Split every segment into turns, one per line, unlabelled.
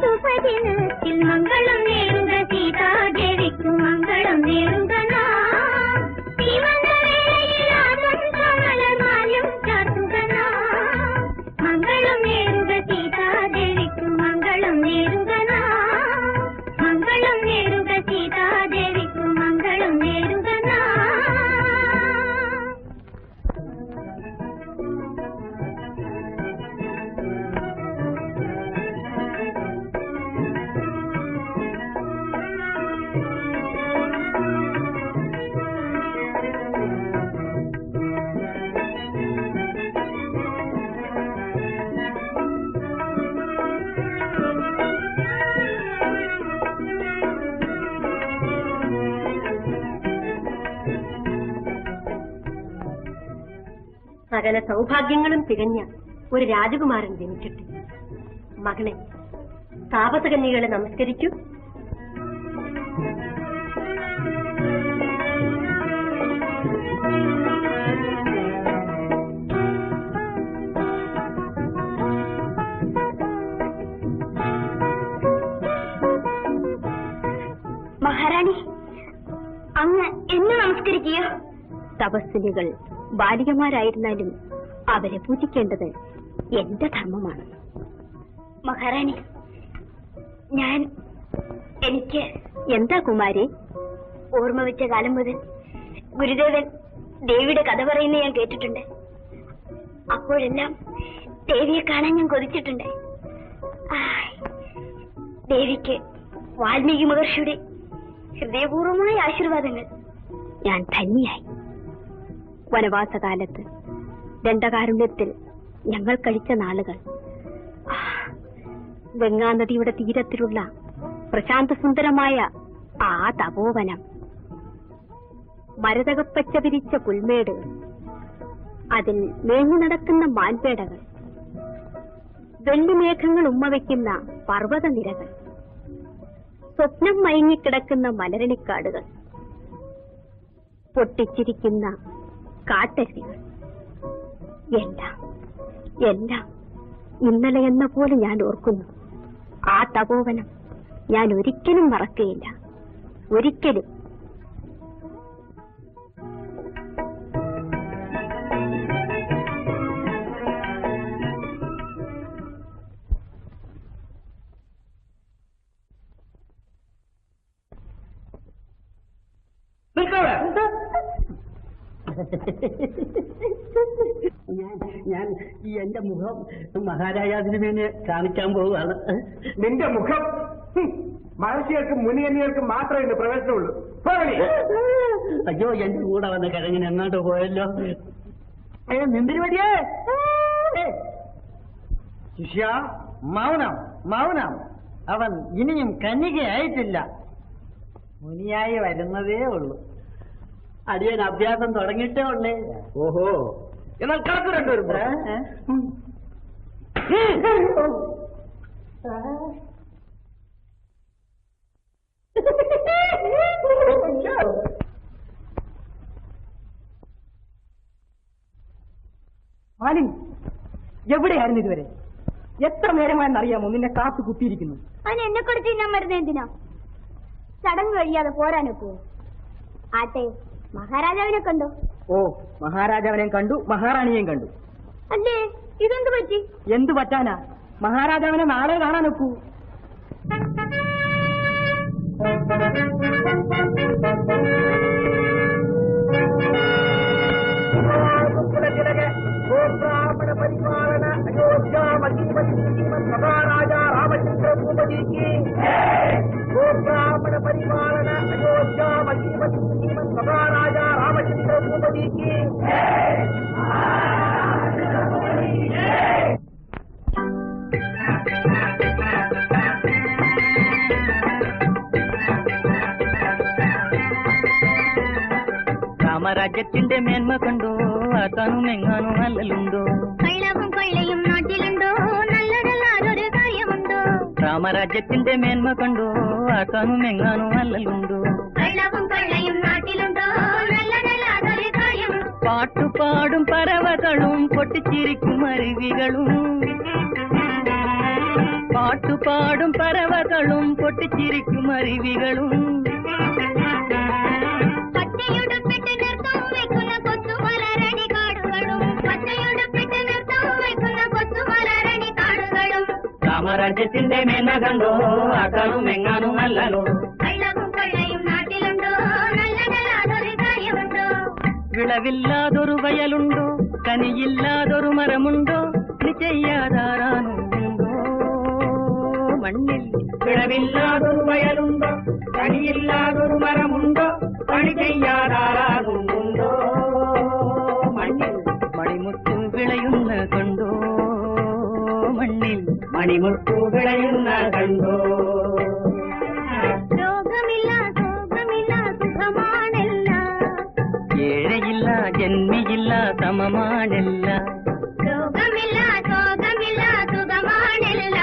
ശുഭദിനത്തിൽ മംഗളം നേരുക സീതാദേവിക്കു മംഗളം നേരുക മംഗളം നേരുക സീതാദേവിക്കു മംഗളം നേരുക മംഗളം നേരുക സീതാദേവിക്കു മംഗളം നേരുക
സകല സൗഭാഗ്യങ്ങളും തികഞ്ഞ ഒരു രാജകുമാരൻ ജനിക്കട്ടെ. മകളെ, താപസകന്യകളെ നമസ്കരിച്ചു.
മഹാറാണി, അങ്ങ് എന്നെ നമസ്കരിക്കുക.
തപസ്വിനികൾ ബാലികമാരായിരുന്നാലും അവരെ പൂജിക്കേണ്ടത് എന്റെ ധർമ്മമാണ്.
മഹാറാണി, എനിക്ക്
എന്താ കുമാരി?
ഓർമ്മ വെച്ച കാലം മുതൽ ഗുരുദേവൻ ദേവിയുടെ കഥ പറയുന്നത് ഞാൻ കേട്ടിട്ടുണ്ട്. അപ്പോഴെല്ലാം ദേവിയെ കാണാൻ ഞാൻ കൊതിച്ചിട്ടുണ്ട്. ദേവിക്ക് വാൽമീകി മഹർഷിയുടെ ഹൃദയപൂർവമായ ആശീർവാദങ്ങൾ.
ഞാൻ ധന്യയായി. വനവാസകാലത്ത് ദണ്ഡകാരുണ്യത്തിൽ ഞങ്ങൾ കഴിച്ച നാളുകൾ, ഗംഗാനദിയുടെ തീരത്തിലുള്ള പ്രശാന്തസുന്ദരമായ ആ തപോവനം, മരതകപ്പച്ച വിരിച്ച പുൽമേട്, അതിൽ മേഞ്ഞു നടക്കുന്ന മാൻപേടകൾ, വെള്ളിമേഘങ്ങൾ ഉമ്മവയ്ക്കുന്ന പർവ്വതനിരകൾ, സ്വപ്നം മയങ്ങിക്കിടക്കുന്ന മലരണിക്കാടുകൾ, പൊട്ടിച്ചിരിക്കുന്ന കാട്ടരുവികൾ, എല്ലാം എല്ലാം ഇന്നലെ എന്ന പോലെ ഞാൻ ഓർക്കുന്നു. ആ തപോവനം ഞാൻ ഒരിക്കലും മറക്കുകയില്ല, ഒരിക്കലും.
ഞാൻ എന്റെ മുഖം മഹാരാജാവിന് വേണ്ടി കാണിക്കാൻ പോവുകയാണ്.
നിന്റെ മുഖം മഹർഷികൾക്കും മുനികന്യകൾക്കും മാത്രമേ ഇന്ന് പ്രവേശനമുള്ളൂ.
അയ്യോ, എന്റെ കൂടെ വന്ന കിഴങ്ങിന് എങ്ങോട്ട് പോയല്ലോ.
നിന്തിരി വടിയേ ശിഷ്യ, മൗനം മൗനം. അവൻ ഇനിയും കന്യകയായിട്ടില്ല, മുനിയായി വരുന്നതേ ഉള്ളൂ.
അടിയൻ അഭ്യാസം തുടങ്ങിയിട്ടേ ഉള്ളേ.
ഓഹോ, എന്നാൽ കാത്തു രണ്ടുവരും.
മാലിനി, എവിടെയായിരുന്നു ഇതുവരെ? എത്ര നേരമായെന്നറിയാമോ നിന്നെ കാത്തു കുത്തിയിരിക്കുന്നു?
അതിന് എന്നെ കുറിച്ച് ഞാൻ വരുന്നത് എന്തിനാ? ചടങ്ങ് കഴിയാതെ പോരാനൊക്കോ? ആട്ടെ, മഹാരാജാവിനെ കണ്ടോ?
ഓ, മഹാരാജാവിനെയും കണ്ടു, മഹാറാണിയെയും കണ്ടു.
അല്ലേ, ഇതെന്ത് പറ്റി?
എന്തു പറ്റാനാ? മഹാരാജാവിനെ നാളെ കാണാനൊക്കൂ.
ब्राह्मण परिपालन अयोध्या राजा रामचंद्र भूपति की ब्राह्मण परिपालन अयोध्या सदा राजा रामचंद्र भूपति की
രാമരാജ്യത്തിന്റെ മേന്മ കണ്ടോ, ആക്കാനും എങ്ങാനും നല്ലലുണ്ടോ?
കള്ളവും കൊള്ളയും നാട്ടിലുണ്ടോ, നല്ലതല്ലാതൊരു കാര്യമുണ്ടോ?
രാമരാജ്യത്തിന്റെ മേന്മ കണ്ടോ, ആക്കാനും എങ്ങാനും നല്ലലുണ്ടോ?
കള്ളവും കൊള്ളയും നാട്ടിലുണ്ടോ, നല്ലതല്ലാതൊരു കാര്യമുണ്ടോ?
പാട്ടുപാടും പറവകളും പൊട്ടിച്ചിരിക്കും അരുവികളും പാട്ടുപാടും പറവകളും പൊട്ടിച്ചിരിക്കും അരുവികളും
പച്ചയുടുപ്പിട്ട് നൃത്തം വയ്ക്കുന്ന കൊച്ചുമലരണി കാടുകളും പച്ചയുടുപ്പിട്ട് നൃത്തം വയ്ക്കുന്ന കൊച്ചുമലരണി കാടുകളും
രാമരാജ്യത്തിന്റെ മേന്മ കണ്ടോ ആക്കാനും എങ്ങാനും നല്ലല്ലോ
കള്ളവും കൊള്ളയും നാട്ടിലുണ്ടോ നല്ലതല്ലാതൊരു കാര്യമുണ്ടോ
വിളവില്ലാതൊരു വയലുണ്ടോ കനിയില്ലാതൊരു മരമുണ്ടോ നീ ചെയ്യാതാറാനുണ്ടോ മണ്ണിൽ
വിളവില്ലാതൊരു വയലുണ്ടോ പണിയില്ലാതൊരു മരമുണ്ടോ പണി ചെയ്യാതാറാകുന്നുണ്ടോ മണ്ണിൽ
മണിമുത്തു വിളയുന്ന കണ്ടോ മണ്ണിൽ
മണിമുട്ടു വിളയുന്ന കണ്ടോ
രോഗമില്ല ശോകമില്ല സുഖമാണല്ല
ഏഴയില്ല ജന്മിയില്ല സമമാണല്ല
രോഗമില്ല ശോകമില്ല സുഖമാണല്ല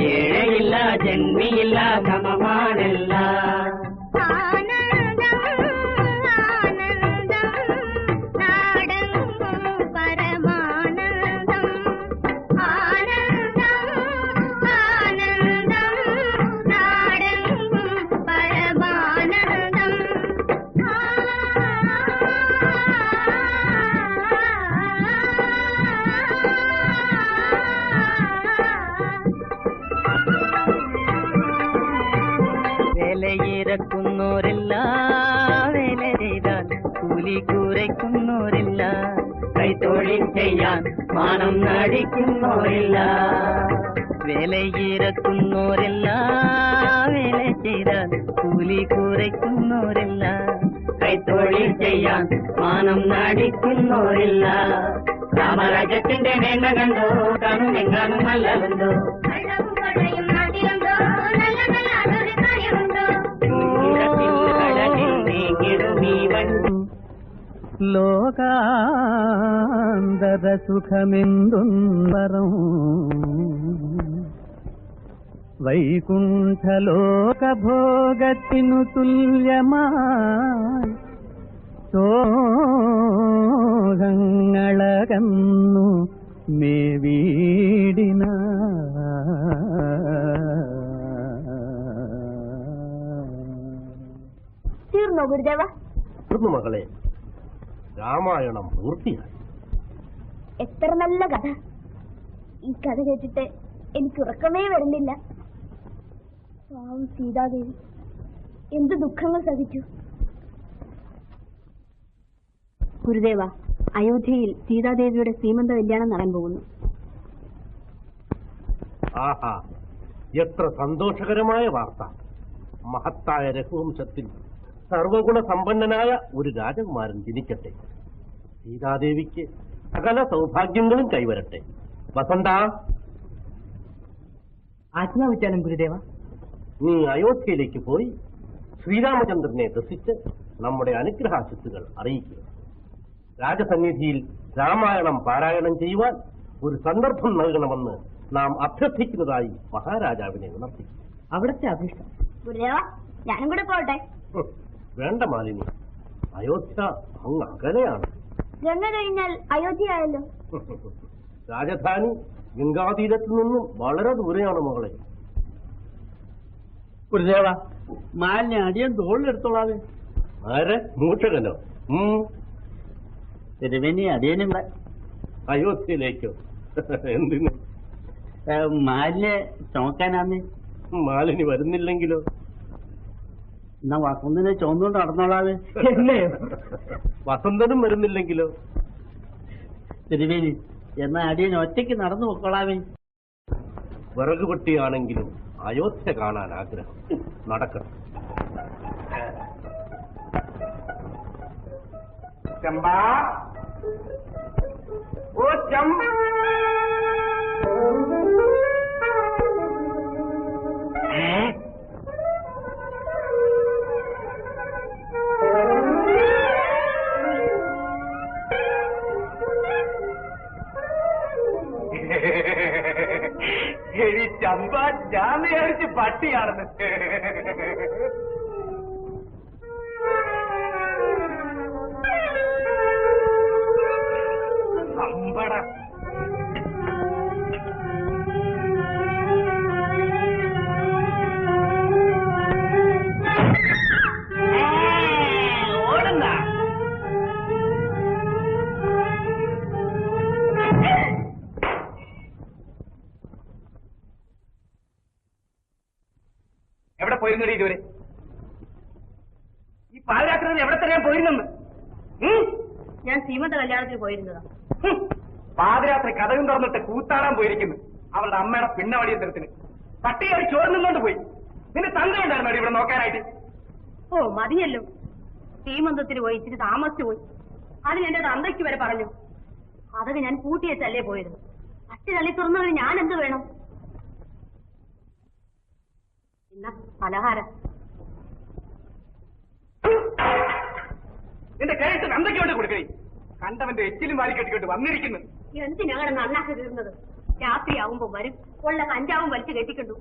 ഏഴയില്ല ജന്മിയില്ല സമമാനല്ല
ആനന്ദം ആനന്ദം നാടെങ്ങും പരമാനന്ദം ആനന്ദം ആനന്ദം നാടെങ്ങും പരമാനന്ദം
വേലയിറക്കുന്നോരില്ല വേല ചെയ്താൽ കൂലി കുറയ്ക്കുന്നോരില്ല
കൈത്തൊഴിൽ ചെയ്യാൻ മാനം നടിക്കുന്നോരില്ല
വേലയിറക്കുന്നോരില്ല വേല ചെയ്താൽ കൂലി കുറയ്ക്കുന്നോരില്ല
കൈത്തൊഴിൽ ചെയ്യാൻ മാനം നടിക്കുന്നോരില്ല രാമരാജ്യത്തിന്റെ മേന്മ കണ്ടോ കാണും എങ്ങാനും നല്ലതുണ്ടോ
കള്ളവും കൊള്ളയും നാട്ടിലുണ്ടോ നല്ലതല്ലാതൊരു കാര്യമുണ്ടോ
കടലിൽ നീങ്ങിടും ഈ വണ്ടി
ലോകാന്തര സുഖമെന്തുന്നരം വൈകുണ്ഠലോകഭോഗത്തിനു തുല്യമായി സോഹങ്ങളകന്നു മേവീടിന
തീർന്നോ ഗുരുദേവ?
മകളെ രാമായണം പൂർത്തിയായി.
എത്ര നല്ല കഥ. ഈ കഥ കേട്ടിട്ട് എനിക്ക് ഉറക്കമേ വരുന്നില്ല. പാവം സീതാദേവി എന്ത് ദുഃഖങ്ങൾ സഹിച്ചു. ഗുരുദേവ, അയോധ്യയിൽ സീതാദേവിയുടെ ശ്രീമന്ത കല്യാണം നടൻ പോകുന്നു.
ആഹാ, എത്ര സന്തോഷകരമായ വാർത്ത. മഹത്തായ രഘുവംശത്തിൽ സർവഗുണ സമ്പന്നനായ ഒരു രാജകുമാരൻ ജനിക്കട്ടെ. സീതാദേവിക്ക് സകല സൗഭാഗ്യങ്ങളും കൈവരട്ടെ. വസന്ത,
ആജ്ഞാപിച്ചാലും ഗുരുദേവ.
നീ അയോധ്യയിലേക്ക് പോയി ശ്രീരാമചന്ദ്രനെ ദർശിച്ച് നമ്മുടെ അനുഗ്രഹാശിസ്സുകൾ അറിയിക്കുക. രാജസന്നിധിയിൽ രാമായണം പാരായണം ചെയ്യുവാൻ ഒരു സന്ദർഭം നൽകണമെന്ന് നാം അഭ്യർത്ഥിക്കുന്നതായി മഹാരാജാവിനെ ഉണർത്തി.
അവിടുത്തെ അഭീഷ്ടം.
ഗുരുദേവ, ഞാനും കൂടെ പോട്ടെ.
വേണ്ട മാലിനി, അയോധ്യ അങ്ങ് അകലെയാണ്.
ഗംഗ കഴിഞ്ഞാൽ അയോധ്യ ആയല്ലോ.
രാജധാനി ഗംഗാതീരത്തു നിന്നും വളരെ ദൂരെയാണ് മകളെ.
ഗുരുദേവ, മാലിന്യ അടിയൻ തോളിലെടുത്തോളാവേ.
ആരെ? മൂഷകനോ?
തിരുവേനി അടിയനും
അയോധ്യയിലേക്കോ? എന്തിന്?
മാലിന്യ ചുമക്കാനാന്നേ.
മാലിനി വരുന്നില്ലെങ്കിലോ?
എന്നാ വസന്തിനെ ചുമന്നുകൊണ്ട് നടന്നോളാവേ.
എന്നെയോ?
വസന്തനും വരുന്നില്ലെങ്കിലോ?
തിരുവേനി, എന്നാ അടിയൻ ഒറ്റയ്ക്ക് നടന്നു പൊക്കോളാവേ.
വിറകുപെട്ടിയാണെങ്കിലും അയോധ്യ കാണാൻ ആഗ്രഹം. നടക്കണം.
ചമ്പാ, ഓ ചമ്പ, എടി ചമ്പ, ഞാൻ വിചാരിച്ച് പട്ടിയാണെന്ന്. എവിടെ പോയിരുന്നടി ഇതുവരെ? ഈ പാതിരാത്രി എവിടെ തന്നെ പോയിരുന്നെന്ന്?
ഞാൻ സീമന്ത കല്യാണത്തിന് പോയിരുന്നതാ.
പാതിരാത്രി കഥകും തുറന്നിട്ട് കൂത്താടാൻ പോയിരിക്കുന്നു അവളുടെ അമ്മയുടെ പിന്നവടിയന്തരത്തിന്. പട്ടികറി ചോർന്നുകൊണ്ട് പോയി. നിന്റെ തന്ത ഉണ്ടായിരുന്നു ഇവിടെ നോക്കാനായിട്ട്.
ഓ മതിയല്ലോ, സീമന്തത്തിന് പോയി ഇച്ചിരി താമസിച്ചു പോയി. അതിന് എന്റെ തന്തയ്ക്ക് വരെ പറഞ്ഞു. അതൊക്കെ ഞാൻ കൂട്ടിയച്ചല്ലേ പോയിരുന്നു. പട്ടി തള്ളി തുറന്നതിന് ഞാൻ എന്ത് വേണം? എന്നാ പലഹാരം
നിന്റെ കഴുത്ത് തന്തയ്ക്ക് കൊണ്ട് കൊടുക്കേ. കണ്ടവന്റെ എച്ചിലും വാരി കെട്ടിക്കൊണ്ട് വന്നിരിക്കുന്നു.
എന്തിനാണ് നന്നാക്കി തീർന്നത്? രാത്രിയാവുമ്പോ വരും, ഉള്ള കഞ്ചാവും വലിച്ചു കെട്ടിക്കണ്ടു.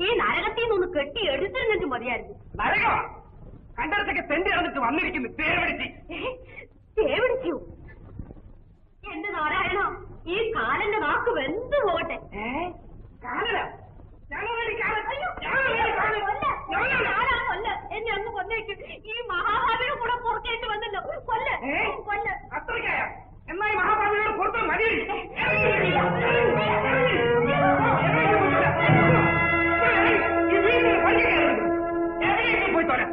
ഈ നരകത്തിൽ നിന്നൊന്ന് കെട്ടി എടുത്തിരുന്നിട്ട് മതിയായിരുന്നു.
നരകമാ കണ്ടടത്തൊക്കെ തെണ്ടി ഇറന്നിട്ട് വന്നിരിക്കുന്നു.
തേവിടിച്ചു. എന്റെ നാരായണ, ഈ കാലന്റെ നാക്ക് വെന്തു പോകട്ടെ. എന്നെ അങ്ങ് കൊന്നേക്ക്. ഈ മഹാഭാവിയുടെ കൂടെ പുറത്തേറ്റ് വന്നല്ലോ. കൊല്ല കൊല്ല.
അത്രയ്ക്കായ എന്നായി മഹാഭാവിയോട് പുറത്ത് മതി. പോയി തോരാ.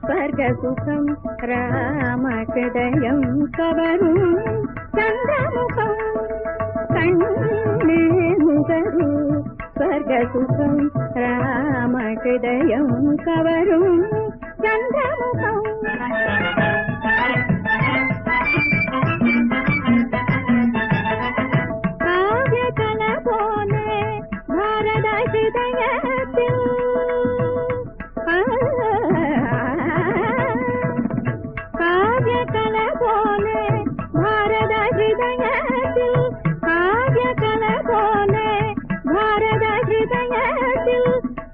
സ്വർഗസുഖം രാമഹൃദയം കവരും ചന്ദ്രമുഖം കണ്ണേ മുഖരു സ്വർഗസുഖം രാമഹൃദയം കവരും ചന്ദ്രമുഖം കാവ്യകല പോലെ ഭാരത ഹൃദയത്തിൽ കാവ്യകല പോലെ ഭാരത ഹൃദയത്തിൽ കാവ്യകല പോലെ ഭാരത ഹൃദയത്തിൽ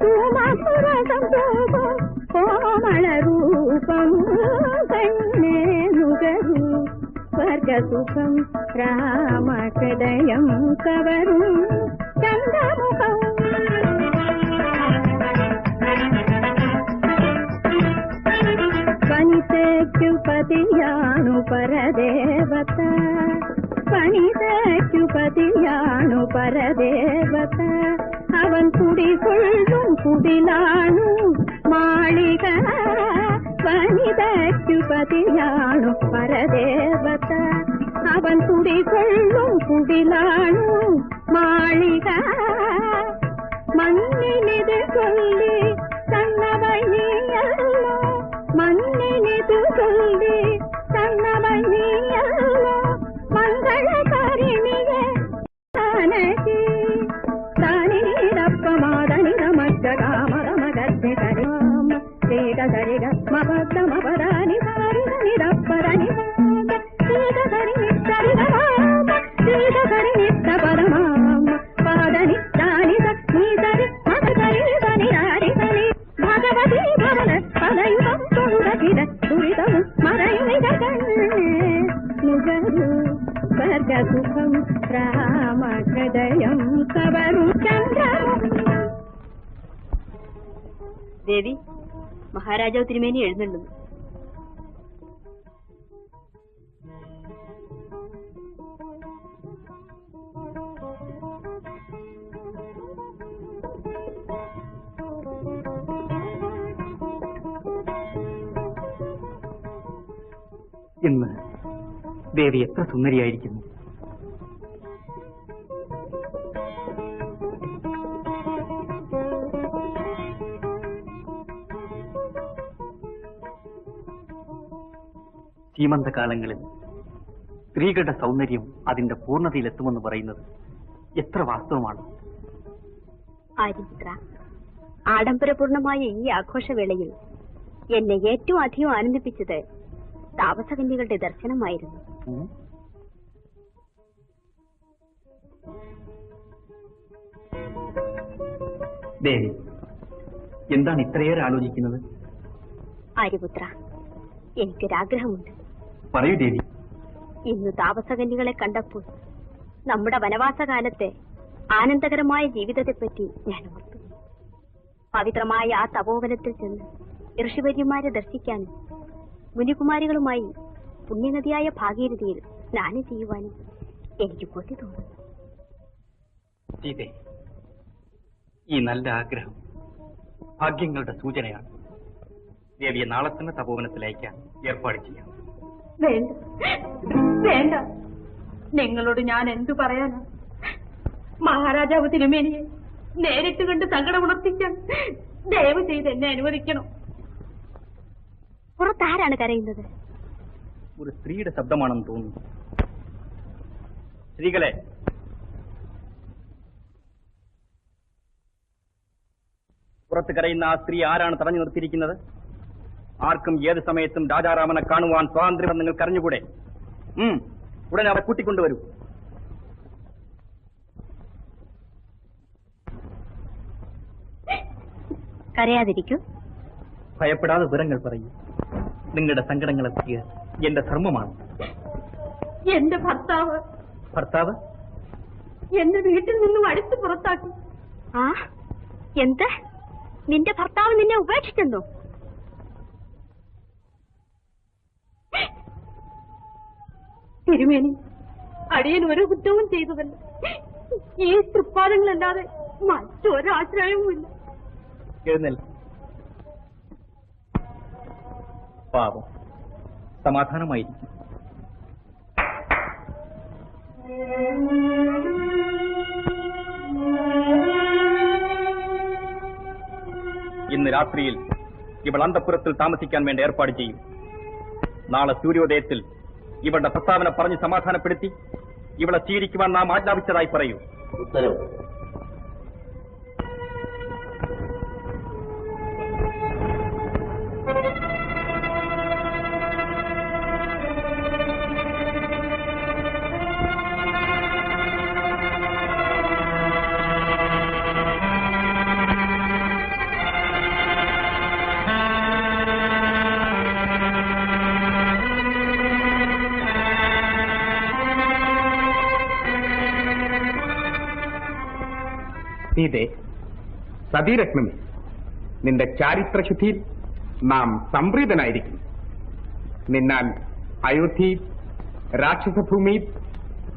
തൂമപുരസം തൂകും കോമള രൂപം കണ്ണേ നുകരൂ സ്വർഗസുഖം രാമഹൃദയം കവരും ചന്ദ്രമുഖം പണിതയ്ക്കു പതിയാണു പരദേവത പണിതയ്ക്കു പതിയാണു പരദേവത അവൻ കുടികൊള്ളും കുടിലാണു മാളിക പണിതയ്ക്കു പതിയാണു പരദേവത അവൻ കുടികൊള്ളും കുടിലാണു മാളിക മണ്ണിനിത് ചൊല്ലി തന്നവഴിയല്ലോ മണ്ണിനിതു ചൊല്ലി തന്നവഴിയല്ലോ മംഗളകാരിണിയെ താനകി താനിരപ്പമാതനി നമസ്ക കാമരമഗത്തെ കരിമാമ ശ്രീക സരിക മപദമപദാനി സാരിനിരപ്പദനി ശ്രീക സരി നിത്തരിതമാമ ശ്രീക സരി നിത്ത പരമാമ പാദനി ദാനി നീ സരി മത സരി ധനി രാരി സനി ഭഗവതി ഭവന പലയുഗം തൊഴുതകിര ദുരിതവും മറയുമിക കണ്ണേ നുകരു സ്വർഗസുഖം രാമഹൃദയം കവരും ചന്ദ്രമുഖം.
ദേവി, മഹാരാജാവ് തിരുമേനി എഴുന്നള്ളുന്നു.
ഇന്ന് ദേവി എത്ര സുന്ദരിയായിരിക്കുന്നു. സീമന്തകാലങ്ങളിൽ സ്ത്രീകളുടെ സൗന്ദര്യം അതിന്റെ പൂർണ്ണതയിലെത്തുമെന്ന് പറയുന്നത് എത്ര വാസ്തവമാണ്.
ആര്യപുത്ര, ആഡംബരപൂർണമായ ഈ ആഘോഷവേളയിൽ എന്നെ ഏറ്റവും അധികം ആനന്ദിപ്പിച്ചത് താപസകന്യകളുടെ ദർശനമായിരുന്നു.
ദേവി, എന്താണ് ഇത്രയേറെ ആലോചിക്കുന്നത്?
ആര്യപുത്ര, എനിക്കൊരാഗ്രഹമുണ്ട്.
പറയൂ ദേവി.
ഇന്ന് താപസകന്യകളെ കണ്ടപ്പോൾ നമ്മുടെ വനവാസകാലത്തെ ആനന്ദകരമായ ജീവിതത്തെപ്പറ്റി ഞാൻ ഓർത്തു. പവിത്രമായ ആ തപോവനത്തിൽ ചെന്ന് ഋഷിവര്യന്മാരെ ദർശിക്കാനും മുനികുമാരികളുമായി പുണ്യനദിയായ ഭാഗീരഥിയിൽ സ്നാനം ചെയ്യുവാനും എനിക്ക് കൊതി തോന്നുന്നു.
സീതേ, ഈ നല്ല ആഗ്രഹം ഭാഗ്യങ്ങളുടെ സൂചനയാണ്. ദേവിയെ നാളെ തന്നെ തപോവനത്തിൽ അയക്കാൻ ഏർപ്പാട് ചെയ്യാം.
വേണ്ട വേണ്ട, നിങ്ങളോട് ഞാൻ എന്തു പറയാനാ? മഹാരാജാവ് തിരുമേനിയെ നേരിട്ട് കണ്ട് സങ്കടമുണർത്തിക്കാൻ ദയവ് ചെയ്ത് എന്നെ അനുവദിക്കണം.
പുറത്താരാണ് കരയുന്നത്?
ഒരു സ്ത്രീയുടെ ശബ്ദമാണെന്ന് തോന്നുന്നു. സ്ത്രീകളെ, പുറത്ത് കരയുന്ന ആ സ്ത്രീ ആരാണ് തടഞ്ഞു നിർത്തിയിരിക്കുന്നത്? ആർക്കും ഏത് സമയത്തും രാജാറാമനെ കാണുവാൻ സ്വാതന്ത്ര്യമെന്ന് നിങ്ങൾക്ക് അറിഞ്ഞുകൂടെ? ഉടനെ അവരെ കൂട്ടിക്കൊണ്ടുവരൂ.
കരയാതിരിക്കൂ.
ഭയപ്പെടാതെ വിവരങ്ങൾ പറയൂ. നിങ്ങളുടെ സങ്കടങ്ങൾ എത്തിക്കുക എന്റെ ധർമ്മമാണ്.
എന്റെ ഭർത്താവ്
ഭർത്താവ്
എന്റെ വീട്ടിൽ നിന്നും അടിച്ചു പുറത്താക്കി.
ആ, എന്ത്? നിന്റെ ഭർത്താവ് നിന്നെ ഉപേക്ഷിച്ചെന്നോ?
തിരുമേനി, അടിയൻ ഒരു കുറ്റവും ചെയ്തതല്ല. ഈ തൃപ്പാദങ്ങളല്ലാതെ മറ്റൊരാശ്രയവുമില്ല.
എഴുന്നേൽ. പാപം, സമാധാനമായിരിക്കും. ഇന്ന് രാത്രിയിൽ ഇവൾ അന്തഃപുരത്തിൽ താമസിക്കാൻ വേണ്ടി ഏർപ്പാട് ചെയ്യും. നാളെ സൂര്യോദയത്തിൽ ഇവളുടെ പ്രസ്താവന പറഞ്ഞ് സമാധാനപ്പെടുത്തി ഇവളെ സ്വീകരിക്കുവാൻ നാം ആജ്ഞാപിച്ചതായി പറയൂ.
ഉത്തരവ്.
സീതേ, സതീരത്നമേ, നിന്റെ ചാരിത്രശുദ്ധിയിൽ നാം സംപ്രീതനായിരിക്കും. നിന്നാൽ അയോധ്യ, രാക്ഷസഭൂമി,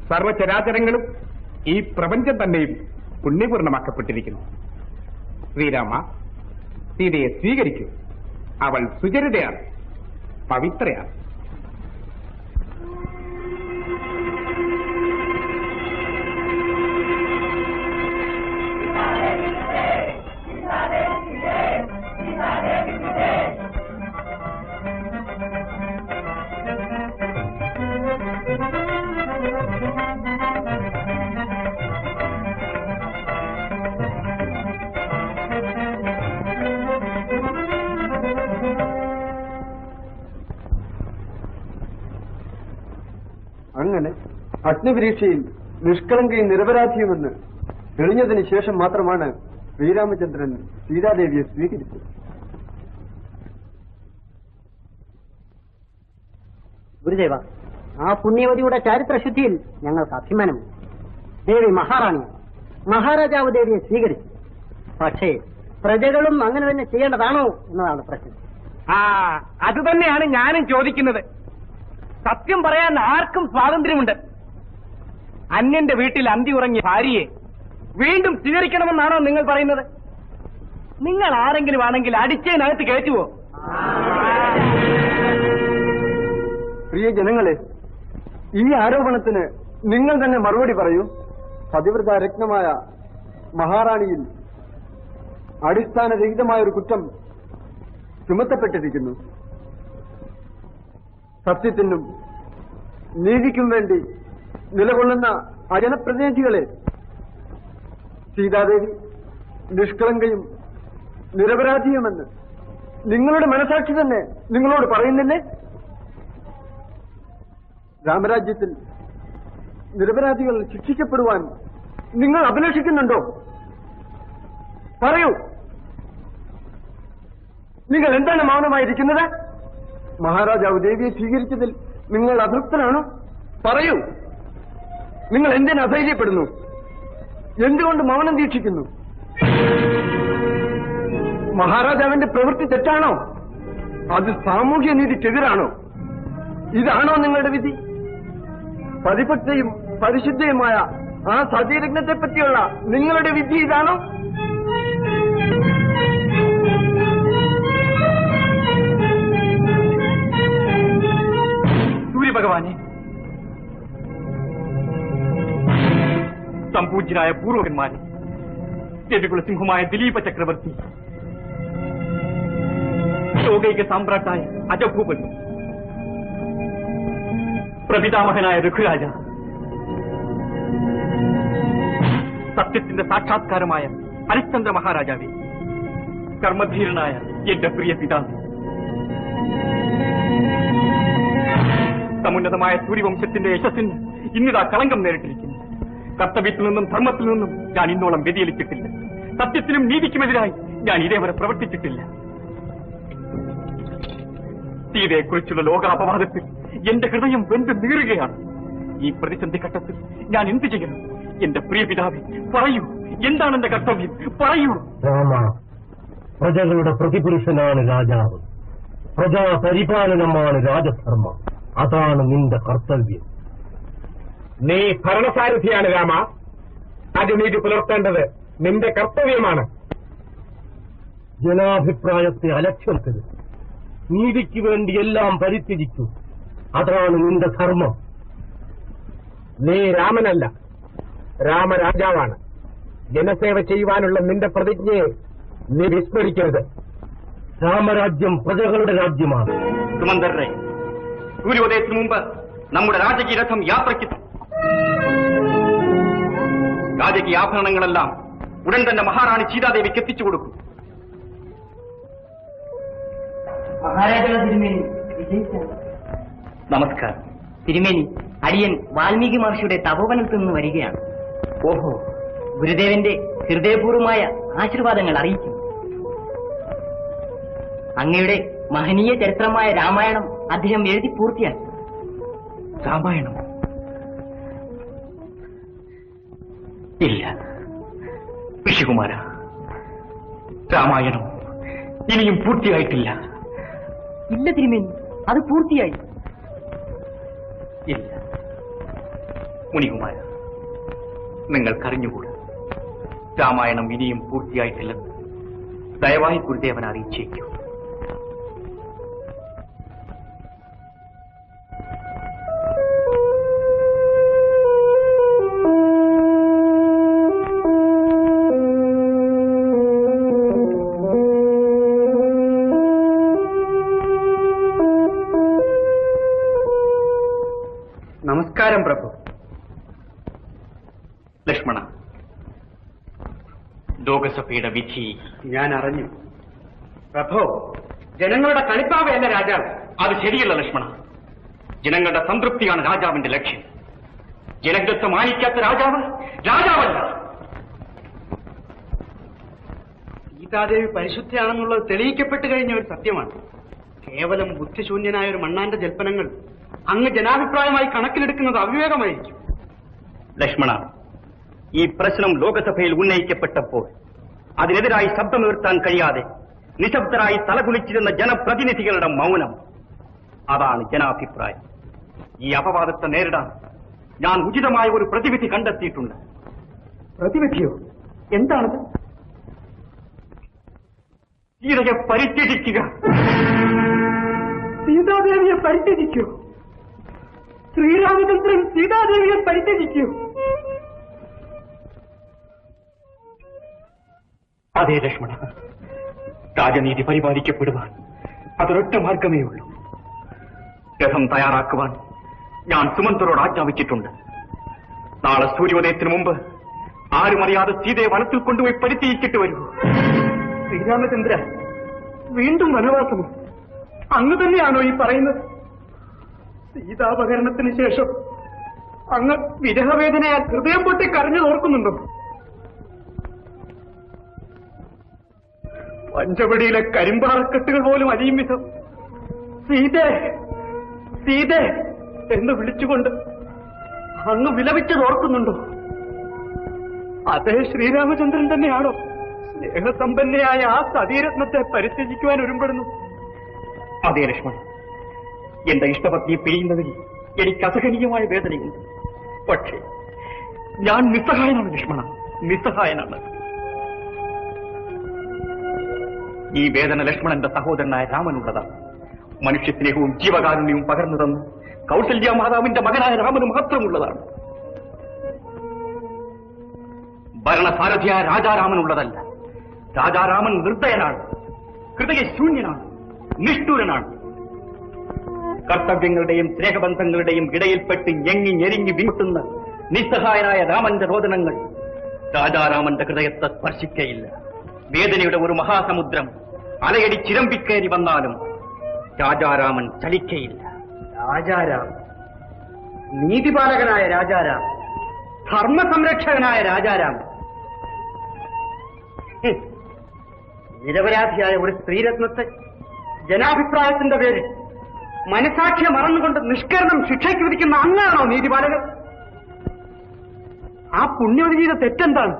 സർവചരാചരങ്ങളും ഈ പ്രപഞ്ചം തന്നെയും പുണ്യപൂർണമാക്കപ്പെട്ടിരിക്കുന്നു. ശ്രീരാമ, സീതയെ സ്വീകരിക്കൂ. അവൾ സുചരിതയാണ്, പവിത്രയാണ്.
അങ്ങനെ അഗ്നിപരീക്ഷയിൽ നിഷ്കളങ്കയും നിരപരാധിയുമെന്ന് തെളിഞ്ഞതിന് ശേഷം മാത്രമാണ് ശ്രീരാമചന്ദ്രൻ സീതാദേവിയെ സ്വീകരിച്ചത്.
ഗുരുദേവ, ആ പുണ്യവതിയുടെ ചാരിത്രശുദ്ധിയിൽ ഞങ്ങൾക്ക് അഭിമാനമുണ്ട്. ദേവി മഹാറാണിയാണ്. മഹാരാജാവ് ദേവിയെ സ്വീകരിച്ചു. പക്ഷേ പ്രജകളും അങ്ങനെ തന്നെ ചെയ്യേണ്ടതാണോ എന്നതാണ് പ്രശ്നം.
അത് തന്നെയാണ് ഞാനും ചോദിക്കുന്നത്. സത്യം പറയാൻ ആർക്കും സ്വാതന്ത്ര്യമുണ്ട്. അന്യന്റെ വീട്ടിൽ അന്തി ഉറങ്ങിയ ഭാര്യയെ വീണ്ടും സ്വീകരിക്കണമെന്നാണോ നിങ്ങൾ പറയുന്നത്? നിങ്ങൾ ആരെങ്കിലും ആണെങ്കിൽ അടിച്ചതിനകത്ത് കയറ്റുവോ?
പ്രിയ ജനങ്ങളെ, ഈ ആരോപണത്തിന് നിങ്ങൾ തന്നെ മറുപടി പറയൂ. പതിവ്രത രത്നമായ മഹാറാണിയിൽ അടിസ്ഥാനരഹിതമായ ഒരു കുറ്റം ചുമത്തപ്പെട്ടിരിക്കുന്നു. സത്യത്തിനും നീതിക്കും വേണ്ടി നിലകൊള്ളുന്ന ആ ജനപ്രതിനിധികളെ സീതാദേവി നിഷ്കളങ്കയും നിരപരാധിയുമെന്ന് നിങ്ങളുടെ മനസാക്ഷി തന്നെ നിങ്ങളോട് പറയുന്നില്ലേ? രാമരാജ്യത്തിൽ നിരപരാധികൾ ശിക്ഷിക്കപ്പെടുവാൻ നിങ്ങൾ അഭിലഷിക്കുന്നുണ്ടോ? പറയൂ. നിങ്ങൾ എന്താണ് മൗനമായിരിക്കുന്നത്? മഹാരാജാവ് ദേവിയെ സ്വീകരിച്ചതിൽ നിങ്ങൾ അതൃപ്തനാണോ? പറയൂ. നിങ്ങൾ എന്തിന് അധൈര്യപ്പെടുന്നു? എന്തുകൊണ്ട് മൗനം ദീക്ഷിക്കുന്നു? മഹാരാജാവിന്റെ പ്രവൃത്തി തെറ്റാണോ? അത് സാമൂഹ്യ നീതിക്കെതിരാണോ? ഇതാണോ നിങ്ങളുടെ വിധി? പരിപക്വയും പരിശുദ്ധയുമായ ആ സതീരത്നത്തെ പറ്റിയുള്ള നിങ്ങളുടെ വിധി ഇതാണോ?
സൂര്യഭഗവാനെ, സംപൂജ്യരായ പൂർവകന്മാരെ, രവികുല സിംഹമായ ദിലീപ ചക്രവർത്തി, ലോകൈക സാമ്രാട്ടായ അജഭൂപൻ, പ്രപിതാമഹനായ രഘുരാജ, സത്യത്തിന്റെ സാക്ഷാത്കാരമായ ഹരിശ്ചന്ദ്ര മഹാരാജാവേ, കർമ്മധീരനായ എന്റെ പ്രിയ പിതാവ്, സമുന്നതമായ സൂര്യവംശത്തിന്റെ യശസ്സിന് ഇന്നിതാ കളങ്കം നേരിട്ടിരിക്കുന്നു. കർത്തവ്യത്തിൽ നിന്നും ധർമ്മത്തിൽ നിന്നും ഞാൻ ഇന്നോളം വ്യതിചലിച്ചിട്ടില്ല. സത്യത്തിനും നീതിക്കുമെതിരായി ഞാൻ ഇതേവരെ പ്രവർത്തിച്ചിട്ടില്ല. സീതയെക്കുറിച്ചുള്ള ലോകാപവാദത്തിൽ എന്റെ ഹൃദയം വെന്ത് നീറുകയാണ്. ഈ പ്രതിസന്ധി ഘട്ടത്തിൽ ഞാൻ എന്ത് ചെയ്യണം? എന്റെ പ്രിയ പിതാവേ, പറയൂ, എന്താണ് എന്റെ കർത്തവ്യം? പറയൂ.
രാമ, പ്രജകളുടെ പ്രതിപുരുഷനാണ് രാജാവ്. പ്രജാപരിപാലനമാണ് രാജധർമ്മം. അതാണ് നിന്റെ കർത്തവ്യം.
നീ ഭരണസാരഥിയാണ് രാമ. അത് നീതി പുലർത്തേണ്ടത് നിന്റെ കർത്തവ്യമാണ്.
ജനാഭിപ്രായത്തെ അലക്ഷ്യക്കരുത്. നീതിക്ക് വേണ്ടി എല്ലാം പരിത്യജിക്കൂ. അതാണ് നിന്റെ ധർമ്മം.
നീ രാമനല്ല, രാമരാജാവാണ്. ജനസേവ ചെയ്യുവാനുള്ള നിന്റെ പ്രതിജ്ഞയെ നീ വിസ്മരിക്കരുത്.
രാമരാജ്യം പ്രജകളുടെ രാജ്യമാണ്.
സുമന്തരരെ, സൂര്യോദയത്തിന് മുമ്പ് നമ്മുടെ രാജകീയ രഥം യാത്രയ്ക്ക് രാജകീയ ആഭരണങ്ങളെല്ലാം ഉടൻ തന്നെ മഹാറാണി സീതാദേവിക്ക് എത്തിച്ചു കൊടുക്കും.
മഹാരാജാവ് തിരുമേനി വിജയിച്ചാണ്.
നമസ്കാരം.
തിരുമേനി, അടിയൻ വാൽമീകി മഹർഷിയുടെ തപോവനത്തിൽ നിന്ന് വരികയാണ്.
ഓഹോ,
ഗുരുദേവന്റെ ഹൃദയപൂർവമായ ആശീർവാദങ്ങൾ അറിയിക്കും. അങ്ങയുടെ മഹനീയ ചരിത്രമായ രാമായണം അദ്ദേഹം എഴുതി പൂർത്തിയാക്കി.
രാമായണം? ഇല്ല ഋഷികുമാര, രാമായണം ഇനിയും പൂർത്തിയായിട്ടില്ല.
ഇല്ല തിരുമേനി, അത് പൂർത്തിയായി.
ഇല്ല മുനികുമാര, നിങ്ങൾക്കറിഞ്ഞുകൂടാ. രാമായണം ഇനിയും പൂർത്തിയായിട്ടില്ലെന്ന് ദയവായി ഗുരുദേവൻ അറിയിച്ചേക്കൂ. നമസ്കാരം പ്രഭു. ലക്ഷ്മണ, ലോകസഭയുടെ വിധി ഞാൻ അറിഞ്ഞു. പ്രഭു, ജനങ്ങളുടെ കളിപ്പാവയല്ല രാജാവ്. അത് ശരിയല്ല ലക്ഷ്മണ. ജനങ്ങളുടെ സംതൃപ്തിയാണ് രാജാവിന്റെ ലക്ഷ്യം. ജനഹിതത്തെ മാനിക്കാത്ത രാജാവ് രാജാവല്ല. സീതാദേവി പരിശുദ്ധയാണെന്നുള്ളത് തെളിയിക്കപ്പെട്ട് കഴിഞ്ഞ ഒരു സത്യമാണ്. കേവലം ബുദ്ധിശൂന്യനായ ഒരു മണ്ണാന്റെ ജൽപ്പനങ്ങൾ അങ്ങ് ജനാഭിപ്രായമായി കണക്കിലെടുക്കുന്നത് അവിവേകമായിരിക്കും. ലക്ഷ്മണ, ഈ പ്രശ്നം ലോകസഭയിൽ ഉന്നയിക്കപ്പെട്ടപ്പോൾ അതിനെതിരായി ശബ്ദമുയർത്താൻ കഴിയാതെ നിശബ്ദരായി തലകുലിച്ചിരുന്ന ജനപ്രതിനിധികളുടെ മൗനം, അതാണ് ജനാഭിപ്രായം. ഈ അപവാദത്തെ നേരിടാൻ ഞാൻ ഉചിതമായ ഒരു പ്രതിവിധി കണ്ടെത്തിയിട്ടുണ്ട്. പ്രതിവിധിയോ? എന്താണത്? സീതയെ പരിത്യജിക്കുക. സീതാദേവിയെ പരിത്യജിക്കൂ. ശ്രീരാമചന്ദ്രൻ സീതാദേവിയെ പരിത്യജിക്കൂ. അതേ ലക്ഷ്മണ, രാജനീതി പരിപാലിക്കപ്പെടുവാൻ അതൊരൊറ്റ മാർഗമേ ഉള്ളൂ. രഥം തയ്യാറാക്കുവാൻ ഞാൻ സുമന്ത്രരോട് ആജ്ഞാപിച്ചിട്ടുണ്ട്. നാളെ സൂര്യോദയത്തിന് മുമ്പ് ആരുമറിയാതെ സീതയെ വനത്തിൽ കൊണ്ടുപോയി പരിത്യജിച്ചിട്ട് വരൂ. ശ്രീരാമചന്ദ്ര, വീണ്ടും വനവാസമോ? അങ്ങ് തന്നെയാണോ ഈ പറയുന്നത്? സീതാപഹരണത്തിന് ശേഷം അങ്ങ് വിരഹവേദനയാൽ ഹൃദയം പൊട്ടി കരഞ്ഞു ഓർക്കുന്നുണ്ടോ? പഞ്ചവടിയിലെ കരിമ്പാറക്കെട്ടുകൾ പോലും അലിയും വിധം സീതേ സീതേ എന്ന് വിളിച്ചുകൊണ്ട് അങ്ങ് വിലപിച്ചത് ഓർക്കുന്നുണ്ടോ? അതേ ശ്രീരാമചന്ദ്രൻ തന്നെയാണോ സ്നേഹസമ്പന്നയായ ആ സതീരത്നത്തെ പരിത്യജിക്കുവാൻ ഒരുമ്പെടുന്നു. അതേ ലക്ഷ്മണൻ, എന്റെ ഇഷ്ടപത്നിയെ പിരിയുന്നതിൽ എനിക്ക് അസഹനീയമായ വേദനയുണ്ട്. പക്ഷേ ഞാൻ നിസ്സഹായനാണ് ലക്ഷ്മണ, നിസ്സഹായനാണ്. ഈ വേദന ലക്ഷ്മണന്റെ സഹോദരനായ രാമനുള്ളതാണ്. മനുഷ്യസ്നേഹവും ജീവകാരുണ്യവും പകർന്നു തന്ന് കൗസല്യ മാതാവിന്റെ മകനായ രാമന് മാത്രമുള്ളതാണ്. ഭരണസാരഥിയായ രാജാരാമനുള്ളതല്ല. രാജാരാമൻ നിർദ്ദയനാണ്, ഹൃദയശൂന്യനാണ്, നിഷ്ഠൂരനാണ്. കർത്തവ്യങ്ങളുടെയും സ്നേഹബന്ധങ്ങളുടെയും ഇടയിൽപ്പെട്ട് ഞെങ്ങി ഞെരിഞ്ഞ് വിമുട്ടുന്ന നിസ്സഹായനായ രാമന്റെ രോദനങ്ങൾ രാജാരാമന്റെ ഹൃദയത്തെ സ്പർശിക്കയില്ല. വേദനയുടെ ഒരു മഹാസമുദ്രം അലയടി ചിരമ്പിക്കയറി വന്നാലും രാജാരാമൻ ചലിക്കയില്ല.
രാജാരാം, നീതിപാലകനായ രാജാരാം, ധർമ്മസംരക്ഷകനായ രാജാരാം, നിരപരാധിയായ ഒരു സ്ത്രീരത്നത്തെ ജനാഭിപ്രായത്തിന്റെ പേരിൽ മനസാക്ഷിയെ മറന്നുകൊണ്ട് നിഷ്കരണം ശിക്ഷയ്ക്ക് വിധിക്കുന്ന അങ്ങാണോ നീതിപാലകർ? ആ പുണ്യവതി ചെയ്ത തെറ്റെന്താണ്?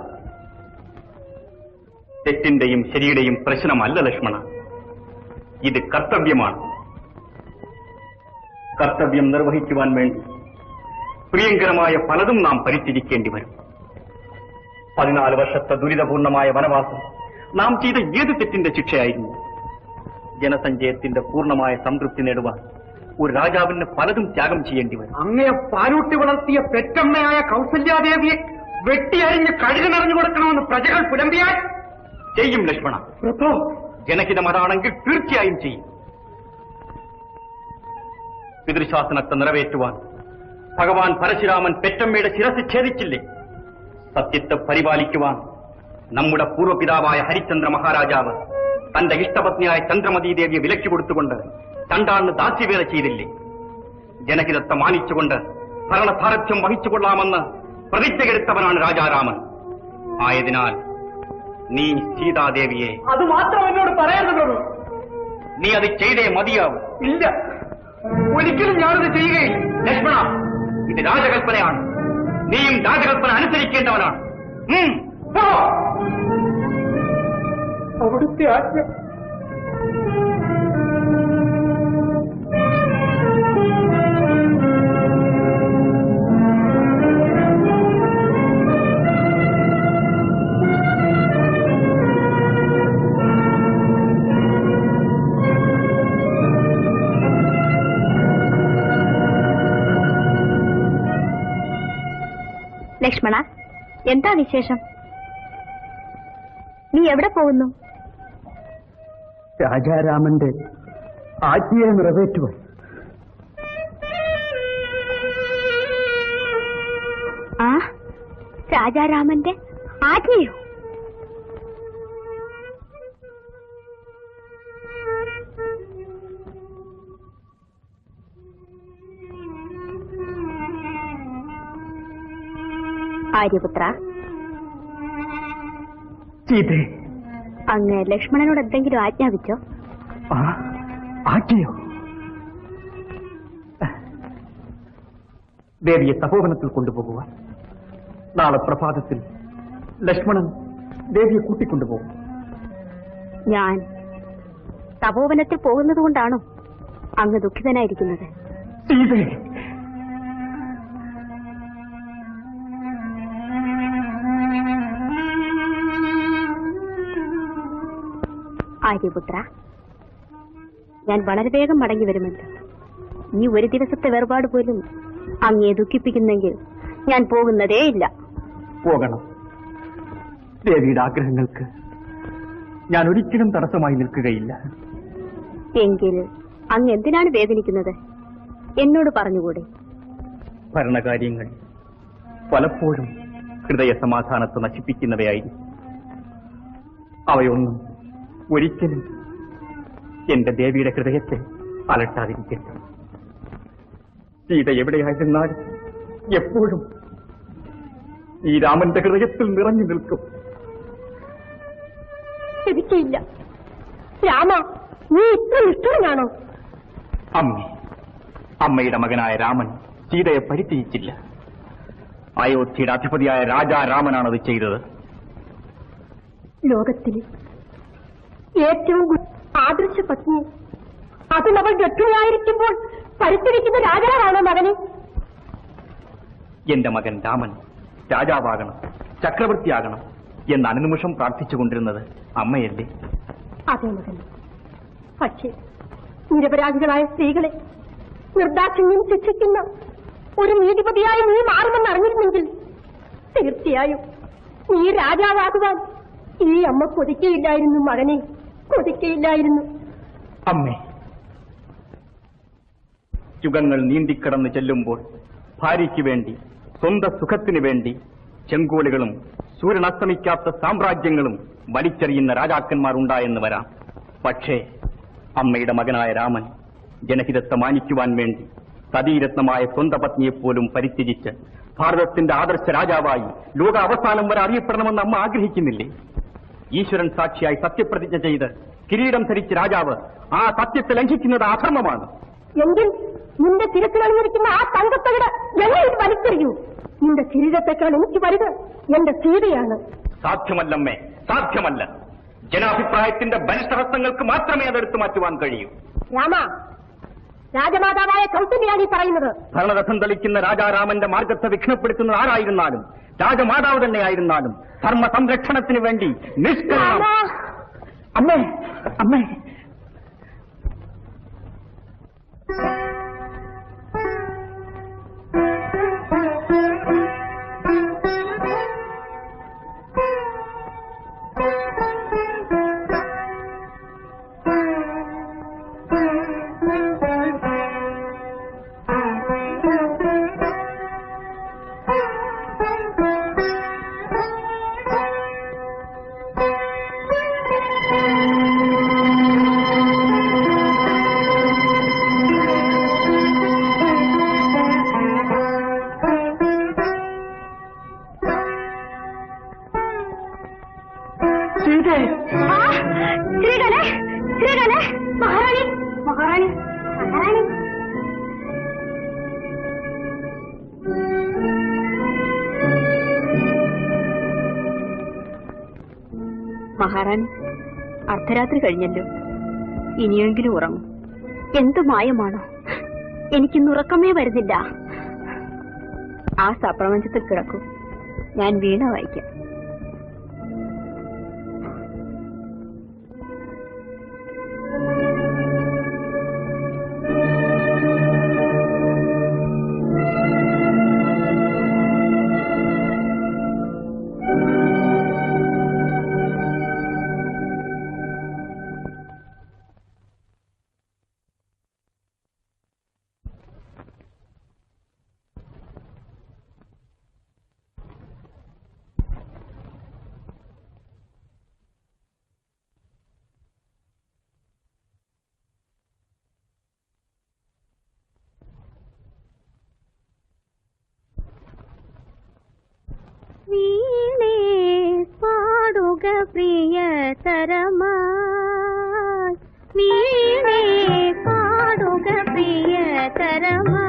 തെറ്റിന്റെയും ശരിയുടെയും പ്രശ്നമല്ല ലക്ഷ്മണ, ഇത് കർത്തവ്യമാണ്. കർത്തവ്യം നിർവഹിക്കുവാൻ വേണ്ടി പ്രിയങ്കരമായ പലതും നാം പരിത്യജിക്കേണ്ടി വരും. 14 വർഷത്തെ ദുരിതപൂർണമായ വനവാസം നാം ചെയ്ത ഏത് തെറ്റിന്റെ ശിക്ഷയായിരുന്നു? ജനസഞ്ചയത്തിന്റെ പൂർണ്ണമായ സംതൃപ്തി നേടുവാൻ ഒരു രാജാവിന് പലതും ത്യാഗം ചെയ്യേണ്ടി വരും.
അങ്ങയെ പാലൂട്ടി വളർത്തിയ പെറ്റമ്മയായ കൗസല്യാദേവിയെ വെട്ടിയരിഞ്ഞ് കഴുകി നിറഞ്ഞു കൊടുക്കണമെന്ന് പ്രജകൾ പുലമ്പിയാൽ
ചെയ്യും ലക്ഷ്മണ.
പ്രഭോ,
ജനഹിതം അതാണെങ്കിൽ തീർച്ചയായും ചെയ്യും. പിതൃശാസനത്തെ നിറവേറ്റുവാൻ ഭഗവാൻ പരശുരാമൻ പെറ്റമ്മയുടെ ശിരസ് ഛേദിച്ചില്ലേ? സത്യത്തെ പരിപാലിക്കുവാൻ നമ്മുടെ പൂർവ്വപിതാവായ ഹരിചന്ദ്ര മഹാരാജാവ് തന്റെ ഇഷ്ടപത്നിയായ ചന്ദ്രമതി ദേവിയെ വിലക്കി കൊടുത്തുകൊണ്ട് ചണ്ടാണ് ദാസ്യവേല ചെയ്തില്ലേ? ജനഹിതത്തെ മാനിച്ചുകൊണ്ട് ഭരണസാരഥ്യം വഹിച്ചുകൊള്ളാമെന്ന് പ്രതിജ്ഞയെടുത്തവനാണ് രാജാരാമൻ. ആയതിനാൽ നീ സീതാദേവിയെ
അത് മാത്രം എന്നോട് പറയരുത് പ്രഭു.
നീ അത് ചെയ്തേ മതിയാവും.
ഇല്ല, ഒരിക്കലും ഞാനത് ചെയ്യുകയില്ല.
ലക്ഷ്മണ, ഇത് രാജകൽപ്പനയാണ്. നീയും രാജകൽപ്പന അനുസരിക്കേണ്ടവനാണ്. പോ.
അവിടുത്തെ ആജ്ഞ.
ലക്ഷ്മണ, എന്താ വിശേഷം? നീ എവിടെ പോകുന്നു?
രാജാരാമന്റെ ആജ്ഞയെ നിറവേറ്റുവാൻ.
ആ, രാജാരാമന്റെ ആജ്ഞയോ? ആര്യപുത്ര,
സീതേ,
അങ്ങ് ലക്ഷ്മണനോട് എന്തെങ്കിലും ആജ്ഞാപിച്ചോ?
ആജ്ഞയോ?
ദേവിയെ തപോവനത്തിൽ കൊണ്ടുപോകുവാൻ നാളെ പ്രഭാതത്തിൽ ലക്ഷ്മണൻ ദേവിയെ കൂട്ടിക്കൊണ്ടുപോകും.
ഞാൻ തപോവനത്തിൽ പോകുന്നത് കൊണ്ടാണോ അങ്ങ് ദുഃഖിതനായിരിക്കുന്നത്?
സീതേ,
ആര്യപുത്ര, ഞാൻ വളരെ വേഗം മടങ്ങി വരുമല്ലോ. ഈ ഒരു ദിവസത്തെ വേർപാട് പോലും അങ്ങയെ ദുഃഖിപ്പിക്കുന്നെങ്കിൽ ഞാൻ പോകുന്നതേ ഇല്ല.
പോകണം. ദേവിയുടെ ആഗ്രഹങ്ങൾക്ക് ഞാൻ ഒരിക്കലും തടസ്സമായി നിൽക്കുകയില്ല.
എങ്കിൽ അങ്ങ് എന്തിനാണ് വേദനിക്കുന്നത്? എന്നോട് പറഞ്ഞുകൂടെ?
ഭരണകാര്യങ്ങൾ പലപ്പോഴും ഹൃദയ സമാധാനത്തെ നശിപ്പിക്കുന്നവയായിരിക്കും. അവയൊന്നും ഒരിക്കലും എന്റെ ദേവിയുടെ ഹൃദയത്തെ അലട്ടാതിരിക്കട്ടെ. സീത എവിടെയായിരുന്നാലും എപ്പോഴും ഈ രാമന്റെ ഹൃദയത്തിൽ നിറഞ്ഞു നിൽക്കും.
ശരിക്കില്ല. രാമ, നീ ഇത്ര നിഷ്ഠുരനാണോ?
അമ്മയുടെ മകനായ രാമൻ സീതയെ പരിത്യജിച്ചില്ല. അയോധ്യയുടെ അധിപതിയായ രാജാരാമനാണത് ചെയ്തത്.
ലോകത്തിലെ ഏറ്റവും ആദർശ പത്നി അത് നമ്മൾ ഗർഭിണിയായിരിക്കുമ്പോൾ പരിസ്ഥിതിക്കുന്ന രാജാവാണോ മകനെ?
എന്റെ മകൻ രാമൻ രാജാവാകണം, ചക്രവർത്തിയാകണം എന്ന് അനുനിമിഷം പ്രാർത്ഥിച്ചുകൊണ്ടിരുന്നത് അമ്മയല്ലേ?
അതെ മകൻ. പക്ഷേ നിരപരാധികളായ സ്ത്രീകളെ നിർദാക്ഷിണ്യം ശിക്ഷിക്കുന്ന ഒരു നീതിപതിയായി നീ മാറുമെന്ന് അറിഞ്ഞിരുന്നെങ്കിൽ തീർച്ചയായും നീ രാജാവാകുവാൻ ഈ അമ്മ കൊതിക്കയില്ലായിരുന്നു മകനെ, കൊതിക്കയില്ലായിരുന്നു.
അമ്മേ, യുഗങ്ങൾ നീന്തിക്കടന്ന് ചെല്ലുമ്പോൾ ഭാര്യയ്ക്ക് വേണ്ടി, സ്വന്തം സുഖത്തിനു വേണ്ടി ചെങ്കോലുകളും സൂര്യൻ അസ്തമിക്കാത്ത സാമ്രാജ്യങ്ങളും വലിച്ചെറിയുന്ന രാജാക്കന്മാർ ഉണ്ടായെന്ന് വരാം. പക്ഷേ അമ്മയുടെ മകനായ രാമൻ ജനഹിതത്തെ മാനിക്കുവാൻ വേണ്ടി സതീരത്നമായ സ്വന്തം പത്നിയെപ്പോലും പരിത്യജിച്ച് ഭാരതത്തിന്റെ ആദർശ രാജാവായി ലോക അവസാനം വരെ അറിയപ്പെടണമെന്ന് അമ്മ ആഗ്രഹിക്കുന്നില്ലേ? ഈശ്വരൻ സാക്ഷിയായി സത്യപ്രതിജ്ഞ ചെയ്ത് കിരീടം ധരിച്ച രാജാവ് ആ സത്യത്തെ ലംഘിക്കുന്നത് അധർമ്മമാണ്.
എങ്കിൽ നിന്റെ തിരക്കിലണിഞ്ഞിരിക്കുന്ന ആ തങ്കത്തകിട് ഞങ്ങൾ വലിച്ചെറിയൂ. നിന്റെ കിരീടത്തെക്കാൾ എനിക്ക് വലുത് എന്റെ സീതയാണ്.
സാധ്യമല്ലമ്മേ, സാധ്യമല്ല. ജനാഭിപ്രായത്തിന്റെ ബലിഷ്ഠഹസ്തങ്ങൾക്ക് മാത്രമേ അതെടുത്തു മാറ്റുവാൻ കഴിയൂ.
രാമ, രാജമാതാവായ കൗസല്യാണ് ഈ പറയുന്നത്.
ഭരണരഥം തെളിക്കുന്ന രാജാരാമന്റെ മാർഗത്തെ വിഘ്നപ്പെടുത്തുന്നത് ആരായിരുന്നാലും, രാജമാതാവ് തന്നെയായിരുന്നാലും ധർമ്മ സംരക്ഷണത്തിന് വേണ്ടി നിഷ്കരണം. അമ്മേ, അമ്മേ,
മഹാറാണി, അർദ്ധരാത്രി കഴിഞ്ഞല്ലോ, ഇനിയെങ്കിലും ഉറങ്ങും. എന്തു മായമാണോ, എനിക്കിന്ന് ഉറക്കമേ വരുന്നില്ല. ആ സപ്രപഞ്ചത്തിൽ കിടക്കൂ, ഞാൻ വീണ വായിക്കാം. വീണേ പാടുക പ്രിയതരമായി, വീണേ പാടുക പ്രിയതരമായി.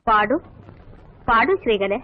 പാടു പാടു ശ്രീകലെ.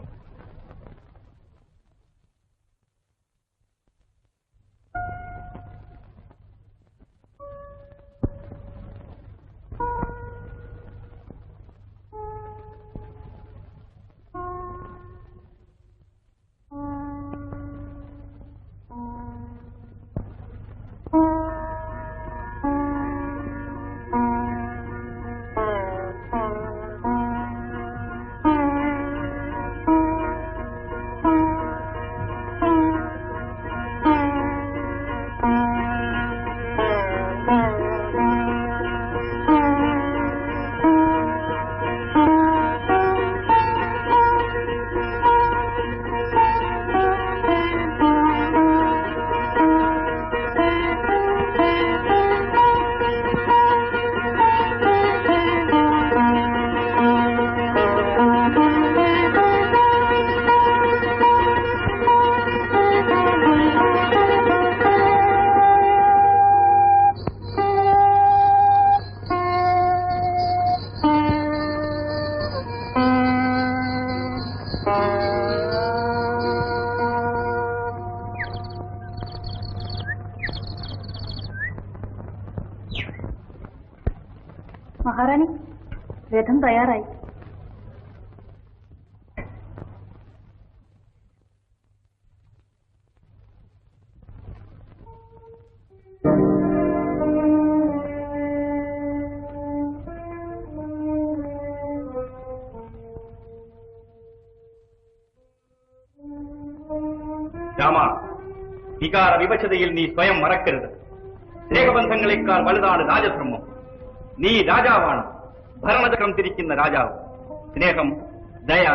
മഹാറാണി, രഥം തയ്യാറായി.
രാമ, വികാര വിവശതയിൽ നീ സ്വയം മറക്കരുത്. സ്നേഹബന്ധങ്ങളെക്കാൾ വലുതാണ് രാജധർമ്മം. നീ രാജാവാണ്, ഭരണചക്രം തിരിക്കുന്ന രാജാവ്. സ്നേഹം, ദയ,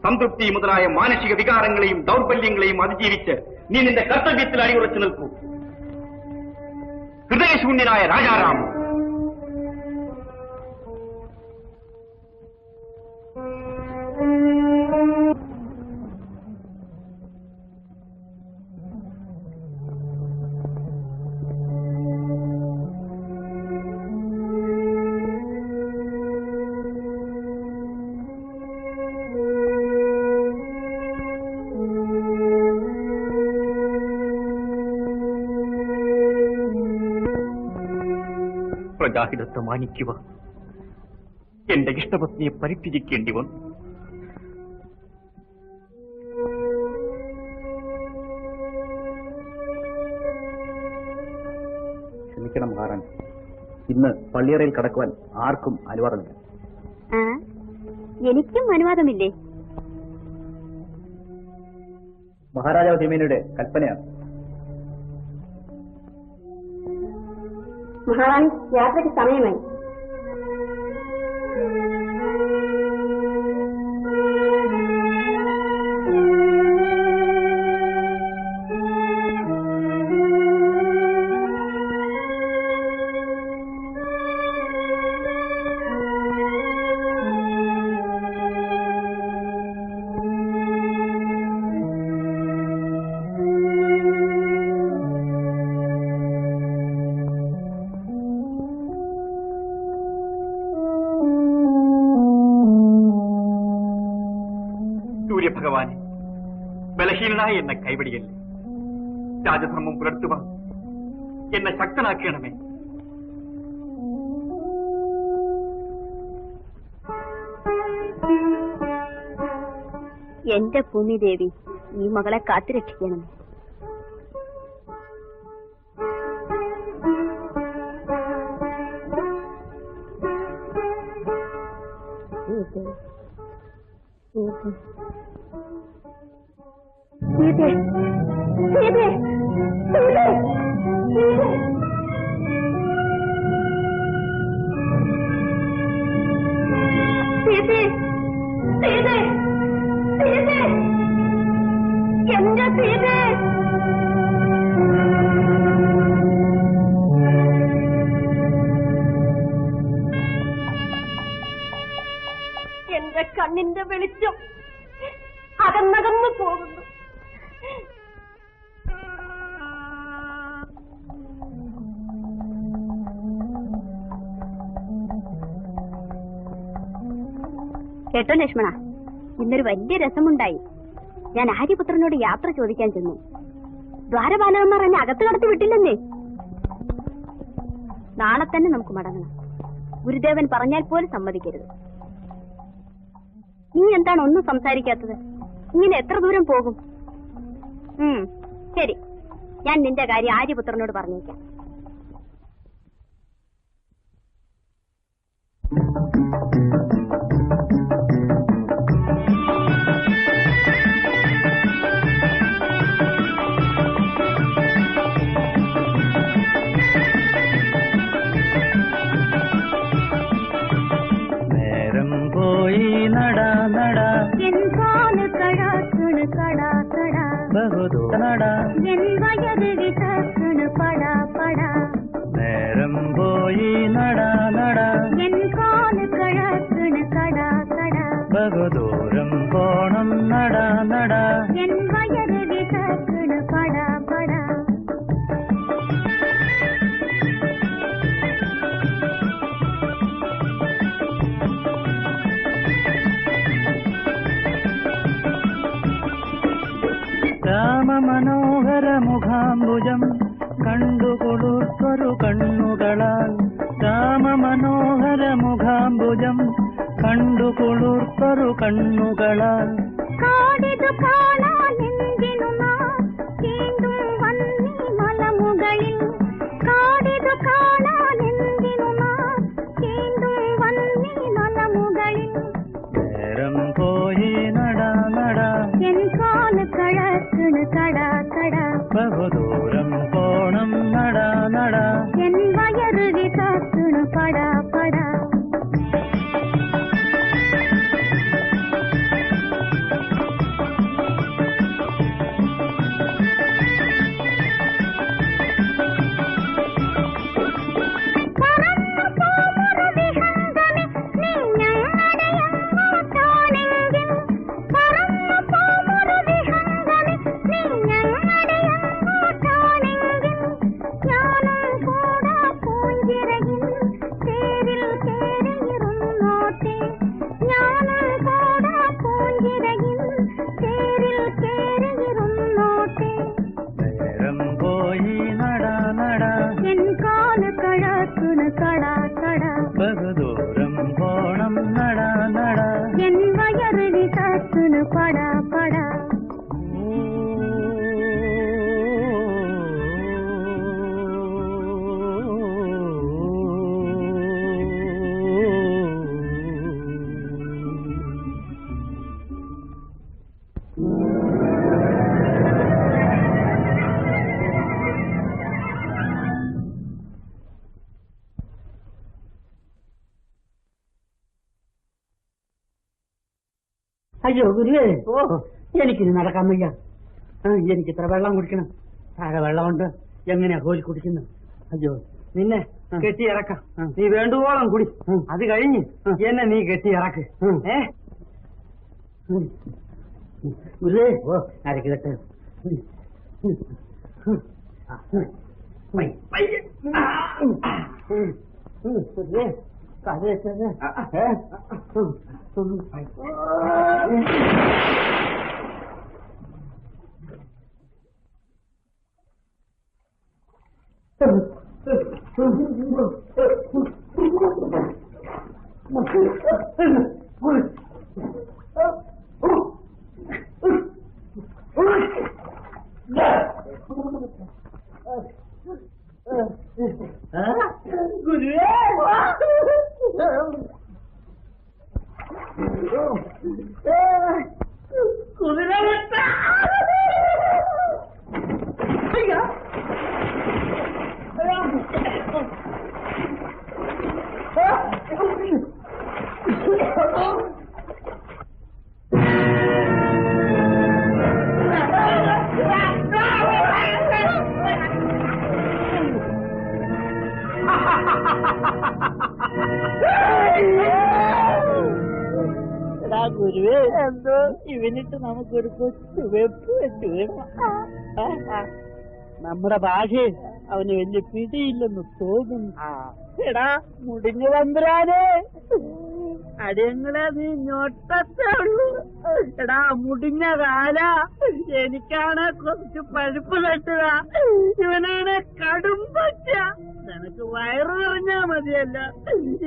സംതൃപ്തി മുതലായ മാനസിക വികാരങ്ങളെയും ദൗർബല്യങ്ങളെയും അതിജീവിച്ച് നീ നിന്റെ കർത്തവ്യത്തിൽ അടിയുറച്ചു നിൽക്കൂ. ഹൃദയശൂന്യനായ രാജാറാം. പ്രജാഹിതത്വ മാനിക്കുക എന്റെ ഇഷ്ടപത്നിയെ പരിത്യജിക്കേണ്ടി വന്നു. ക്ഷമിക്കണം മഹാറാണി, ഇന്ന് പള്ളിയറയിൽ കടക്കുവാൻ ആർക്കും അനുവാദമില്ല.
എനിക്കും അനുവാദമില്ലേ?
മഹാരാജാവ് തിരുമേനിയുടെ കൽപ്പനയാണ്.
മഹാറാണി, യാത്രയ്ക്ക് സമയമായി.
ഭഗവാനെ, ബലഹീനനായി എന്നെ കൈവിടിയല്ലേ. രാജധർമ്മം പുലർത്തുവാൻ എന്നെ ശക്തനാക്കണമേ.
എന്റെ ഭൂമിദേവി, ഈ മകളെ കാത്തുരക്ഷിക്കണമേ. സീതേ, സീതേ, സീതേ, സീതേ, സീതേ, സീതേ, സീതേ.
സീതേ. എന്റെ കണ്ണിന്റെ വെളിച്ചം അകന്നകന്നു പോകുന്നു.
കേട്ടോ ലക്ഷ്മണ, ഇന്നൊരു വലിയ രസമുണ്ടായി. ഞാൻ ആര്യപുത്രനോട് യാത്ര ചോദിക്കാൻ ചെന്നു. ദ്വാരപാലകന്മാർ എന്നെ അകത്ത് കടത്തി വിട്ടില്ലെന്നേ. നാളെ തന്നെ നമുക്ക് മടങ്ങണം. ഗുരുദേവൻ പറഞ്ഞാൽ പോലും സമ്മതിക്കരുത്. നീ എന്താണ് ഒന്നും സംസാരിക്കാത്തത്? ഇങ്ങനെ എത്ര ദൂരം പോകും? ശരി, ഞാൻ നിന്റെ കാര്യം ആര്യപുത്രനോട് പറഞ്ഞേക്കാം.
നേരം പോയി നടാ നടാ എൻ കാല് കഴക്കണ് കടാ കടാ ബഹുദൂരം പോണം നടാ നടാ എൻ വയറ് വിശക്കണ് പടാ പടാ. രാമമനോഹര മുഖാംബുജം കണ്ടുകൊടുത്തൊരു കണ്ണുകളാൽ രാമമനോഹര മുഖാംബുജം കണ്ടുകൊടുത്തൊരു കണ്ണുകളാൽ കാടിതു കാണാനെന്തിനു വീണ്ടും വന്നീ മലമുകളിൽ കാടിതു കാണാനെന്തിനു വീണ്ടും വന്നീ മലമുകളിൽ നേരം പോയി നടാ നടാ എൻ കാല് കഴക്കണ് കടാ കടാ ബഹുദൂരം പോണം നടാ നടാ എൻ വയറ് വിശക്കണ് പടാ പടാ. ബഹുദൂരം പോണം നടാ നടാ എൻ വയറ് വിശക്കണ് പടാ പടാ.
അയ്യോ ഗുരുവേ, എനിക്കിനി നടക്കാൻ വയ്യ. എനിക്ക് ഇത്ര വെള്ളം കുടിക്കണം. താഴെ വെള്ളമുണ്ട്, എങ്ങനെയാ കോലി കുടിക്കുന്നത്? അയ്യോ, നിന്നെ കെട്ടി ഇറക്കാം. നീ വേണ്ടുവോളം കുടി. അത് കഴിഞ്ഞ് എന്നെ നീ കെട്ടി ഇറക്ക്. ഗുരുവേ, അരക്ക് കെട്ട്. ഗുരുവേ, കാല് വെച്ചത് ഗുരുവേ എന്തോ ഇവനിട്ട് നമുക്കൊരു കൊച്ചു വെപ്പ് വെച്ച് വേണം. നമ്മുടെ ഭാഷയിൽ അവന് വലിയ പിടിയില്ലെന്ന് തോന്നുന്നു. എടാ മുടിഞ്ഞു തമ്പുരാനെ, അടിയങ്ങളെ നീ ഞൊട്ടത്തേ ഉള്ളൂ. എടാ മുടിഞ്ഞ കാല, എനിക്കാണ് കുറച്ച് പഴുപ്പ് തട്ടുക, ഇവനാണ് കടും പച്ച. നിനക്ക് വയറ് പറഞ്ഞാ മതിയല്ല,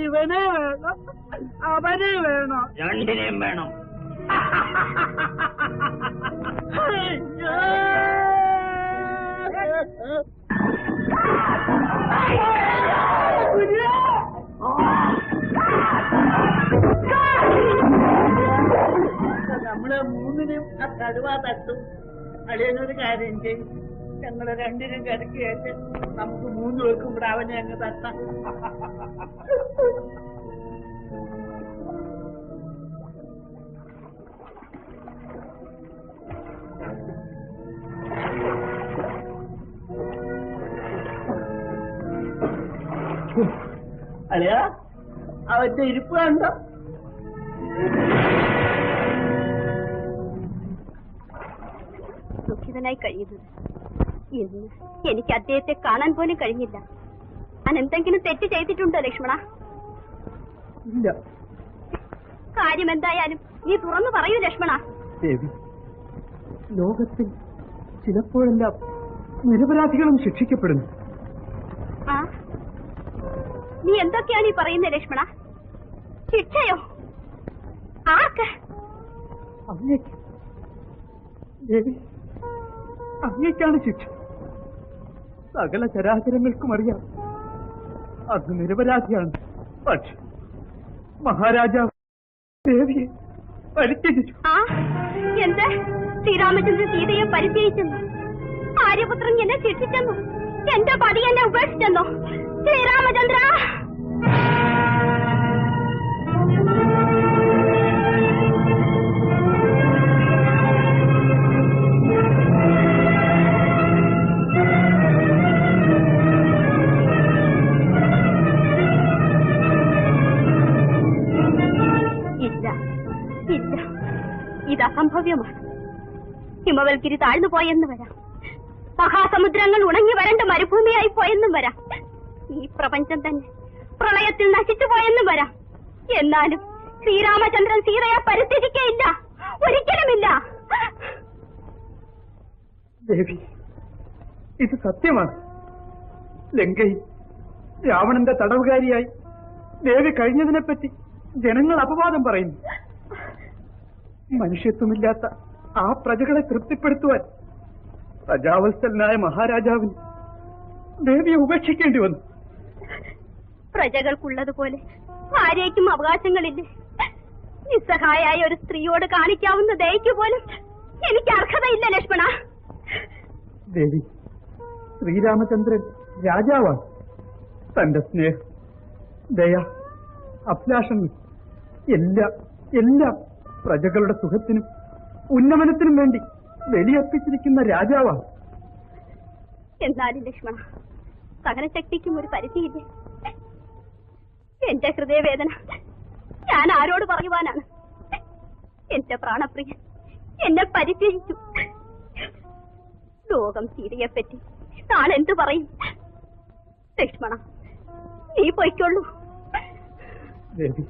ഇവനെ വേണം അവനെ വേണോ?
രണ്ടിനെയും വേണം.
നമ്മള് മൂന്നിനും ആ കടുവ തട്ടും. അളിയനൊരു കാര്യം ചെയ്യും, ഞങ്ങള് രണ്ടിനും കിടക്കുകയായിട്ട് നമുക്ക് 3 പേർക്കും കൂടെ അവനെ അങ്ങ് തട്ടാം. അളിയ അവന്റെ ഇരിപ്പ് കണ്ടോ?
ദുഃഖിതനായി കഴിയുന്നത് ഇന്ന് എനിക്ക് അദ്ദേഹത്തെ കാണാൻ പോലും കഴിഞ്ഞില്ല. ഞാൻ എന്തെങ്കിലും തെറ്റ് ചെയ്തിട്ടുണ്ടോ ലക്ഷ്മണ?
ഇല്ല
കാര്യം എന്തായാലും നീ തുറന്നു പറയൂ ലക്ഷ്മണ.
ദേവി, ലോകത്തിൽ ചിലപ്പോഴെല്ലാം നിരപരാധികളും ശിക്ഷിക്കപ്പെടുന്നു.
ആ, നീ എന്തൊക്കെയാണ് ഈ പറയുന്നത് ലക്ഷ്മണ? ശിക്ഷയോ? ആർക്ക്?
അങ്ങേക്ക് ദേവി, അങ്ങേക്കാണ് ശിക്ഷ. സകല ചരാചരങ്ങൾക്കും അറിയാം അത് നിരപരാധിയാണ്. പക്ഷെ മഹാരാജാവ് ദേവിയെ പരിത്യജിച്ചു.
ആ, എന്ത്? ശ്രീരാമചന്ദ്രൻ സീതയെ പരിത്യജിച്ചെന്നോ? ആര്യപുത്രൻ എന്നെ ശിക്ഷിച്ചെന്നോ? എന്റെ പതി എന്നെ ഉപേക്ഷിച്ചെന്നോ? ശ്രീരാമചന്ദ്ര! ഇല്ല ഇല്ല, ഇത് അസംഭവ്യമാണ്. ഹിമവൽഗിരി താഴ്ന്നു പോയെന്ന് വരാം, മഹാസമുദ്രങ്ങൾ ഉണങ്ങി വരണ്ട മരുഭൂമിയായി പോയെന്നും വരാം, ഈ പ്രപഞ്ചം തന്നെ പ്രളയത്തിൽ നശിച്ചു പോയെന്നും വരാം. എന്നാലും ശ്രീരാമചന്ദ്രൻ സീതയെ പരിത്യജിക്കയില്ല, ഒരിക്കലുമില്ല.
ദേവി, ഇത് സത്യമാണ്. ലങ്കയിൽ രാവണന്റെ തടവുകാരിയായി ദേവി കഴിഞ്ഞതിനെപ്പറ്റി ജനങ്ങൾ അപവാദം പറയുന്നു. മനുഷ്യത്വമില്ലാത്ത ആ പ്രജകളെ തൃപ്തിപ്പെടുത്തുവാൻ പ്രജാവത്സലനായ മഹാരാജാവിന് ദേവിയെ ഉപേക്ഷിക്കേണ്ടി വന്നു.
പ്രജകൾക്കുള്ളതുപോലെ ഭാര്യയ്ക്കും അവകാശങ്ങളില്ലേ? നിസ്സഹായായ ഒരു സ്ത്രീയോട് കാണിക്കാവുന്ന ദയയ്ക്ക് പോലും എനിക്ക് അർഹതയില്ല ലക്ഷ്മണ.
ദേവി, ശ്രീരാമചന്ദ്രൻ രാജാവാണ്. തന്റെ സ്നേഹം, ദയ, അഭിലാഷങ്ങൾ എല്ലാം പ്രജകളുടെ സുഖത്തിനും ഉന്നമനത്തിനും വേണ്ടി ബലിയർപ്പിച്ചിരിക്കുന്ന രാജാവാണ്.
എന്നാലും ലക്ഷ്മണ, സഹനശക്തിക്കും ഒരു പരിധിയില്ലേ? എന്റെ ഹൃദയവേദന ഞാൻ ആരോട് പറയുവാനാണ്? എന്റെ പ്രാണപ്രിയൻ എന്നെ പരിത്യജിച്ചു. ലോകം സീതയെപ്പറ്റി താൻ എന്തു പറയും? ലക്ഷ്മണ, നീ പൊയ്ക്കൊള്ളൂ.
ദേവി,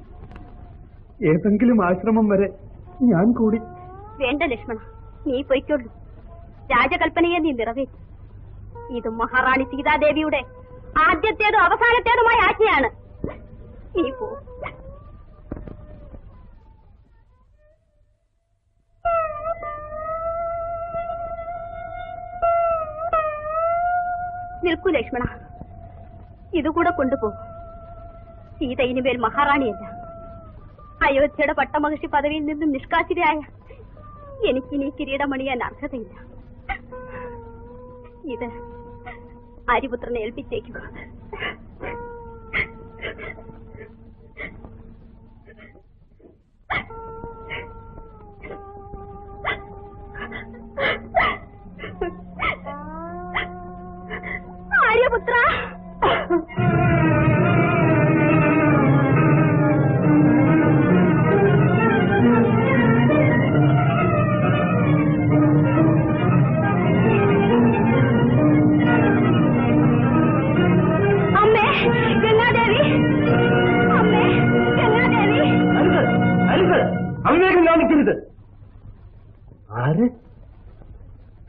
ഏതെങ്കിലും ആശ്രമം വരെ ഞാൻ കൂടി.
വേണ്ട ലക്ഷ്മണ, നീ പൊയ്ക്കൊള്ളൂ. രാജകൽപ്പനയെ നീ നിറവേറ്റും. ഇത് മഹാറാണി സീതാദേവിയുടെ ആദ്യത്തേതും അവസാനത്തേതുമായ ആജ്ഞയാണ്. നീ പോ. നിൽക്കൂ ലക്ഷ്മണ, ഇതുകൂടെ കൊണ്ടുപോകും. സീത ഇനിമേൽ മഹാറാണിയല്ല. അയോധ്യയുടെ പട്ടമഹിഷി പദവിയിൽ നിന്നും നിഷ്കാസിതയായ എനിക്കിനി കിരീടമണിയാൻ അർഹതയില്ല. ഇത് ആര്യപുത്രനെ ഏൽപ്പിച്ചേക്കുക. ആര്യപുത്ര,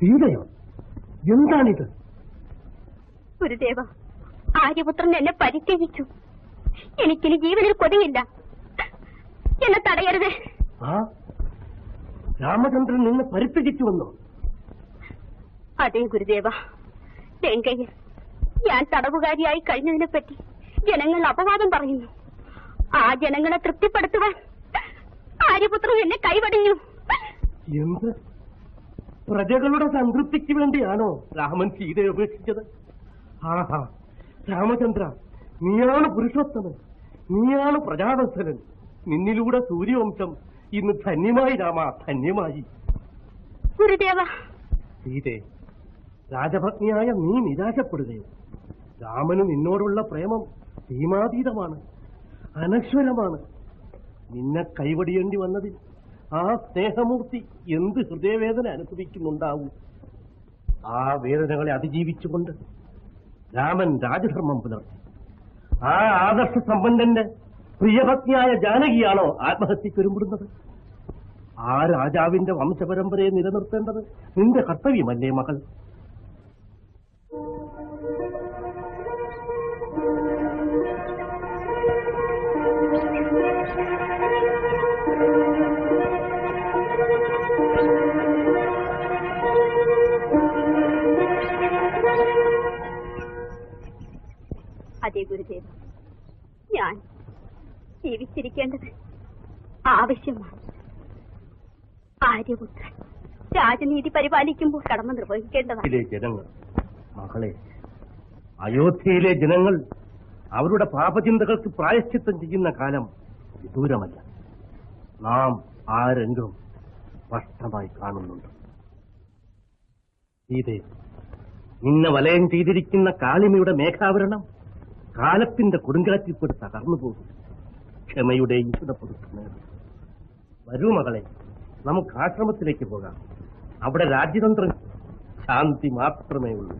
സീതയോ? എന്താണിത്?
ഗുരുദേവ, ആര്യപുത്രൻ എന്നെ പരിത്യജിച്ചു. എനിക്കിനി ജീവനിൽ കൊതിയില്ല. എന്നെ തടയരുത്.
ആ രാമചന്ദ്രൻ നിന്നെ പരിത്യജിച്ചുവെന്നോ?
അതെ ഗുരുദേവ. ലങ്കയിൽ ഞാൻ തടവുകാരിയായി കഴിഞ്ഞതിനെപ്പറ്റി ജനങ്ങൾ അപവാദം പറയുന്നു. ആ ജനങ്ങളെ തൃപ്തിപ്പെടുത്തുവാൻ ആര്യപുത്രൻ എന്നെ കൈവടിഞ്ഞു.
എന്ത്? പ്രജകളുടെ സംതൃപ്തിക്ക് വേണ്ടിയാണോ രാമൻ സീതയെ ഉപേക്ഷിച്ചത്? ആഹാ രാമചന്ദ്ര, നീയാണ് പുരുഷോത്തമൻ, നീയാണ് പ്രജാവത്സരൻ. നിന്നിലൂടെ സൂര്യവംശം ഇന്ന് ധന്യമായി രാമ, ധന്യമായി.
ഗുരുദേവ,
സീതേ, രാജഭഗ്നിയായ നീ നിരാശപ്പെടുകയോ? രാമന് നിന്നോടുള്ള പ്രേമം സീമാതീതമാണ്, അനശ്വരമാണ്. നിന്നെ കൈവടിയേണ്ടി വന്നതിൽ ആ സ്നേഹമൂർത്തി എന്ത് ഹൃദയവേദന അനുഭവിക്കുന്നുണ്ടാവും. ആ വേദനകളെ അതിജീവിച്ചുകൊണ്ട് രാമൻ രാജധർമ്മം പുലർത്തി. ആ ആദർശ സമ്പന്നന്റെ പ്രിയപത്നിയായ ജാനകിയാണോ ആത്മഹത്യക്കൊരുമ്പുന്നത്? ആ രാജാവിന്റെ വംശപരമ്പരയെ നിലനിർത്തേണ്ടത് നിന്റെ കർത്തവ്യമല്ലേ മകൾ?
അതെ ഗുരുദേവ, ഞാൻ ജീവിച്ചിരിക്കേണ്ടത് ആവശ്യമാണ്. ആര്യപുത്രൻ രാജനീതി പരിപാലിക്കുമ്പോൾ കടമ നിർവഹിക്കേണ്ടതാണ്.
ജനങ്ങൾ, മകളെ, അയോധ്യയിലെ ജനങ്ങൾ അവരുടെ പാപചിന്തകൾക്ക് പ്രായശ്ചിത്തം ചെയ്യുന്ന കാലം വിദൂരമല്ല. നാം ആ രംഗം സ്പഷ്ടമായി കാണുന്നുണ്ട്. സീതേ, നിന്നെ വലയം ചെയ്തിരിക്കുന്ന കാളിമയുടെ മേഘാവരണം കാലത്തിന്റെ കൊടുങ്കാറ്റിൽപ്പെട്ട് തകർന്നു പോകും. ക്ഷമയുടെ ഈശ്വരപ്പെടുത്തുന്നത്. വരൂ മകളെ, നമുക്ക് ആശ്രമത്തിലേക്ക് പോകാം. അവിടെ രാജ്യതന്ത്രം ശാന്തി മാത്രമേ ഉള്ളൂ.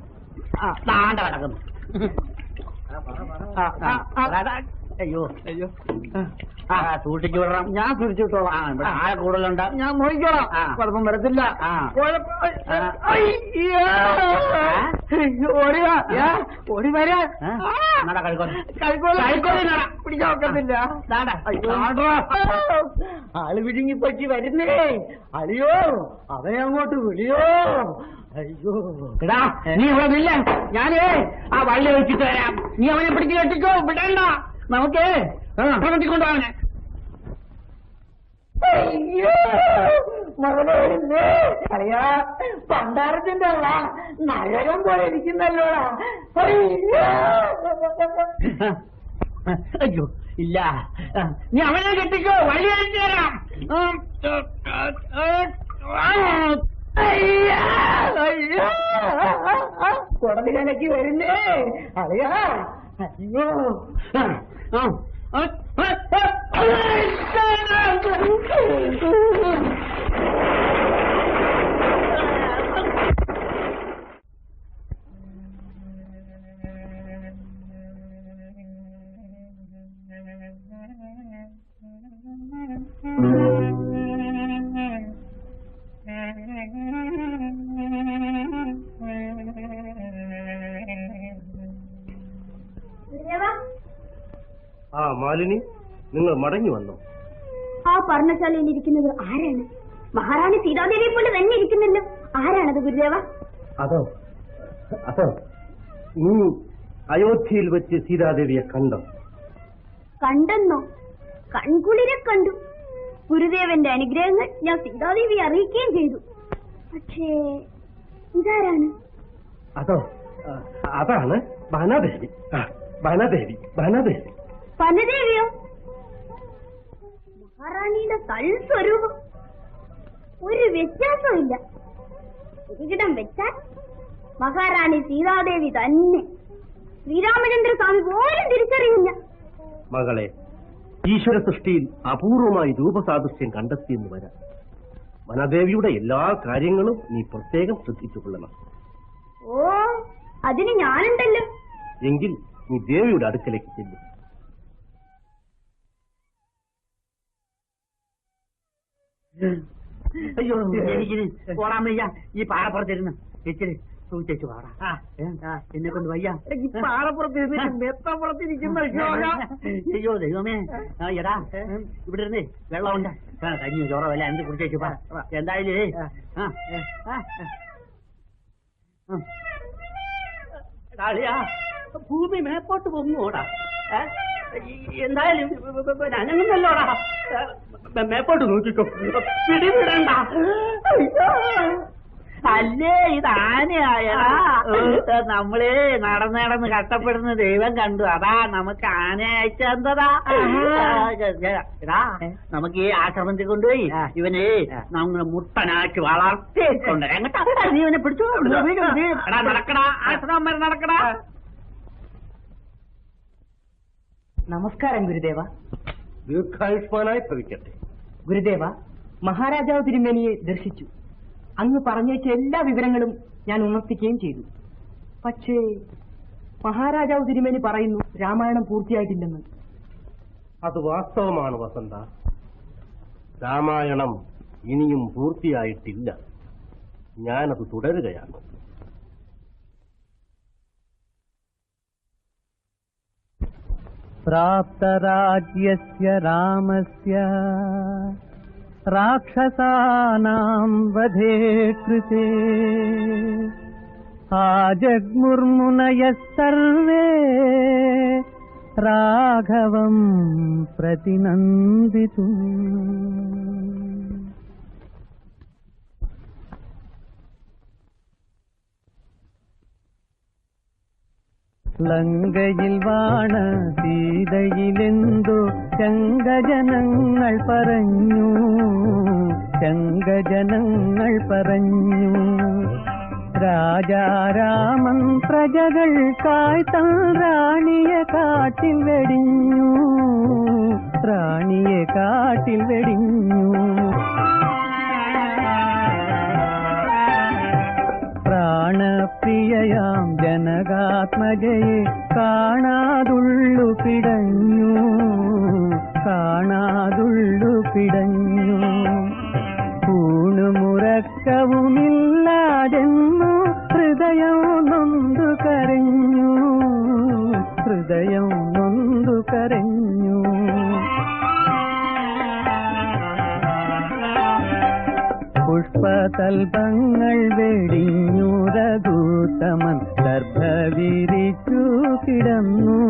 അയ്യോ അയ്യോ, സൂക്ഷിച്ചു വിടണം. ഞാൻ സൂക്ഷിച്ചു വിട്ടോളാം. ആളെ കൂടുതലുണ്ട്, ഞാൻ നോക്കിക്കോളാം. കുഴപ്പം വരത്തില്ല. ഓടി വരാ പിടിച്ചോക്കത്തില്ല. ആള് വിഴുങ്ങി പറ്റി വരുന്നേ. അയ്യോ, അവനെ അങ്ങോട്ട് വിളിയോ. അയ്യോ എടാ, നീ ഇവിടെ നില്ല, ഞാനേ ആ വള്ളി വെച്ചിട്ട് വരാം. നീ അവനെ പിടിച്ച് കെട്ടിക്കോ, വിടണ്ട. നമുക്ക് കൊണ്ടുപോകാനെ. അറിയാ, പണ്ടാരത്തിന്റെ നരകം പോലെ ഇരിക്കുന്നല്ലോടാ. അയ്യോ ഇല്ല, നീ അവനെ കെട്ടിക്കോ, വള്ളി വെച്ചു തരാം. കൊടതി കലക്കി വരുന്നേ. അറിയാ, അയ്യോ
ആ മാലിനി, നിങ്ങൾ മടങ്ങി വന്നോ?
ആ പർണശാലയിൽ ഇരിക്കുന്നത് ആരാണ്? മഹാറാണി സീതാദേവിയെ പോലെ തന്നെ ഇരിക്കുന്നല്ലോ. ആരാണത് ഗുരുദേവ?
അതോ അതോ നീ അയോധ്യയിൽ വെച്ച് സീതാദേവിയെ കണ്ടോ?
കണ്ടെന്നോ? കൺകുളിരെ കണ്ടു. ഗുരുദേവന്റെ അനുഗ്രഹങ്ങൾ ഞാൻ സീതാദേവിയെ അറിയിക്കുകയും ചെയ്തു. പക്ഷേ ഇതാരാണ്?
അതോ അതാണ് വനദേവി. വനദേവി വനദേവി
വനദേവിയോ? മഹാറാണിയുടെ തൽസ്വരൂപം. ഒരു വ്യത്യാസമില്ല. ഒരിടം വെച്ചാൽ മഹാറാണി സീതാദേവി തന്നെ. ശ്രീരാമചന്ദ്ര സ്വാമി പോലും തിരിച്ചറിയില്ല.
മകളെ, ഈശ്വര സൃഷ്ടിയിൽ അപൂർവമായി രൂപസാദൃശ്യം കണ്ടെത്തിയെന്ന് വരാം. വനദേവിയുടെ എല്ലാ കാര്യങ്ങളും നീ പ്രത്യേകം ശ്രദ്ധിച്ചുകൊള്ളണം.
ഓ, അതിന് ഞാനുണ്ടല്ലോ.
എങ്കിൽ നീ ദേവിയുടെ അടുക്കലേക്ക് ചെല്ലും.
അയ്യോ എനിക്കിനി പോടാൻ വയ്യ. ഈ പാറപ്പുറത്തിരുന്ന് ഇച്ചിരി സൂചിച്ചു പാടാ. എന്നെ കൊണ്ട് വയ്യ. പാറപ്പുറത്തിരുന്നിട്ട് മെത്തപ്പുറത്തിരിക്കുന്ന അയ്യോ ദൈവമേ. എടാ ഇവിടെ ഇരുന്നേ വെള്ളമുണ്ട്, കഞ്ഞി ചോറോ അല്ല എന്ത് കുടിച്ചേച്ചു പാ. എന്തായാലും ഭൂമി മേപ്പോട്ട് പൊങ്ങൂടാ. എന്തായാലും അനങ്ങുന്നല്ലോടാ. മേപ്പോട്ട് നോക്കിക്കോ, പിടിവിടണ്ട. അല്ലേ ഇത് ആനയായടാ. നമ്മള് നടന്ന് കഷ്ടപ്പെടുന്ന ദൈവം കണ്ടു, അതാ നമുക്ക് ആന അയച്ചതാ. എടാ നമുക്ക് ഈ ആശ്രമത്തിൽ കൊണ്ടുപോയി ഇവന് നമ്മള് മുട്ടനാക്കി വളർത്തിക്കൊണ്ട് എങ്ങട്ടാ നീ ഇവനെ പിടിച്ചു. എടാ നടക്കടാ, ആശ്രമം വരെ നടക്കടാ.
നമസ്കാരം ഗുരുദേവ.
ദീർഘായുഷ്മാനായി ഭവിക്കട്ടെ.
ഗുരുദേവ, മഹാരാജാവ് തിരുമേനിയെ ദർശിച്ചു. അങ്ങ് പറഞ്ഞേച്ച എല്ലാ വിവരങ്ങളും ഞാൻ ഉണർത്തിക്കുകയും ചെയ്തു. പക്ഷേ മഹാരാജാവ് തിരുമേനി പറയുന്നു രാമായണം പൂർത്തിയായിട്ടില്ലെന്ന്.
അത് വാസ്തവമാണ് വസന്ത. രാമായണം ഇനിയും പൂർത്തിയായിട്ടില്ല. ഞാനത് തുടരുകയാണ്.
പ്രാപ്തരാജ്യസ്യ രാമസ്യ രാക്ഷസാനാം വധേ കൃതേ ആജഗ്മുർമുനയഃ സർവേ രാഘവം പ്രതിനന്ദിതും. ലങ്കയിൽ വാണ സീതയിലെന്തോ ചങ്കജനങ്ങൾ പറഞ്ഞു, ചങ്കജനങ്ങൾ പറഞ്ഞു. രാജാരാമൻ പ്രജകൾക്കായി തൻ റാണിയെ കാട്ടിൽ വെടിഞ്ഞു, റാണിയെ കാട്ടിൽ വെടിഞ്ഞു. പ്രാണപ്രിയയാം ജനകാത്മജയെ കാണാതുള്ളു പിടഞ്ഞു, കാണാതുള്ളു പിടഞ്ഞു. ൂണുമുറക്കവുമില്ലാതെന്നു ഹൃദയം നൊന്തു കരഞ്ഞു, ഹൃദയം നൊന്തു കരഞ്ഞു. പുഷ്പതൽപങ്ങൾ വെടിഞ്ഞു രഘൂത്തമൻ ഗർഭവിരിച്ചു കിടന്നു.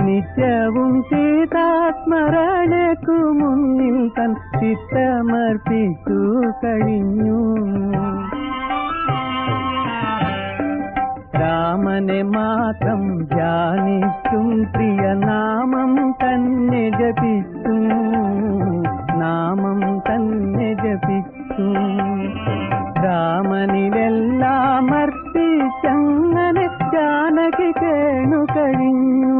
നിത്യവും സീതാത്മരണയ്ക്കു മുന്നിൽ തൻ ചിത്തമർപ്പിച്ചു കഴിഞ്ഞു. രാമനെ മാത്രം ധ്യാനിച്ചും പ്രിയനാമം തന്നെ ജപിച്ചു, നാമം തന്നെ ജപിച്ചു. രാമനിലെല്ലാം അർപ്പിച്ചങ്ങനെ ജാനകി കേണു കഴിഞ്ഞു,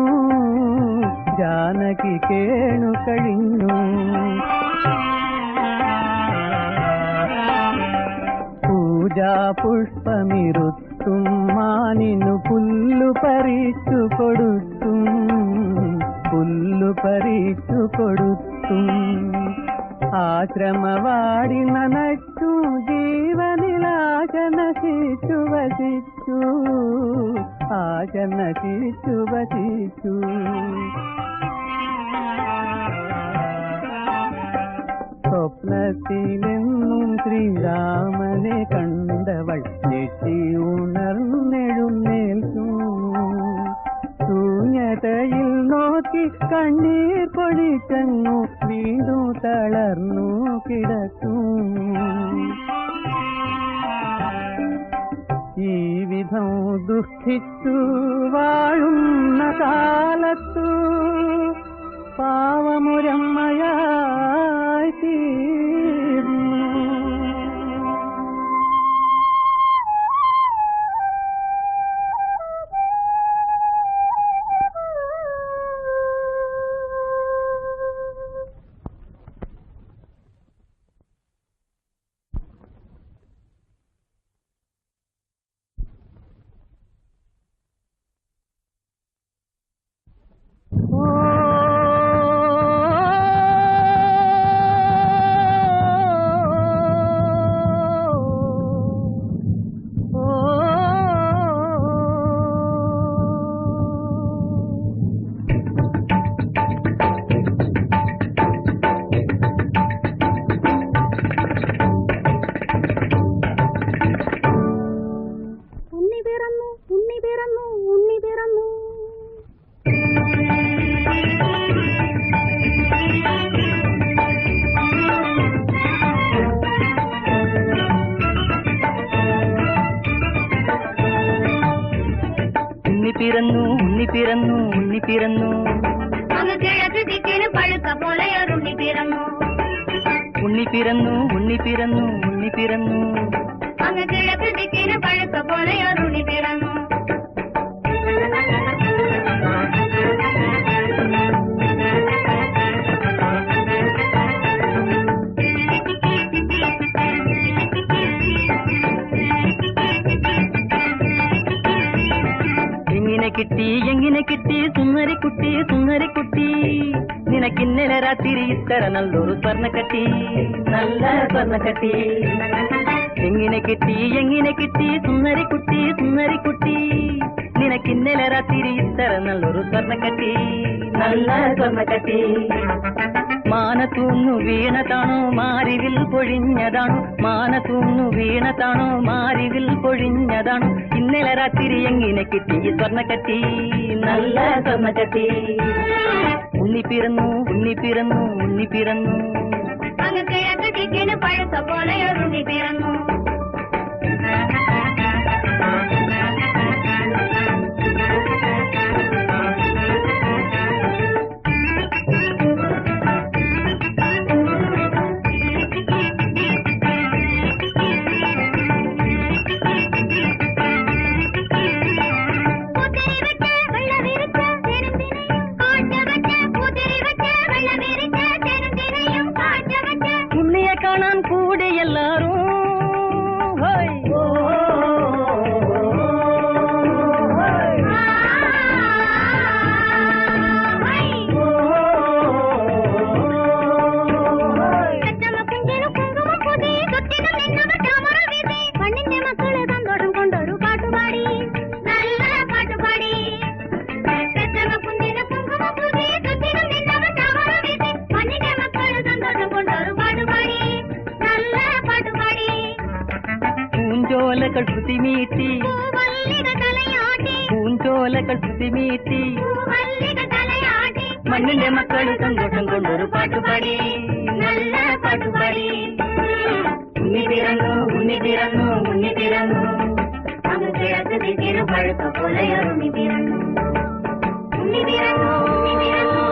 ജാനകി കേണു കഴിഞ്ഞു. പൂജാ പുഷ്പമിരുത്തും മാനിനു പുല്ലു പറിച്ചു കൊടുത്തും, പുല്ലു പറിച്ചു കൊടുത്തും. ആശ്രമവാടി നനച്ചു ജീവനിലാശ നശിച്ചു വസിച്ചു, ആശ നശിച്ചു വസിച്ചു. സ്വപ്നത്തിലെന്നും ശ്രീരാമനെ കണ്ടവൾ ഞെട്ടി ഉണർന്നെഴുന്നേൽക്കൂ. ശൂന്യതയിൽ നോക്കി കണ്ണീർ പൊഴിച്ചങ്ങു വീണ്ടു തളർന്നു കിടക്കൂ. ഈ വിധം ദുഃഖിച്ചു വാഴുന്ന കാലത്തു പാവമുരമ്മയായി തീർന്നു. പിറന്നു ഉണ്ണി പിറന്നു ഉണ്ണി പിറന്നു
അങ്ങ് കിഴക്ക് ദിക്കിന് പഴുക്ക പോലെ ഒരുണ്ണി പിറന്നു.
ഉണ്ണി പിറന്നു ഉണ്ണി പിറന്നു ഉണ്ണി പിറന്നു
അങ്ങ് കിഴക്ക് ദിക്കിന് പഴുക്ക പോലെ ഒരുണ്ണി പിറന്നു.
എങ്ങനെ കിട്ടി സുന്ദരിക്കുട്ടി സുന്ദരിക്കുട്ടി നിനക്കിന്നലെ രാത്രി ഇത്തര നല്ലൊരു സ്വർണ്ണക്കട്ടി നല്ല സ്വർണ്ണക്കട്ടി. എങ്ങനെ കിട്ടി സുന്ദരിക്കുട്ടി സുന്ദരിക്കുട്ടി നിനക്കിന്നലെ രാത്രി ഇത്തര നല്ലൊരു സ്വർണ്ണക്കട്ടി നല്ല സ്വർണ്ണക്കട്ടി. മാനത്തൂന്നു വീണതാണോ മാരിവിൽ പൊഴിഞ്ഞതാണോ മാനത്തൂന്നു വീണതാണോ മാരിവിൽ പൊഴിഞ്ഞതാണോ ഇന്നലെ രാത്രി എങ്ങനെ കിട്ടി സ്വർണ്ണക്കട്ടി നല്ല സ്വർണ്ണക്കട്ടി. ഉണ്ണി പിറന്നു ഉണ്ണി പിറന്നു ഉണ്ണി പിറന്നു
അങ്ങ് കിഴക്ക് ദിക്കിന് പഴുക്ക പോലെ ഒരുണ്ണി പിറന്നു.
കാണാൻ കൂടെ എല്ലാരും പൂഞ്ചോലകൾ ശ്രുതിമീട്ടി പൂഞ്ചോലകൾ ശ്രുതിമീട്ടി മണ്ണിന്റെ മക്കൾ സന്തോഷം കൊണ്ടൊരു പാട്ടുപാടി നല്ല പാട്ടുപാടി. ഉണ്ണി പിറന്നു ഉണ്ണി പിറന്നു ഉണ്ണി പിറന്നു
അങ്ങ് കിഴക്ക് ദിക്കിന് പഴുക്ക പോലെ ഒരുണ്ണി പിറന്നു. ഉണ്ണി പിറന്നു ഉണ്ണി പിറന്നു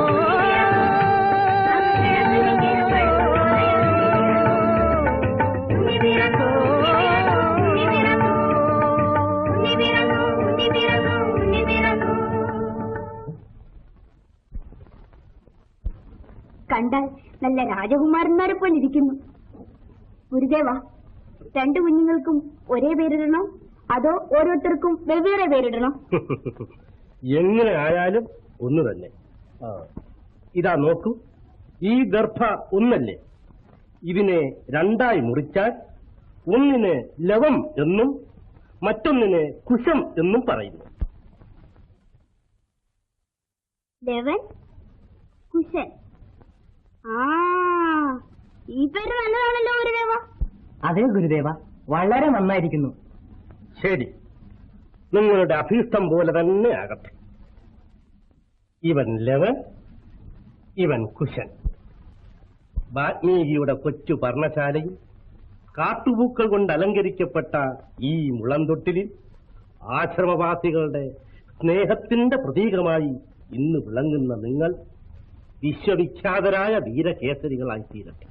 കണ്ടാൽ നല്ല രാജകുമാരന്മാരെ പോലെ ഇരിക്കുന്നു. ഗുരുദേവ, രണ്ടു കുഞ്ഞുങ്ങൾക്കും ഒരേ പേരിടണോ അതോ ഓരോരുത്തർക്കും വെവ്വേറെ പേരിടണോ?
എങ്ങനെ ആയാലും ഒന്ന് തന്നെ. ഇതാ നോക്കൂ, ഈ ദർഭ ഒന്നല്ലേ? ഇതിനെ രണ്ടായി മുറിച്ചാൽ ഒന്നിനെ ലവം എന്നും മറ്റൊന്നിനെ കുശം എന്നും പറയുന്നു.
ലവൻ, കുശൻ. ഈ പേര് നല്ലതാണല്ലോ ഗുരുദേവ.
അതെ ഗുരുദേവ, വളരെ നന്നായിരിക്കുന്നു.
ശരി, നിങ്ങളുടെ അഭീഷ്ടം പോലെ തന്നെ ആകട്ടെ. ഇവൻ ലവൻ, ഇവൻ കുശൻ. വാൽമീകിയുടെ കൊച്ചു പർണശാലയിൽ കാട്ടുപൂക്കൾ കൊണ്ട് അലങ്കരിക്കപ്പെട്ട ഈ മുളന്തൊട്ടിലിൽ ആശ്രമവാസികളുടെ സ്നേഹത്തിന്റെ പ്രതീകമായി ഇന്ന് വിളങ്ങുന്ന നിങ്ങൾ വിശ്വവിഖ്യാതരായ വീരകേസരികളായി തീരട്ടെ.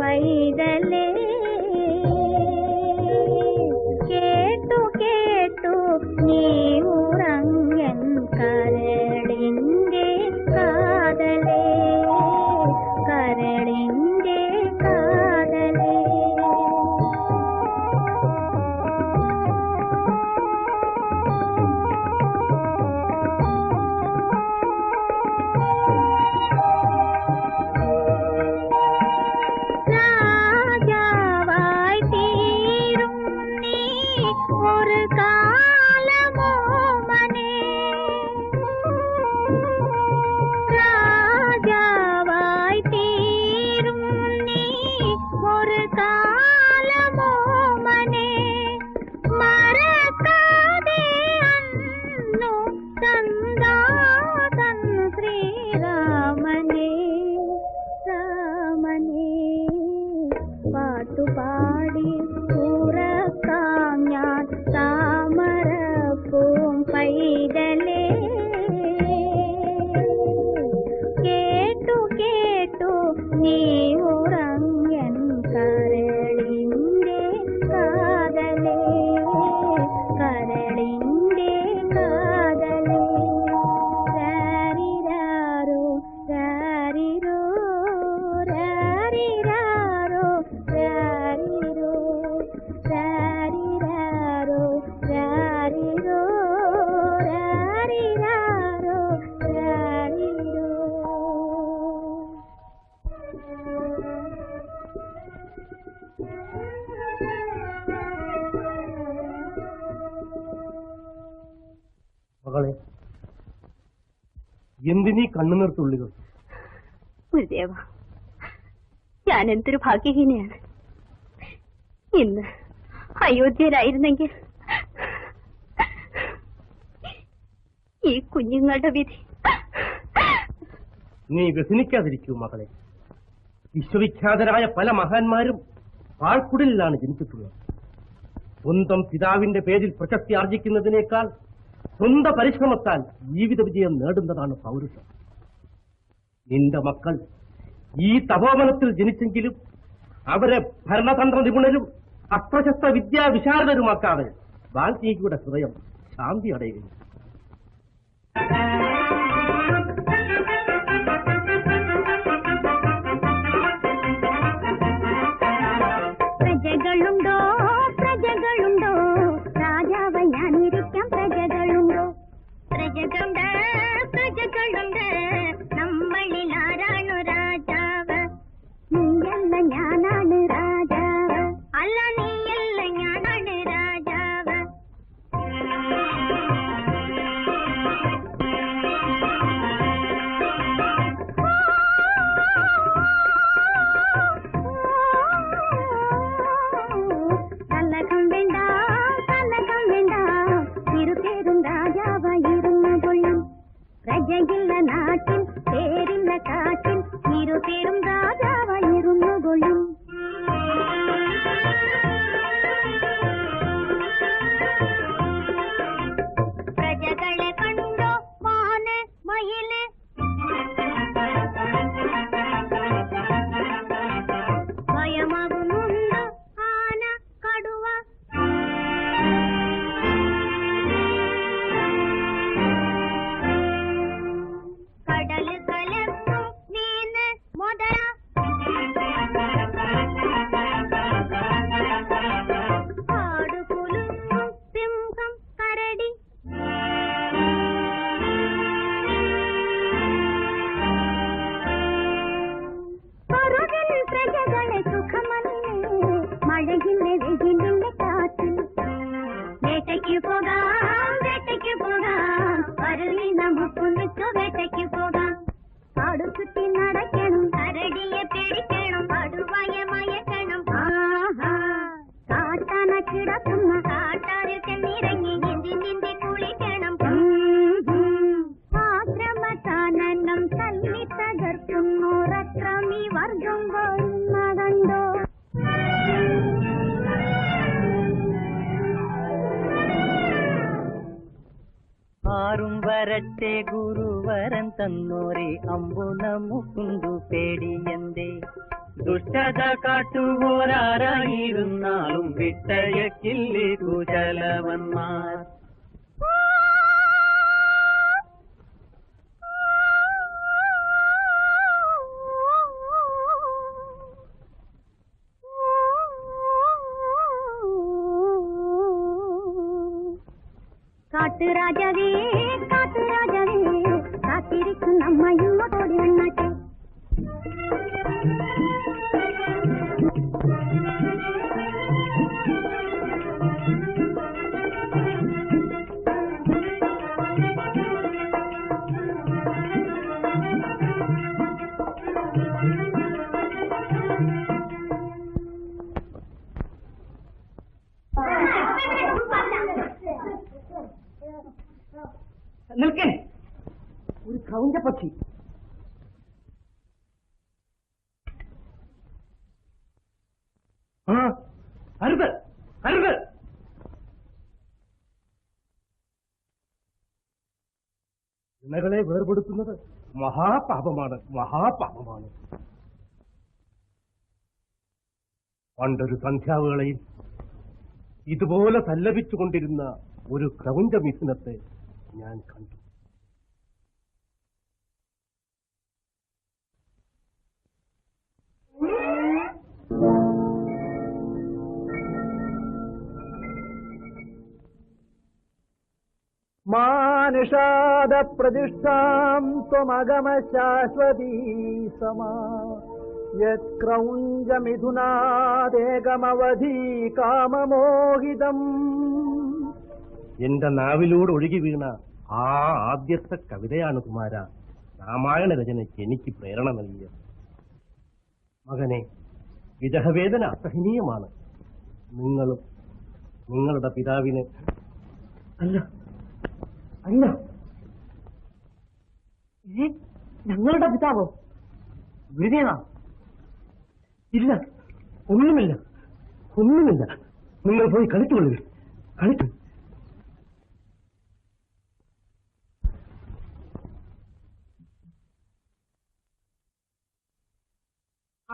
പൈതലേ കേട്ടു കേട്ടു നീ ഉറങ്ങൻ കരളിന്റെ കാതലേ കരളിന്റെ കാതലേ രാജാവായി തീരും നീ ഒരു കാലമോ മനെ രാജാവായി തീരും നീ ഒരു കാലമോ മനെ മറക്കാതെ അന്നു തന്താതൻ ശ്രീരാമനെ രാമനെ പാട്ടുപാടി ഉറക്കാം ഞാൻ താമരപ്പൂം പൈതലേ കേട്ടു കേട്ടു നീ ഉറങ്ങൻ കരളിന്റെ കാതലേ കരളിന്റെ കാതലേ രാരിരാരോ രാരിരോ രാരിരാരോ രാരിരോ രാരിരാരോ രാരിരോ രാരിരാരോ രാരിരോ
മകളെ, എന്തിനീ കണ്ണുനീർത്തുള്ളികൾ?
ഗുരുദേവ, ഞാൻ എന്തൊരു ഭാഗ്യഹീനയാണ്. ഇന്ന് അയോധ്യയിലായിരുന്നെങ്കിൽ ഈ കുഞ്ഞുങ്ങളുടെ വിധി.
നീ വ്യസനിക്കാതിരിക്കൂ മകളെ. വിശ്വവിഖ്യാതരായ പല മഹാന്മാരും പാഴ്ക്കുടലിലാണ് ജനിച്ചിട്ടുള്ളത്. സ്വന്തം പിതാവിന്റെ പേരിൽ പ്രശസ്തി ആർജിക്കുന്നതിനേക്കാൾ സ്വന്തം പരിശ്രമത്താൽ ജീവിത വിജയം നേടുന്നതാണ് പൗരുഷം. നിന്റെ മക്കൾ ഈ തപോവനത്തിൽ ജനിച്ചെങ്കിലും അവരെ ഭരണതന്ത്ര നിപുണരും അസ്ത്രശസ്ത്ര വിദ്യാ വിശാരദരുമാക്കാതെ വാൽമീകിയുടെ ഹൃദയം ശാന്തി അടയുകയും.
പ്രജകളുണ്ടോ പ്രജകളുണ്ടോ രാജാവ് ഞാനിരിക്കാം പ്രജകളുണ്ടോ പ്രജകളുണ്ട് പ്രജകളുണ്ട് നമ്മളിൽ ആരാണു രാജാവ് നീയല്ല ഞാനാണ് രാജാവ് അല്ല നീയല്ല ഞാനാണ് രാജാവ് കലകം വേണ്ട ഇരുപേരും രാജാവായിരുന്നു കൊള്ളും പ്രജയില്ല നാട്ടിൽ പേരില്ല കാട്ടിൽ ഇരുപേരും രാജാവായിരുന്നു കൊള്ളും പ്രജകളെ കണ്ടോ മാന് മയില് ഭയമാകുന്നുണ്ട് ആന കടുവ കടല് കലർന്നു നീന് മുതല കാട് കുലുങ്ങും സിംഹം കരടി പൊറുകിൽ പ്രജകളെ സുഖമല്ലേ മഴയിലെ വെയിലിന്റെ കാറ്റിൽ വേട്ടയ്ക്ക് പോകാം വരളി നമുക്കൊന്നിച്ചു വേട്ടയ്ക്ക് പോകാം കാടു ചുറ്റി നടക്കണം കരടിയെ പേടിക്കണം കടുവയ മയക്കണം ആഹാ കാട്ടാന കിടക്കുന്ന കാട്ടാറിൽ ചെന്നിറങ്ങി നീന്തി കുളിക്കണം ആശ്രമത്താനം തല്ലി തകർക്കുന്നു റക്രമി വർഗം വരുന്ന കണ്ടോ
ആരും വരട്ടെ ഗുരുവരൻ തന്നോരെ അമ്പു നമുക്കുണ്ടു പേടിയന്തേ ദുഷ്ടത കാട്ടുപോരാരായിരുന്നാലും വിട്ടയക്കില്ലേ കുശലവന്മാർ.
കാട്ടുരാജവേ കാട്ടുരാജവേ കാത്തിരിക്കും നമ്മയും ഓടി വന്നാട്ടെ.
നിൽക്കേ, ഒരു കൗഞ്ചപ്പക്ഷി. അരുത് അരുത്.
ഇണകളെ വേർപെടുത്തുന്നത് മഹാപാപമാണ്, മഹാപാപമാണ്. പണ്ടൊരു സന്ധ്യാവേളയിൽ ഇതുപോലെ സല്ലപിച്ചുകൊണ്ടിരുന്ന ഒരു ക്രൗഞ്ച മിഥുനത്തെ ഞാൻ കണ്ടു.
മാനുഷാദ പ്രതിഷ്ഠാം ത്വമഗമ ശാശ്വതീ സമാ യക്രൗഞ്ച മിഥുനാദേകമവധി കാമമോഹിതം.
എന്റെ നാവിലൂടെ ഒഴുകി വീണ ആ ആദ്യത്തെ കവിതയാണ് കുമാര രാമായണ രചനയ്ക്ക് എനിക്ക് പ്രേരണ നൽകിയത്. മകനെ, വിരഹവേദന അസഹനീയമാണ്. നിങ്ങളും നിങ്ങളുടെ പിതാവിന്
അല്ല അല്ല, ഞങ്ങളുടെ പിതാവോ? ഗുരുദേവാ, ഇല്ല, ഒന്നുമില്ല, ഒന്നുമില്ല. നിങ്ങൾ പോയി കളിച്ചുകൊള്ളുക, കളിച്ചു.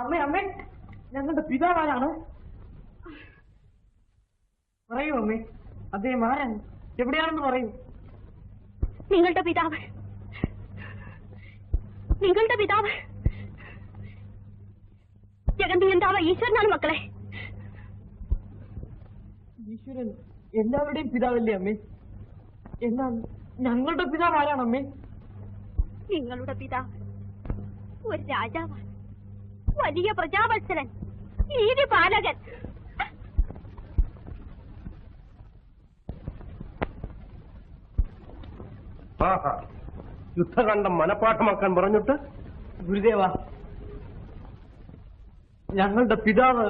അമ്മേ അമ്മേ, ഞങ്ങളുടെ പിതാവാരാണ്? പറയൂ അമ്മേ, അദ്ദേഹം ആരാണ്, എവിടെയാണെന്ന് പറയൂ.
നിങ്ങളുടെ പിതാവ്, നിങ്ങളുടെ പിതാവ് ജഗന്തിയന്താവ് ഈശ്വരനാണ് മക്കളെ.
ഈശ്വരൻ എല്ലാവരുടെയും പിതാവല്ലേ അമ്മേ? എന്നാൽ ഞങ്ങളുടെ പിതാവ് ആരാണമ്മേ?
നിങ്ങളുടെ പിതാവ് ഒരു രാജാവാണ്, വലിയ പ്രജാവത്സരൻ, നീതിപാലകൻ.
യുദ്ധകാന്ഡം മനപ്പാഠമാക്കാൻ പറഞ്ഞിട്ട്?
ഗുരുദേവ, ഞങ്ങളുടെ പിതാവ്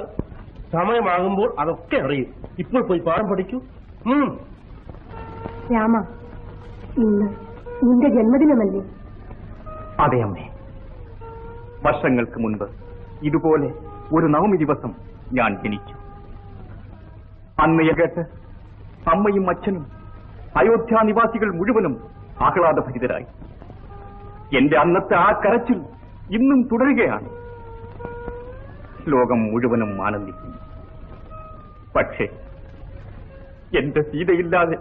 സമയമാകുമ്പോൾ അതൊക്കെ അറിയും. ഇപ്പോൾ പോയി പാഠം പഠിക്കൂ.
രാമ, ഇന്ന് നിന്റെ ജന്മദിനമല്ലേ?
അതെ അമ്മേ, വർഷങ്ങൾക്ക് മുൻപ് ഇതുപോലെ ഒരു നവമി ദിവസം ഞാൻ ജനിച്ചു. അന്ന് കേട്ട് അമ്മയും അച്ഛനും അയോധ്യ നിവാസികൾ മുഴുവനും ആഹ്ലാദഭരിതരായി. എന്റെ അന്നത്തെ ആ കരച്ചിൽ ഇന്നും തുടരുകയാണ്. ലോകം മുഴുവനും ആനന്ദിക്കുന്നു. പക്ഷേ എന്റെ സീതയില്ലാതെ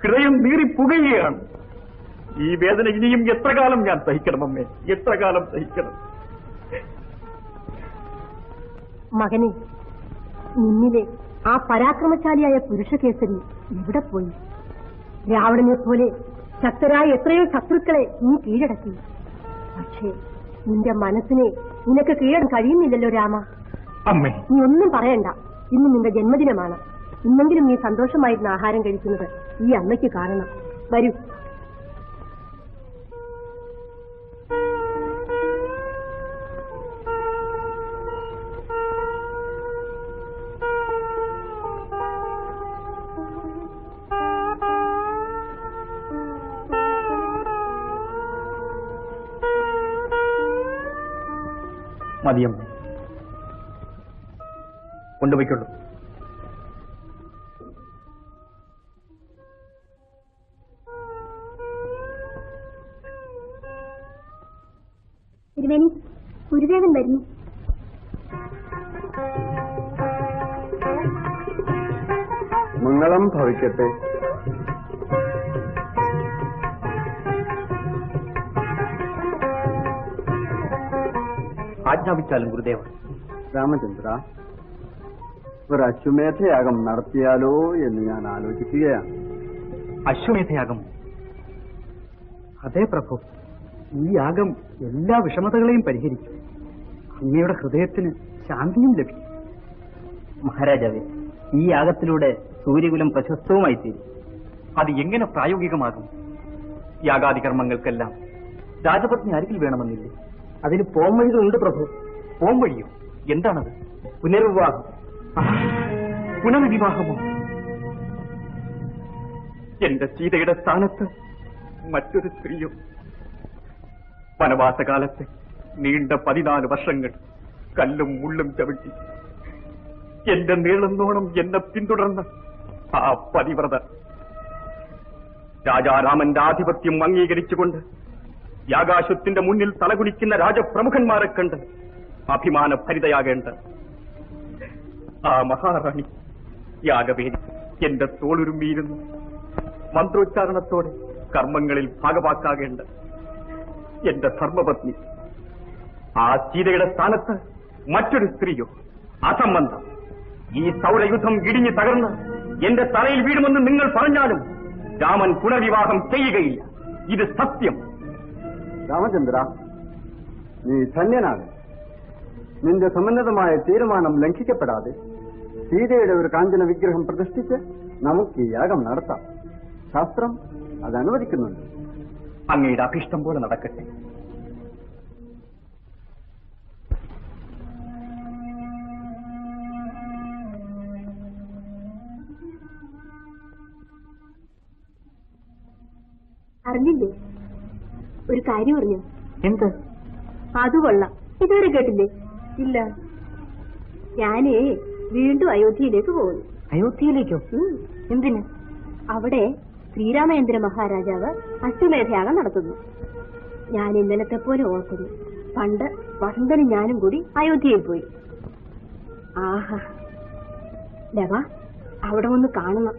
ഹൃദയം നീറിപ്പുകയാണ്. ഈ വേദന ഇനിയും എത്ര കാലം ഞാൻ സഹിക്കണം അമ്മേ, എത്ര കാലം സഹിക്കണം?
മകനെ, നിന്നിലെ ആ പരാക്രമശാലിയായ പുരുഷകേസരി എവിടെ പോയി? രാവണനെ പോലെ ശക്തരായ എത്രയോ ശത്രുക്കളെ നീ കീഴടക്കി. പക്ഷേ നിന്റെ മനസ്സിനെ നിനക്ക് കീഴടൻ കഴിയുന്നില്ലല്ലോ രാമ.
അമ്മേ,
നീ ഒന്നും പറയണ്ട. ഇന്ന് നിന്റെ ജന്മദിനമാണ്. ഇന്നെങ്കിലും നീ സന്തോഷമായിരുന്ന ആഹാരം കഴിക്കുന്നത് ഈ അമ്മയ്ക്ക് കാണണം. വരൂ.
മതിയമ്മേ, കൊണ്ടുപോയിക്കൊള്ളൂ.
തിരുവേണി, ഗുരുദേവൻ വരുന്നു.
മംഗളം ഭവിക്കട്ടെ.
ആജ്ഞാപിച്ചാലും ഗുരുദേവ.
രാമചന്ദ്ര, ഒരു അശ്വമേധയാഗം നടത്തിയാലോ എന്ന് ഞാൻ ആലോചിക്കുകയാണ്.
അശ്വമേധയാഗം? അതെ പ്രഭു, ഈ യാഗം എല്ലാ വിഷമതകളെയും പരിഹരിക്കും. അങ്ങയുടെ ഹൃദയത്തിന് ശാന്തിയും ലഭിക്കും.
മഹാരാജാവേ, ഈ യാഗത്തിലൂടെ സൂര്യകുലം പ്രശസ്തവുമായി തീരും.
അത് എങ്ങനെ പ്രായോഗികമാകും? യാഗാദി കർമ്മങ്ങൾക്കെല്ലാം രാജപത്നി അരികിൽ വേണമെന്നില്ലേ?
അതിന് പോംവഴികളുണ്ട് പ്രഭു.
പോംവഴിയോ? എന്താണത്?
പുനർവിവാഹം.
പുനർവിവാഹമോ? എന്റെ സീതയുടെ സ്ഥാനത്ത് മറ്റൊരു സ്ത്രീയോ? വനവാസകാലത്ത് നീണ്ട 14 വർഷങ്ങൾ കല്ലും മുള്ളും ചവിട്ടി എന്റെ നീളുന്നോണം എന്നെ പിന്തുടർന്ന ആ പതിവ്രത രാജാരാമന്റെ ആധിപത്യം അംഗീകരിച്ചുകൊണ്ട് യാഗാശ്വത്തിന്റെ മുന്നിൽ തലകുനിക്കുന്ന രാജപ്രമുഖന്മാരെ കണ്ട് അഭിമാനഭരിതയാകേണ്ട ആ മഹാറാണി യാഗവേദി എന്റെ തോളുരുമ്മിയിരുന്നു മന്ത്രോച്ചാരണത്തോടെ കർമ്മങ്ങളിൽ ഭാഗവാക്കാകേണ്ട എന്റെ ധർമ്മപത്നി ആ സീതയുടെ സ്ഥാനത്ത് മറ്റൊരു സ്ത്രീയോ? അസംബന്ധം. ഈ സൗരയുദ്ധം ഇടിഞ്ഞു തകർന്ന് എന്റെ തലയിൽ വീഴുമെന്ന് നിങ്ങൾ പറഞ്ഞാലും രാമൻ പുനർവിവാഹം ചെയ്യുകയില്ല. ഇത് സത്യം.
രാമചന്ദ്ര, നീ ധന്യനാണ്. നിന്റെ സമന്നതമായ തീരുമാനം ലംഘിക്കപ്പെടാതെ സീതയുടെ ഒരു കാഞ്ചന വിഗ്രഹം പ്രതിഷ്ഠിച്ച് നമുക്ക് ഈ യാഗം നടത്താം. ശാസ്ത്രം അത് അനുവദിക്കുന്നുണ്ട്.
അങ്ങയുടെ അഭിഷ്ടം പോലെ നടക്കട്ടെ.
അറിഞ്ഞില്ലേ? ഒരു കാര്യം അറിഞ്ഞോ?
എന്ത്?
അത് കൊള്ളാം. ഇതുവരെ കേട്ടില്ലേ? ഇല്ല. ഞാനേ വീണ്ടും അയോധ്യയിലേക്ക് പോകുന്നു.
അയോധ്യയിലേക്കോ? എന്തിന്?
അവിടെ ശ്രീരാമചന്ദ്ര മഹാരാജാവ് അശ്വമേധയാഗം നടത്തുന്നു. ഞാൻ ഇന്നലത്തെ പോലെ ഓർക്കുന്നു. പണ്ട് വസന്തനും ഞാനും കൂടി അയോധ്യയിൽ പോയി. ആഹാ ലവ, അവിടെ ഒന്ന് കാണണം.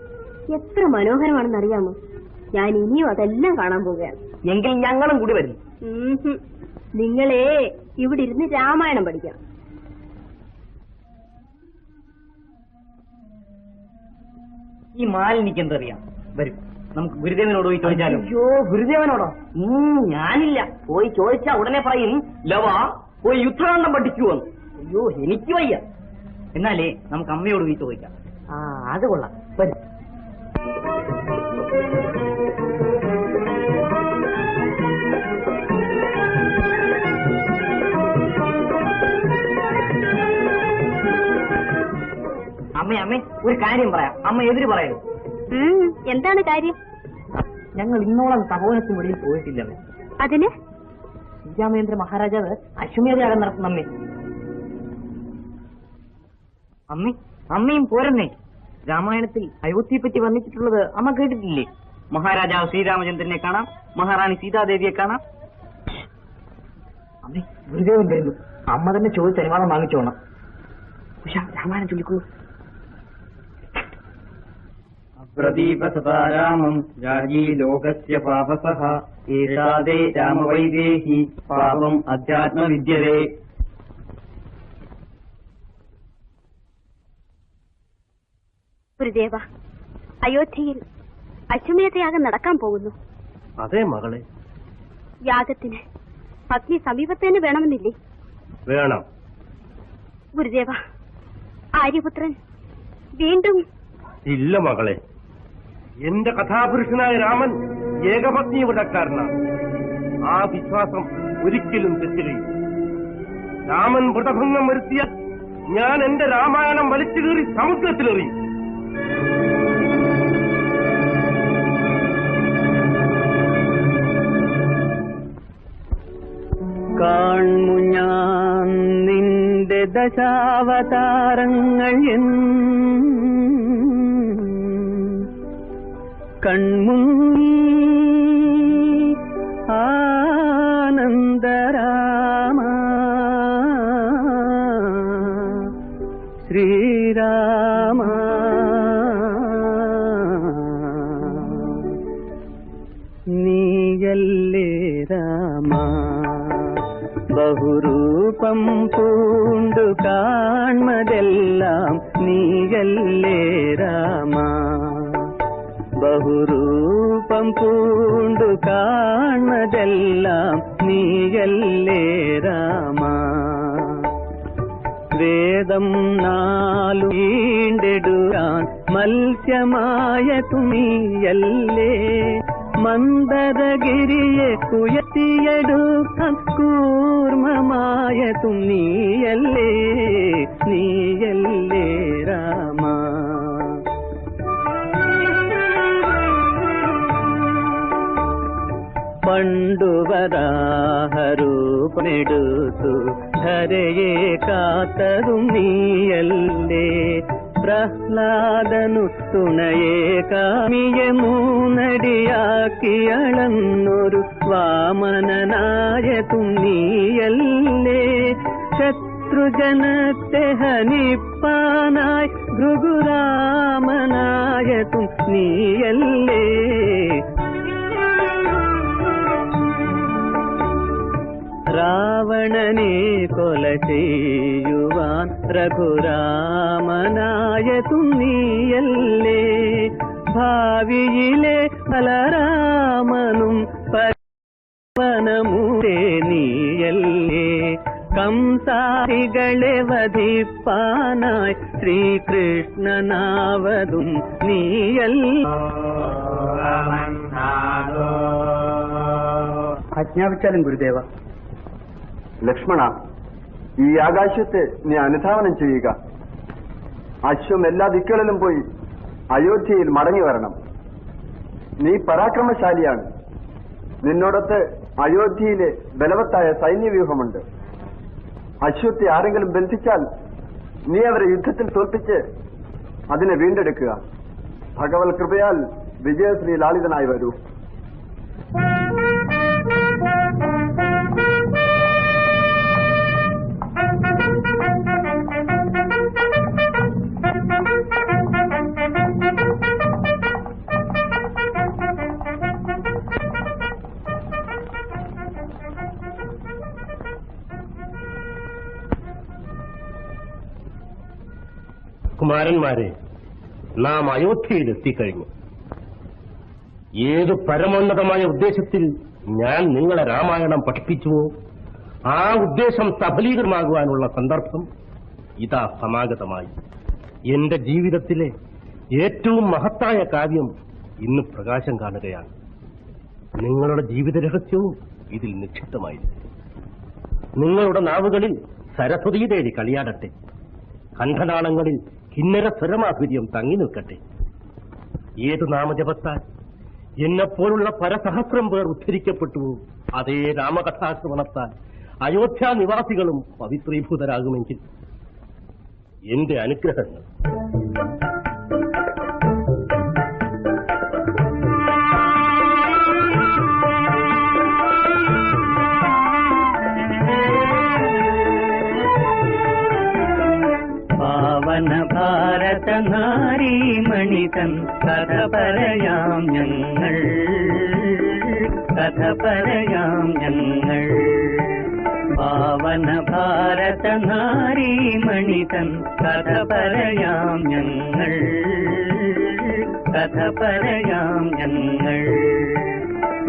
എത്ര മനോഹരമാണെന്നറിയാമോ? ഞാൻ ഇനിയും അതെല്ലാം കാണാൻ പോവുകയാണ്.
എങ്കിൽ ഞങ്ങളും കൂടി വരും.
നിങ്ങളെ ഇവിടെ ഇരുന്ന് രാമായണം പഠിക്കാം.
ഈ മാലിനിക്ക് എന്തറിയാം? വരും, നമുക്ക് ഗുരുദേവനോട് പോയി ചോദിച്ചാലോ?
അയ്യോ, ഗുരുദേവനോടോ?
ഞാനില്ല. പോയി ചോദിച്ചാ ഉടനെ പറയും ലവ പോയി യുദ്ധകാന്ഡം പഠിക്കുവന്ന്. അയ്യോ, എനിക്ക് വയ്യ. എന്നാലേ നമുക്ക് അമ്മയോട് പോയി ചോദിക്കാം.
അത് കൊള്ളാം. വരും.
അമ്മേ, ഒരു കാര്യം പറയാം. അമ്മ എതിര് പറയൂ.
എന്താണ് കാര്യം?
ഞങ്ങൾ ഇന്നോളം തപോവനത്തിന് വെളിയിൽ പോയിട്ടില്ലമ്മേ.
അതിന്?
ശ്രീരാമചന്ദ്ര മഹാരാജാവ് അശ്വമേധയാഗം നടത്തുന്ന അമ്മയും പോരന്നേ. രാമായണത്തിൽ അയോധ്യയെപ്പറ്റി വർണ്ണിച്ചിട്ടുള്ളത് അമ്മ കേട്ടിട്ടില്ലേ? മഹാരാജാവ് ശ്രീരാമചന്ദ്രനെ കാണാം, മഹാറാണി സീതാദേവിയെ കാണാം. അമ്മേ, ഗുരുദേവൻ വരുന്നു. അമ്മ തന്നെ ചോദിച്ച് അനുവാദം വാങ്ങിച്ചോണം. രാമായണം ചൊല്ലിക്കൊള്ളു.
പ്രദീപസതാരാമം രാജീ ലോകസ്യ പാപസഃ ഏഷാദേ രാമവൈദേഹി പാപം അധ്യാത്മവിദ്യതേ.
ഗുരുദേവ, അയോധ്യയിൽ അശ്വമേധയാഗം നടക്കാൻ പോകുന്നു.
അതെ മകളെ.
യാഗത്തിന് പത്നി സമീപത്തേന് വേണമെന്നില്ലേ?
വേണം.
ഗുരുദേവ, ആര്യപുത്രൻ വീണ്ടും?
ഇല്ല മകളെ, എന്റെ കഥാപുരുഷനായ രാമൻ ഏകപത്നി വ്രതക്കാരനാണ്. ആ വിശ്വാസം ഒരിക്കലും തെറ്റുകയില്ല. രാമൻ വ്രതഭംഗം വരുത്തിയാൽ ഞാൻ എന്റെ രാമായണം വലിച്ചു കീറി സമുദ്രത്തിലെറിയും.
കാൺമു ഞാൻ നിന്റെ ദശാവതാരങ്ങൾ കൺമുങ്ങി ആനന്ദരാമ ശ്രീരാമ
ബഹുരൂപം പൂണ്ടു കാൺമതെല്ലാം നീയല്ലേ രാമ ബഹുരൂപം പൂണ്ടു കാൺമതെല്ലാം നീയല്ലേ രാമ വേദം നാലു വീണ്ടെടുക്കാൻ മത്സ്യമായ തുണിയല്ലേ മന്ദരഗിരിയെ കുയത്തിയെടുക്കാൻ കൂർമ്മമായ തുണിയല്ലേ നീയല്ലേ രാമ പണ്ടുവരാഹരൂപമെടുത്തു ധരയെ കാത്തതും നീയല്ലേ പ്രഹ്ലാദനു തുണയെ കാമിയെ മൂന്നടിയാക്കി അളന്നൊരു വാമനനായതും നീയല്ലേ ശത്രുജനത്തെ ഹനിപ്പാനായി ഭൃഗുരാമനായതും നീയല്ലേ രാവണനെ കൊല ചെയ്യുവാൻ രഘുരാമനായതും നീയല്ലേ ഭാവിയിലെ ബലരാമനും പവനമൂരേ നീയല്ലേ കംസാരികളെ വധിപ്പാനായി ശ്രീകൃഷ്ണനാവതും നീയല്ലേ
ആജ്ഞാപിച്ചാലും ഗുരുദേവ.
ലക്ഷ്മണ, ഈ ആകാശത്തെ നീ അനുധാവനം ചെയ്യുക. അശ്വം എല്ലാ ദിക്കുകളിലും പോയി അയോധ്യയിൽ മടങ്ങി വരണം. നീ പരാക്രമശാലിയാണ്. നിന്നോടൊത്ത് അയോധ്യയിലെ ബലവത്തായ സൈന്യവ്യൂഹമുണ്ട്. അശ്വത്തെ ആരെങ്കിലും ബന്ധിച്ചാൽ നീ അവരെ യുദ്ധത്തിൽ തോൽപ്പിച്ച് അതിനെ വീണ്ടെടുക്കുക. ഭഗവത് കൃപയാൽ വിജയശ്രീ ലാളിതനായി വരൂ.
കുമാരന്മാരെ, നാം അയോധ്യയിൽ എത്തിക്കഴിഞ്ഞു. ഏത് പരമോന്നതമായ ഉദ്ദേശത്തിൽ ഞാൻ നിങ്ങളെ രാമായണം പഠിപ്പിച്ചുവോ ആ ഉദ്ദേശം സഫലീകരമാകുവാനുള്ള സന്ദർഭം ഇതാ സമാഗതമായി. എന്റെ ജീവിതത്തിലെ ഏറ്റവും മഹത്തായ കാര്യം ഇന്ന് പ്രകാശം കാണുകയാണ്. നിങ്ങളുടെ ജീവിത രഹസ്യവും ഇതിൽ നിക്ഷിപ്തമായിരുന്നു. നിങ്ങളുടെ നാവുകളിൽ സരസ്വതീ ദേവി കളിയാടട്ടെ. കണ്ഠനാളങ്ങളിൽ കിന്നര സ്വരമാധുര്യം തങ്ങി നിൽക്കട്ടെ. ഏതു നാമജപത്താൽ എന്നെപ്പോലുള്ള പരസഹസ്രം പേർ ഉദ്ധരിക്കപ്പെട്ടുവോ അതേ രാമകഥാശ്രവണത്താൽ അയോധ്യ നിവാസികളും പവിത്രീഭൂതരാകുമെങ്കിൽ എന്റെ അനുഗ്രഹങ്ങൾ.
പാവന ഭാരത നാരീമണിതൻ കഥ പറയാം ഞങ്ങൾ, കഥ പറയാം ഞങ്ങൾ. പാവന ഭാരത നാരീമണിതൻ കഥ പറയാം ഞങ്ങൾ, കഥ പറയാം ഞങ്ങൾ.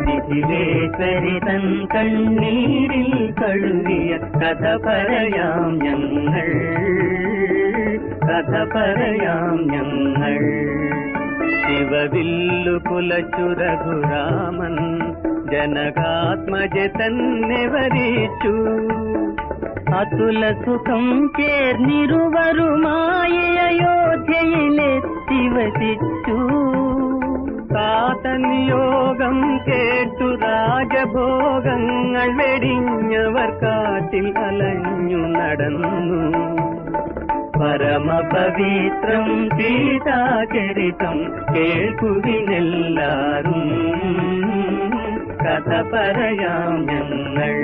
മിഥിലേശ്വരി തൻ കണ്ണീരിൽ കഴുകിയ കഥ പറയാം ഞങ്ങൾ, കഥ പറയാം ഞങ്ങൾ. ശിവവില്ലു കുലച്ചു രഘുരാമൻ ജനകാത്മജ തന്നെ വരിച്ചു. അതുല സുഖം ചേർന്നിരുവരുമായി അയോധ്യയിലെത്തി വസിച്ചു. താതനിയോഗം കേട്ടു രാജഭോഗങ്ങൾ വെടിഞ്ഞവർ കാട്ടിൽ അലഞ്ഞു നടന്നു. പരമപവിത്രം സീതാചരിതം കേൾക്കുവിനെല്ലാരും, കഥ പറയാം ഞങ്ങൾ.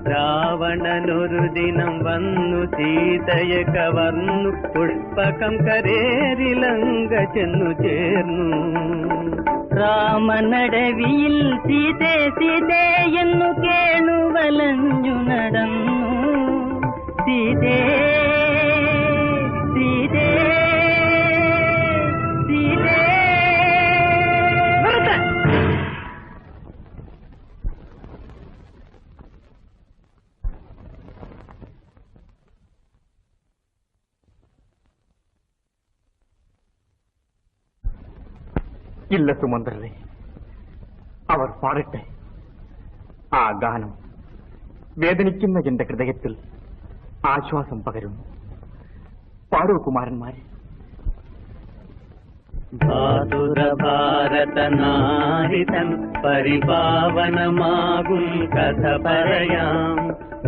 രാവണനൊരു ദിനം വന്നു സീതയെ കവർന്നു. പുഷ്പകം കരേറി ലങ്ക ചെന്നു ചേർന്നു. രാമനടവിയിൽ സീതേ സീതേ എന്നു കേണു വലഞ്ഞു നടന്നു സീതേ സീതേ സീതേ.
ഇല്ല സുമന്ത്രരെ, അവർ പാടട്ടെ. ആ ഗാനം വേദനിക്കുന്ന എന്റെ ഹൃദയത്തിൽ ആശ്വാസം പകരുന്നു. പാടൂ കുമാരന്മാരെ.
ഭാതുര ഭാരത നാരിതൻ പരിപാവനമാകും കഥ പറയാം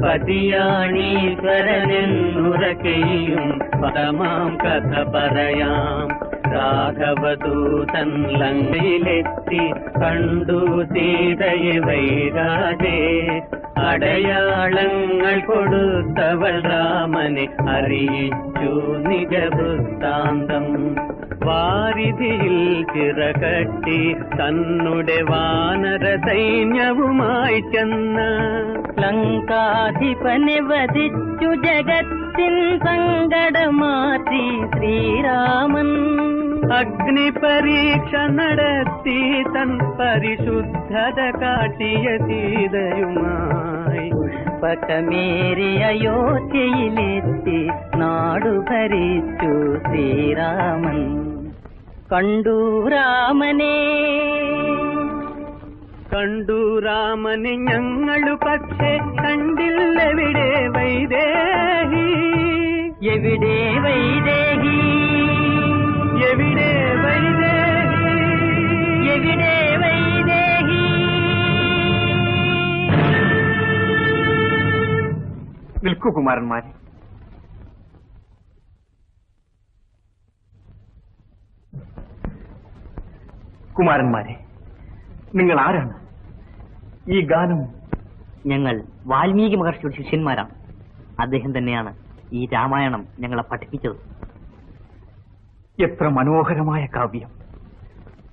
പതിയാണീശ്വരനെന്നുറക്കെയും പരമാം കഥ പറയാം. രാഘവദൂതൻ ലങ്കയിലെത്തി കണ്ടു സീതയെ വൈകാതെ അടയാളങ്ങൾ കൊടുത്തവൾ രാമനെ അറിയിച്ചു നിജ വൃത്താന്തം. വാരിധിയിൽ ചിറകട്ടി തന്നുടെ വാനര സൈന്യവുമായി ചെന്ന
ലങ്കാധിപനെ വധിച്ചു ജഗത്തിൻ സങ്കടമാറ്റി ശ്രീരാമൻ.
അഗ്നിപരീക്ഷ നടത്തി തൻ പരിശുദ്ധത കാട്ടിയ സീതയുമായി
പുഷ്പകമേറി അയോധ്യയിലെത്തി നാടു ഭരിച്ചു ശ്രീരാമൻ. കണ്ടു രാമനെ
ഞങ്ങളു പക്ഷേ കണ്ടില്ലെവിടെ വൈദേഹി.
എവിടെ വൈദേഹി,
എവിടെ വൈദേഹി,
എവിടെ വൈദേഹി.
നിൽക്കൂ കുമാരന്മാരെ. കുമാരന്മാരെ, നിങ്ങൾ ആരാണ്? ഈ ഗാനം?
ഞങ്ങൾ വാൽമീകി മഹർഷിയുടെ ശിഷ്യന്മാരാണ്. അദ്ദേഹം തന്നെയാണ് ഈ രാമായണം ഞങ്ങളെ പഠിപ്പിച്ചത്.
എത്ര മനോഹരമായ കാവ്യം.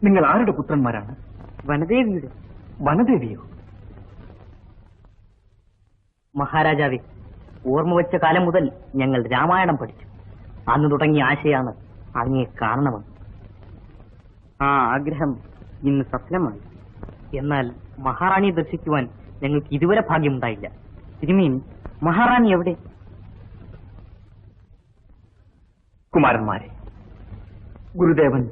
നിങ്ങൾ ആരുടെ പുത്രന്മാരാണ്?
വനദേവിയുടെ.
വനദേവിയോ?
മഹാരാജാവേ, ഓർമ്മ വെച്ച കാലം മുതൽ ഞങ്ങൾ രാമായണം പഠിച്ചു. അന്ന് തുടങ്ങിയ ആശയാണ് അങ്ങയെ കാണണമെന്ന്. ആ ആഗ്രഹം ഇന്ന് സഫലമായി. എന്നാൽ മഹാറാണിയെ ദർശിക്കുവാൻ ഞങ്ങൾക്ക് ഇതുവരെ ഭാഗ്യമുണ്ടായില്ല. തിരുമേനി, മഹാറാണി എവിടെ?
കുമാരന്മാരെ, ഗുരുദേവൻ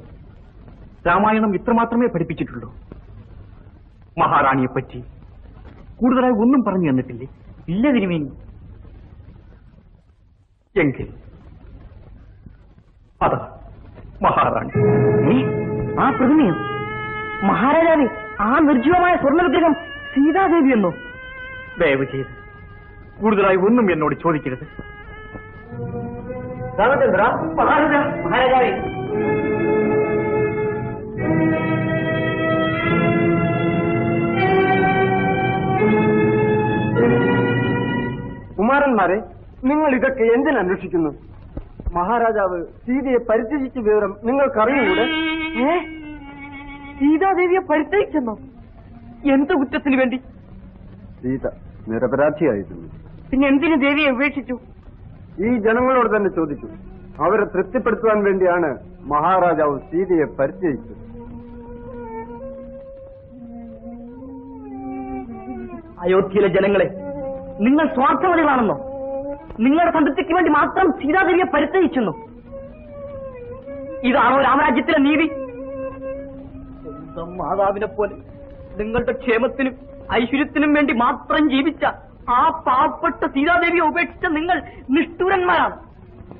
രാമായണം ഇത്രമാത്രമേ പഠിപ്പിച്ചിട്ടുള്ളൂ. മഹാറാണിയെപ്പറ്റി കൂടുതലായി ഒന്നും പറഞ്ഞു തന്നിട്ടില്ലേ?
ഇല്ല തിരുമേനി.
എങ്കിൽ അതാ മഹാറാണി.
ആ പ്രതിമയോ? മഹാരാജാവേ, ആ നിർജ്ജീവമായ സ്വർണ്ണ വിഗ്രഹം സീതാദേവി എന്നോ?
ദയവ് ചെയ്ത് കൂടുതലായി ഒന്നും എന്നോട് ചോദിക്കരുത്.
രാമചന്ദ്ര, മഹാരാജാവേ.
കുമാരന്മാരെ, നിങ്ങൾ ഇതൊക്കെ എന്തിനന്വേഷിക്കുന്നു? മഹാരാജാവ് സീതയെ പരിത്യജിച്ച വിവരം നിങ്ങൾക്കറിയൂടെ?
സീതാദേവിയെ പരിത്യജിച്ചെന്നോ? എന്ത് കുറ്റത്തിന് വേണ്ടി?
സീത നിരപരാധിയായിരുന്നു.
പിന്നെ എന്തിനു ദേവിയെ ഉപേക്ഷിച്ചു?
ഈ ജനങ്ങളോട് തന്നെ ചോദിച്ചു. അവരെ തൃപ്തിപ്പെടുത്തുവാൻ വേണ്ടിയാണ് മഹാരാജാവ് സീതയെ പരിത്യജിച്ചത്.
അയോധ്യയിലെ ജനങ്ങളെ, നിങ്ങൾ സ്വാർത്ഥമതികളാണെന്നോ? നിങ്ങളുടെ സംതൃപ്തിക്ക് വേണ്ടി മാത്രം സീതാദേവിയെ പരിത്യജിച്ചെന്നോ? ഇതാണോ രാമരാജ്യത്തിലെ നീതി? സ്വന്തം മാതാവിനെ പോലെ നിങ്ങളുടെ ക്ഷേമത്തിനും ഐശ്വര്യത്തിനും വേണ്ടി മാത്രം ജീവിച്ച ആ പാവപ്പെട്ട സീതാദേവിയെ ഉപേക്ഷിച്ച നിങ്ങൾ നിഷ്ഠൂരന്മാരാണ്.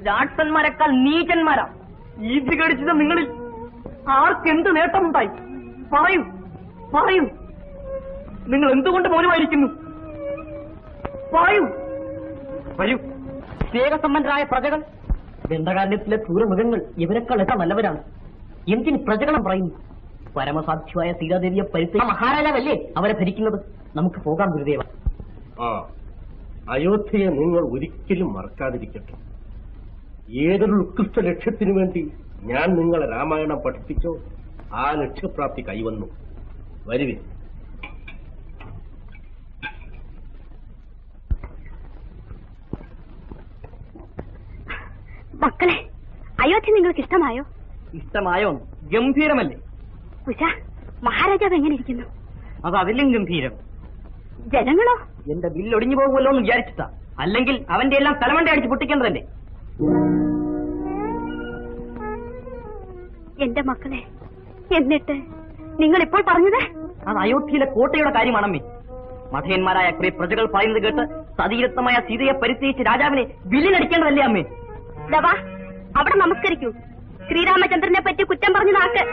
രാക്ഷസന്മാരെക്കാൾ നീചന്മാരാണ്. ഈതി കടിച്ചത് നിങ്ങളിൽ ആർക്കെന്ത് നേട്ടമുണ്ടായി? പറയൂ, പറയൂ. നിങ്ങൾ എന്തുകൊണ്ട് മൗനമായിരിക്കുന്നു? പറയൂ. വരൂ. സ്നേഹസമ്പന്നരായ പ്രജകൾ, ദണ്ഡകാരണ്യത്തിലെ ക്രൂരമൃഗങ്ങൾ ഇവരെക്കാൾ എത്ര നല്ലവരാണ്. എന്തിന് പ്രജകളും പറയുന്നു? പരമസാധ്യമായ സീതാദേവിയെ പരിത്യജിച്ച മഹാരാജാവല്ലേ അവരെ ഭരിക്കുന്നത്. നമുക്ക് പോകാം ഗുരുദേവ.
അയോധ്യയെ നിങ്ങൾ ഒരിക്കലും മറക്കാതിരിക്കട്ടെ. ഏതൊരു ഉത്കൃഷ്ട ലക്ഷ്യത്തിനു വേണ്ടി ഞാൻ നിങ്ങളെ രാമായണം പഠിപ്പിച്ചോ ആ ലക്ഷ്യപ്രാപ്തി കൈവന്നു. വരുവിൻ.
മക്കളെ, അയോധ്യ നിങ്ങൾക്ക് ഇഷ്ടമായോ?
ഇഷ്ടമായോ? ഗംഭീരമല്ലേ?
ഉഷ, മഹാരാജാവ് എങ്ങനെ ഇരിക്കുന്നു?
അത് അതിലും ഗംഭീരം.
ജനങ്ങളോ?
എന്റെ ബില്ലൊടിഞ്ഞു പോകുമല്ലോ എന്ന് വിചാരിച്ചിട്ടാ. അല്ലെങ്കിൽ അവന്റെ എല്ലാം തലമണ്ട അടിച്ച് പൊട്ടിക്കേണ്ടതല്ലേ?
എന്റെ മക്കളെ, എന്നിട്ട് നിങ്ങൾ ഇപ്പോൾ പറഞ്ഞത്?
അത് അയോധ്യയിലെ കോട്ടയുടെ കാര്യമാണമ്മേ. മഠയന്മാരായ കുറെ പ്രജകൾ പറയുന്നത് കേട്ട് സതീരത്നമായ സീതയെ പരിത്യജിച്ച് രാജാവിനെ വില്ലിനടിക്കേണ്ടതല്ലേ അമ്മേ?
ദവാ, അവിടെ നമസ്കരിക്കൂ. ശ്രീരാമചന്ദ്രനെ പറ്റി കുറ്റം പറഞ്ഞ നാക്ക്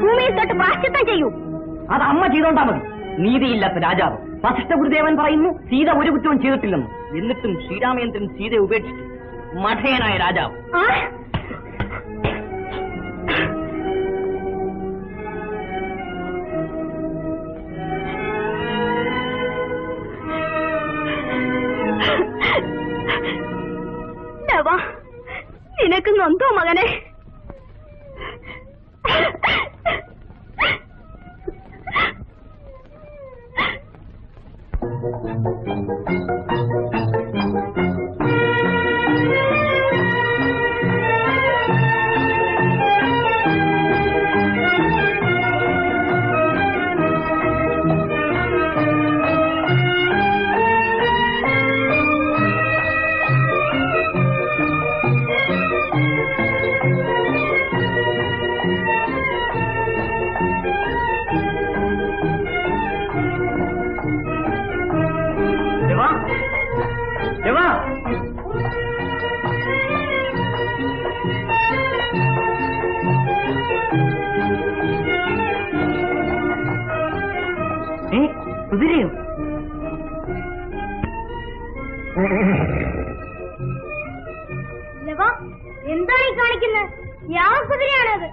ഭൂമിയിൽ തൊട്ട് പ്രാശ്ചിത്തം ചെയ്യൂ.
അത് അമ്മ ചെയ്തോണ്ടാ മതി. നീതിയില്ലാത്ത രാജാവ്. വസിഷ്ഠ ഗുരുദേവൻ പറയുന്നു സീത ഒരു കുറ്റവും ചെയ്തിട്ടില്ലെന്ന്. എന്നിട്ടും ശ്രീരാമചന്ദ്രൻ സീതയെ ഉപേക്ഷിച്ചു. മഠയനായ രാജാവ്.
നിനക്ക് നൊന്തോ മകനെ?
കുതിരയോ?
എന്താണ് ഈ കാണിക്കുന്നത്? യാ കുതിരയാണത്.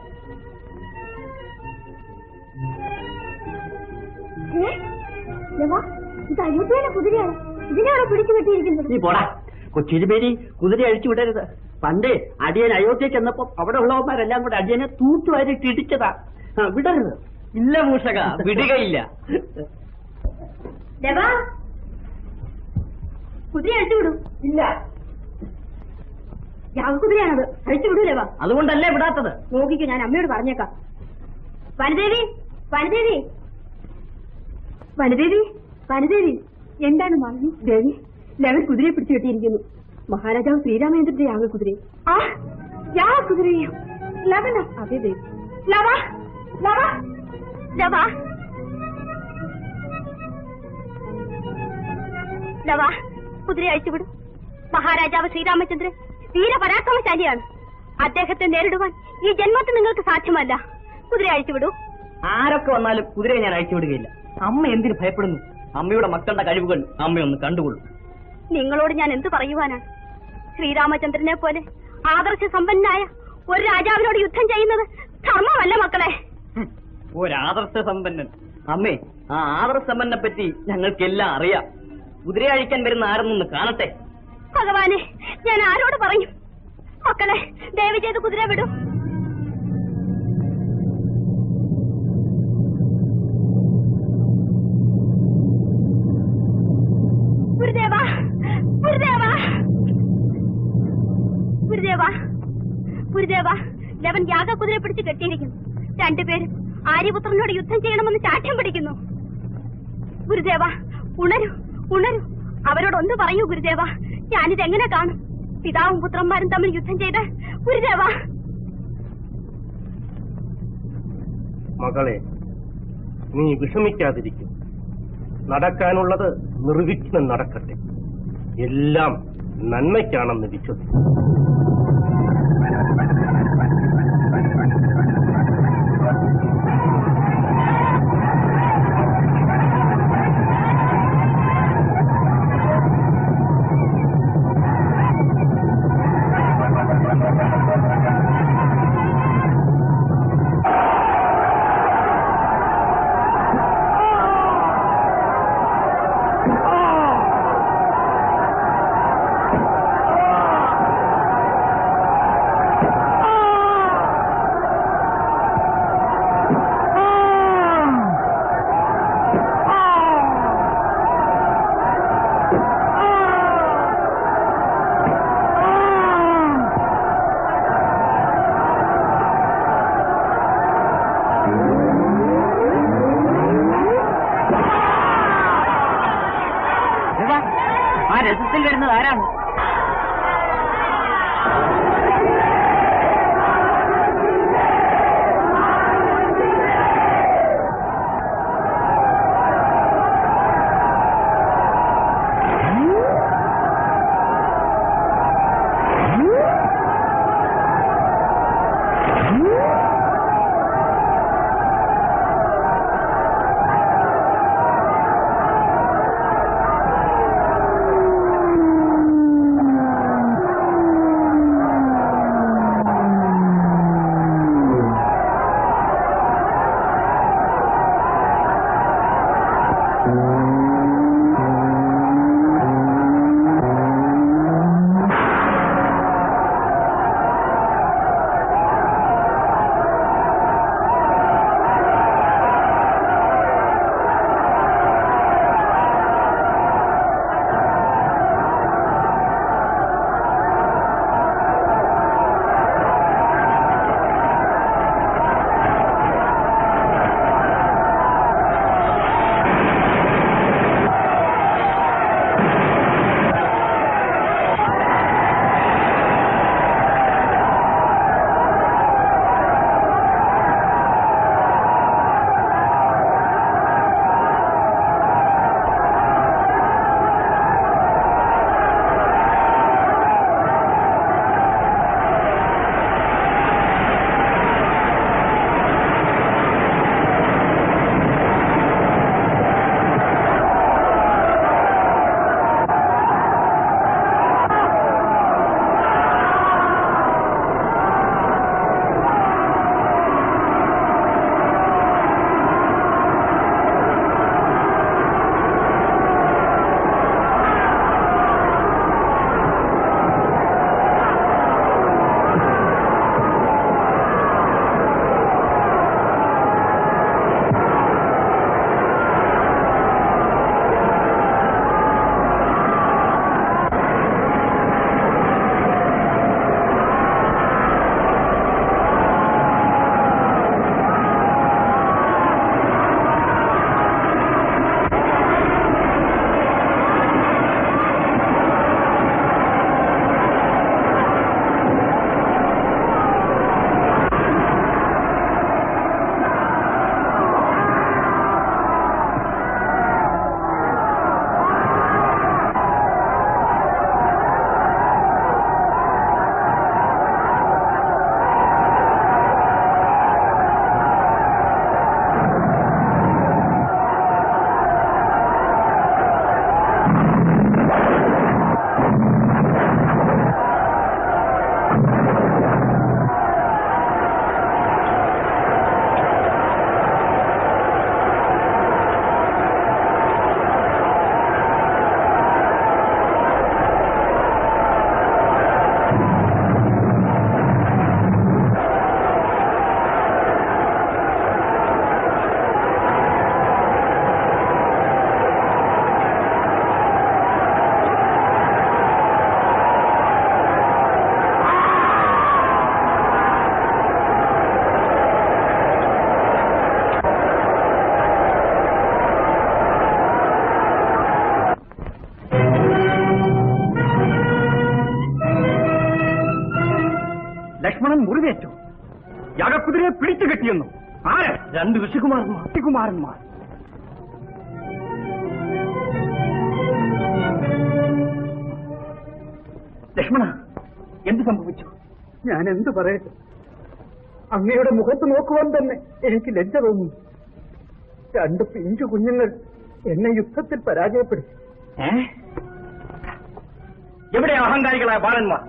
ഇത് അയോധ്യയിലെ കുതിരയാണ്. ഇതിനാണോ പിടിച്ചു കെട്ടിയിരിക്കുന്നത്?
നീ പോടാ കൊച്ചിരുമേനി, കുതിര അഴിച്ചു വിടരുത്. പണ്ടേ അടിയൻ അയോധ്യ ചെന്നപ്പോ അവിടെ ഉള്ളവന്മാരെല്ലാം കൂടെ അടിയനെ തൂത്തുവാരിട്ട് ഇടിച്ചതാ. വിടരുത്.
ഇല്ല മൂഷക, വിടുകയില്ല.
കുതിര അഴിച്ചു വിടൂ. ഇല്ല, കുതിരയാണത്. അഴിച്ചു വിടൂലേവാ.
അതുകൊണ്ടല്ലേ വിടാത്തത്.
നോക്കിക്കോ, ഞാൻ അമ്മയോട് പറഞ്ഞേക്കാം. വനദേവി, വനദേവി, വനദേവി, വനദേവി. എന്താണ് മാമി? ദേവി, ലവൻ കുതിരയെ പിടിച്ചു കെട്ടിയിരിക്കുന്നു. മഹാരാജാവ് ശ്രീരാമചന്ദ്രന്റെ യാഗക്കുതിര. ആ യാഗക്കുതിരയോ? ലവനോ? അതെ ദേവി. ലവ, ലവ, ലവ, ലവ, കുതിരയെ അഴിച്ചുവിടും. മഹാരാജാവ് ശ്രീരാമചന്ദ്രൻ വീരപരാക്രമശാലിയാണ്. അദ്ദേഹത്തെ നേരിടുവാൻ ഈ ജന്മത്തിൽ നിങ്ങൾക്ക് സാധ്യമല്ല. കുതിര അഴിച്ചുവിടൂ.
ആരൊക്കെ വന്നാലും കുതിരയെ ഞാൻ അഴിച്ചുവിടുകയില്ല. അമ്മ എന്തിനു ഭയപ്പെടുന്നു? അമ്മയുടെ മക്കളുടെ കഴിവുകൾ അമ്മയൊന്ന് കണ്ടുകൊള്ളു.
നിങ്ങളോട് ഞാൻ എന്ത് പറയുവാനാണ്? ശ്രീരാമചന്ദ്രനെ പോലെ ആദർശ സമ്പന്നനായ ഒരു രാജാവിനോട് യുദ്ധം ചെയ്യുന്നത് ധർമ്മമല്ല മക്കളെ.
ഒരാദർശ സമ്പന്നൻ. അമ്മേ, ആ ആദർശ സമ്പന്നനെ പറ്റി ഞങ്ങൾക്കെല്ലാം അറിയാം. കുതിരയെ അഴിക്കാൻ വരുന്ന ആരെന്നൊന്ന് കാണട്ടെ.
ഭഗവാനെ, ഞാൻ ആരോട് പറയും? മക്കളെ, ദയവ് ചെയ്ത് കുതിര വിടൂ. ഗുരുദേവ, ഗുരുദേവ, ഗുരുദേവ, ഗുരുദേവ, ലവൻ യാഗക്കുതിരയെ പിടിച്ച് കെട്ടിയിരിക്കുന്നു. രണ്ടുപേരും ആര്യപുത്രനോട് യുദ്ധം ചെയ്യണമെന്ന് സാക്ഷ്യം പിടിക്കുന്നു. ഗുരുദേവ, ഉണരൂ, ഉണരൂ. അവരോടൊന്ന് പറയൂ ഗുരുദേവ. ഞാനിതെങ്ങനെ കാണും? പിതാവും പുത്രന്മാരും തമ്മിൽ യുദ്ധം ചെയ്ത്. ഗുരുദേവ.
മകളെ, നീ വിഷമിക്കാതിരിക്കും. നടക്കാനുള്ളത് നിർവിഘ്നം നടക്കട്ടെ. എല്ലാം നന്മയ്ക്കാണെന്ന് വിശ്വസിക്കും.
ലക്ഷ്മണൻ മുറിവേറ്റു. യാഗക്കുതിരയെ പിടിച്ചു കെട്ടിയെന്നു. ആര്?
2 ഋഷികുമാരന്മാർ.
ലക്ഷ്മണ, എന്ത് സംഭവിച്ചു?
ഞാൻ എന്ത് പറയട്ടെ? അങ്ങയുടെ മുഖത്ത് നോക്കുവാൻ തന്നെ എനിക്ക് ലജ്ജ തോന്നുന്നു. 2 പിഞ്ചു കുഞ്ഞുങ്ങൾ എന്നെ യുദ്ധത്തിൽ പരാജയപ്പെടുത്തി.
എവിടെ അഹങ്കാരികളായ ബാലന്മാർ?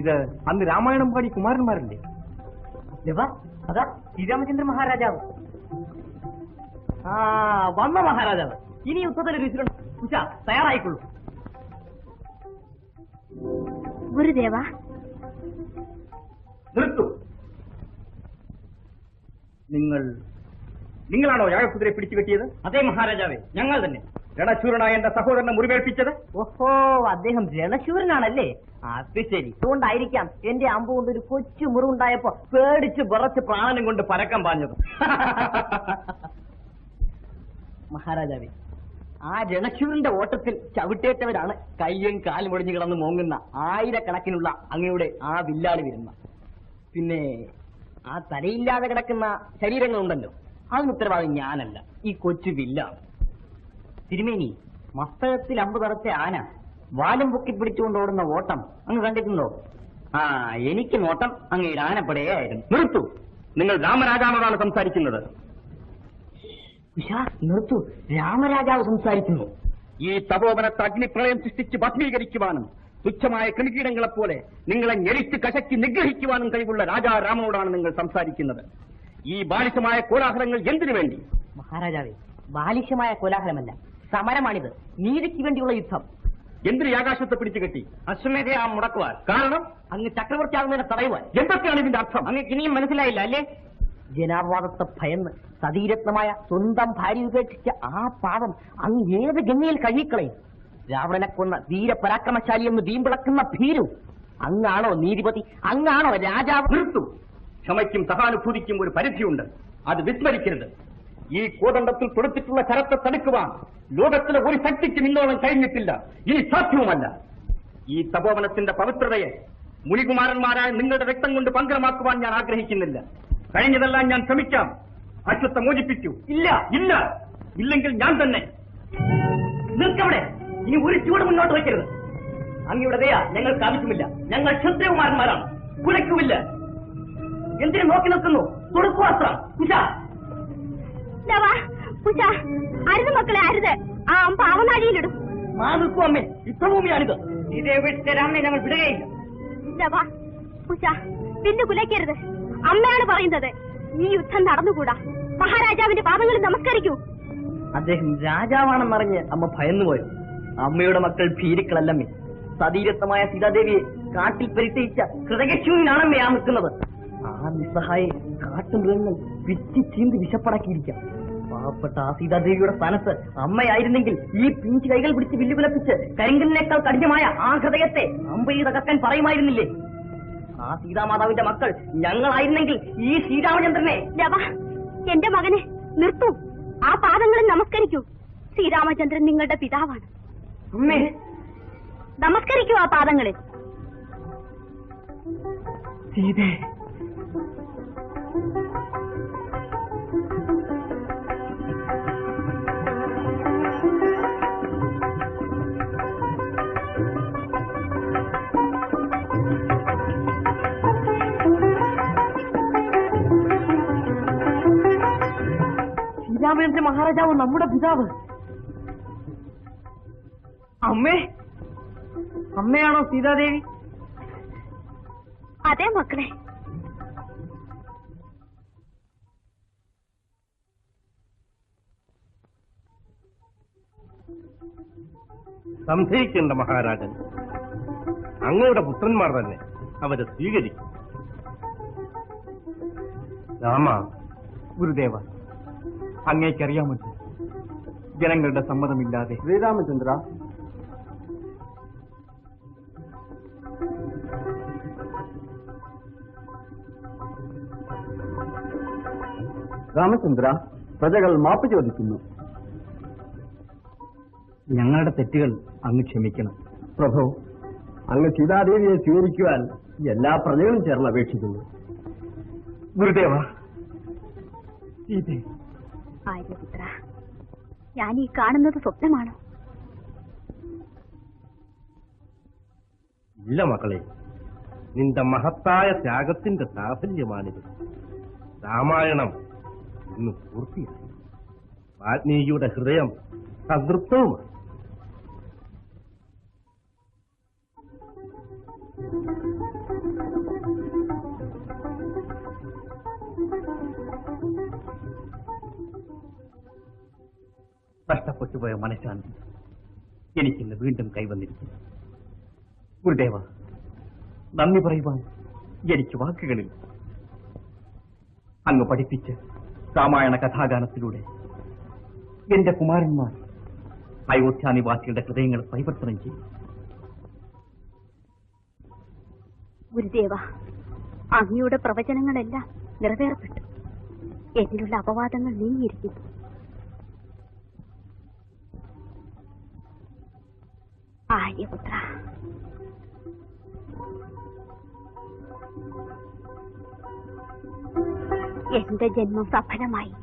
ഇത് അന്ന് രാമായണം പാടി കുമാരന്മാരല്ലേ?
അതാ ശ്രീരാമചന്ദ്ര മഹാരാജാവ്. വന്ന മഹാരാജാവ്. ഇനി യുദ്ധത്തിൽ ഒരു ഉഷ തയ്യാറായിക്കൊള്ളൂ.
ഗുരുദേവ,
നിർത്തൂ. നിങ്ങളാണോ യാഗകുതിരെ പിടിച്ചു കെട്ടിയത്?
അതേ മഹാരാജാവേ, ഞങ്ങൾ തന്നെ.
രണശൂരനായ എന്റെ സഹോദരനെ മുറിവേൽപ്പിച്ചത്?
ഓഹോ, അദ്ദേഹം രണശൂരനാണല്ലേ? അത് ശരി. അതുകൊണ്ടായിരിക്കാം എന്റെ അമ്പ് കൊണ്ട് ഒരു കൊച്ചു മുറിവുണ്ടായപ്പോ പേടിച്ച് വിറച്ച് പ്രാണനും കൊണ്ട് പരക്കം പാഞ്ഞത്. മഹാരാജാവേ, ആ രണശൂരന്റെ ഓട്ടത്തിൽ ചവിട്ടേറ്റവരാണ് കയ്യും കാലും ഒടിഞ്ഞു കിടന്ന് മോങ്ങുന്ന ആയിരക്കണക്കിനുള്ള അങ്ങയുടെ ആ വില്ലാളി വരുന്ന. പിന്നെ ആ തലയില്ലാതെ കിടക്കുന്ന ശരീരങ്ങളുണ്ടല്ലോ, അതിന് ഉത്തരവാദി ഞാനല്ല, ഈ കൊച്ചു വില്ലാണ്. തിരുമേനി, മസ്തകത്തിൽ അമ്പ് തറച്ച ആന വാലും പൊക്കി പിടിച്ചുകൊണ്ടോടുന്ന ഓട്ടം അങ്ങ് കണ്ടിട്ടുണ്ടോ? എനിക്ക് നോട്ടം അങ്ങയുടെ ആനപ്പടയേ ആയിരുന്നു.
നിർത്തൂ. നിങ്ങൾ രാമരാജാവോടാണ് സംസാരിക്കുന്നത്.
നിർത്തു, രാമരാജാവ് സംസാരിക്കുന്നു.
ഈ തപോവനത്തെ അഗ്നിപ്രളയം സൃഷ്ടിച്ച് ഭസ്മീകരിക്കുവാനും തുച്ഛമായ കൃമികീടങ്ങളെപ്പോലെ നിങ്ങളെ ഞെരിച്ച് കശക്കി നിഗ്രഹിക്കുവാനും കഴിവുള്ള രാജാരാമനോടാണ് നിങ്ങൾ സംസാരിക്കുന്നത്. ഈ ബാലിശമായ കോലാഹലങ്ങൾ എന്തിനു വേണ്ടി?
മഹാരാജാവേ, ബാലിശമായ കോലാഹലമല്ല, സമരമാണിത്. നീതിക്ക് വേണ്ടിയുള്ള യുദ്ധം.
എന്തിന് ആകാശത്തെ പിടിച്ചു കെട്ടി?
അശ്വമേധയെ മുടക്കുവാൻ.
കാരണം
അങ്ങ് ചക്രവർത്തിയാകുന്നതിനെ തടയുവാൻ.
എന്തൊക്കെയാണ് ഇതിന്റെ അർത്ഥം?
അങ്ങ് ഇനിയും മനസ്സിലായില്ല അല്ലേ? ജനാപവാദത്തെ ഭയന്ന് സതീരത്നമായ സ്വന്തം ഭാര്യ ഉപേക്ഷിച്ച ആ പാവം അങ്ങ് ഏത് ഗംഗയിൽ കഴുകിക്കളയും? രാവണനെ കൊന്ന ധീരപരാക്രമശാലി എന്ന് വീമ്പിളക്കുന്ന ഭീരു അങ്ങാണോ നീതിപതി? അങ്ങാണോ രാജാവ്?
നിർത്തു. ക്ഷമയ്ക്കും സഹാനുഭൂതിക്കും ഒരു പരിധിയുണ്ട്, അത് വിസ്മരിക്കരുത്. ഈ കോദണ്ഡത്തിൽ കൊടുത്തിട്ടുള്ള ശരത്തെ തടുക്കുവാൻ ലോകത്തിലെ ഒരു ശക്തിക്ക് ഇന്നോളം കഴിഞ്ഞിട്ടില്ല, ഇനി സാധ്യവുമല്ല. ഈ തപോവനത്തിന്റെ പവിത്രതയെ മുനികുമാരന്മാരായ നിങ്ങളുടെ രക്തം കൊണ്ട് പങ്കരമാക്കുവാൻ ഞാൻ ആഗ്രഹിക്കുന്നില്ല. കഴിഞ്ഞതെല്ലാം ഞാൻ ശ്രമിക്കാം. അശ്വത്തെ മോചിപ്പിക്കൂ.
ഇല്ല,
ഇല്ല, ഇല്ലെങ്കിൽ ഞാൻ തന്നെ.
നിൽക്കവിടെ. ഇനി ഒരു ചൂട് മുന്നോട്ട് വയ്ക്കരുത്. അങ്ങയുടെ ദയ ഞങ്ങൾക്ക് ആവശ്യമില്ല. ഞങ്ങൾ ക്ഷത്രിയകുമാരന്മാരാണ്, കുലയ്ക്കുമില്ല. എന്തിനു നോക്കി നിൽക്കുന്നു? തുടുക്കുവാസ്ത്രം.
അരുത് മക്കളെ, അരുത്. ആ പാവനാഴിയിലിടും.
മാതൃക്കു അമ്മേ, യുദ്ധഭൂമിയാണിത്. ഇതേ വിട്ടരാമനെ ഞങ്ങൾ വിടുകയില്ല.
പിന്നെ കുലയ്ക്കരുത്. അമ്മയാണ് പറയുന്നത്. ഈ യുദ്ധം നടന്നുകൂടാ. മഹാരാജാവിന്റെ പാദങ്ങളിൽ നമസ്കരിക്കൂ.
അദ്ദേഹം രാജാവാണെന്നറിഞ്ഞ് അമ്മ ഭയന്നുപോയോ? അമ്മയുടെ മക്കൾ ഭീരുക്കളല്ലമ്മേ. സതീരത്വമായ സീതാദേവിയെ കാട്ടിൽ പരിത്യജിച്ച ഹൃദയശൂന്യനാണമ്മേ ആ നിൽക്കുന്നത്. ആ നിസ്സഹായെ കാട്ടുമൃഗങ്ങൾ പിച്ചി ചീന്തി വിശപ്പടക്കിയിരിക്കാം. പാവപ്പെട്ട ആ സീതാദേവിയുടെ സ്ഥാനത്ത് അമ്മയായിരുന്നെങ്കിൽ ഈ പിഞ്ച് കൈകൾ പിടിച്ച് വില്ലുകുലപ്പിച്ച് കരിങ്കലിനേക്കാൾ കഠിനമായ ആ ഹൃദയത്തെ അമ്പയിൽ തകർക്കാൻ പറയുമായിരുന്നില്ലേ? ആ സീതാമാതാവിന്റെ മക്കൾ ഞങ്ങളായിരുന്നെങ്കിൽ ഈ ശ്രീരാമചന്ദ്രനെ.
എന്റെ മകനെ നിർത്തൂ. ആ പാദങ്ങളിൽ നമസ്കരിക്കൂ. ശ്രീരാമചന്ദ്രൻ നിങ്ങളുടെ പിതാവാണ്.
അമ്മേ,
നമസ്കരിക്കൂ ആ പാദങ്ങളിൽ.
സീതേ, ശ്രീരാമചന്ദ്ര മഹാരാജാവ് നമ്മുടെ പിതാവ്. അമ്മേ, അമ്മയാണോ സീതാദേവി?
അതെ മക്കളെ.
സംശയിക്കേണ്ട മഹാരാജൻ, അങ്ങയുടെ പുത്രന്മാർ തന്നെ അവരെ സ്വീകരിക്കും.
രാമ, ഗുരുദേവ, അങ്ങേക്കറിയാമല്ലോ ജനങ്ങളുടെ സമ്മതമില്ലാതെ.
ശ്രീരാമചന്ദ്ര, രാമചന്ദ്ര, പ്രജകൾ മാപ്പ് ചോദിക്കുന്നു.
ഞങ്ങളുടെ തെറ്റുകൾ അങ്ങ് ക്ഷമിക്കണം.
പ്രഭു, അങ്ങ് സീതാദേവിയെ സ്വീകരിക്കുവാൻ എല്ലാ പ്രജകളും ചേർന്ന് അപേക്ഷിക്കുന്നു.
ഗുരുദേവ,
ആര്യപുത്ര, ഞാൻ ഈ കാണുന്നത് സ്വപ്നമാണോ?
ഇല്ല മക്കളെ, നിന്റെ മഹത്തായ ത്യാഗത്തിന്റെ സാഫല്യമാണിത്. രാമായണം ഇന്ന് പൂർത്തിയായി. വാൽമീകിയുടെ ഹൃദയം സംതൃപ്തവുമാണ്.
പോയ മനഃശാന്തി എനിക്കിന്ന് വീണ്ടും കൈവന്നിരിക്കുന്നു. ഗുരുദേവ, നന്ദി പറയുവാൻ എനിക്ക് വാക്കുകളിൽ. അങ്ങ് പഠിപ്പിച്ച് രാമായണ കഥാഗാനത്തിലൂടെ എന്റെ കുമാരന്മാർ അയോധ്യാനിവാസികളുടെ ഹൃദയങ്ങൾ പരിവർത്തനം ചെയ്യും.
ഗുരുദേവ, അങ്ങയുടെ പ്രവചനങ്ങളെല്ലാം നിറവേറപ്പെട്ടു. എന്നിലുള്ള അപവാദങ്ങൾ നീങ്ങിയിരിക്കുന്നു. ആര്യപുത്ര, എന്റെ ജന്മം സഫലമായി.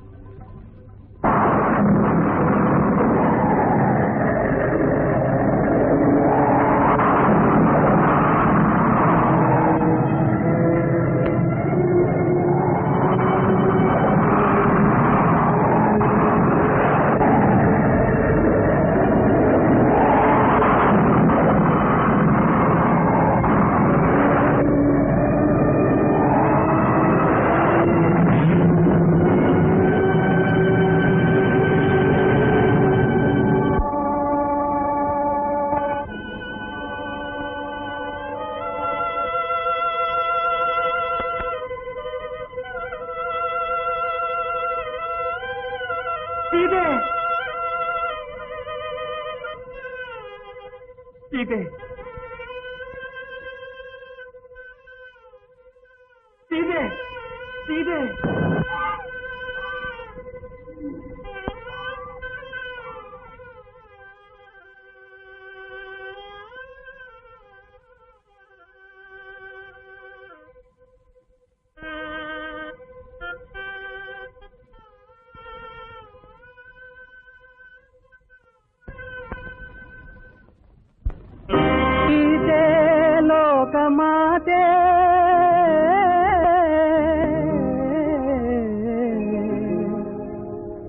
ലോകമാതേ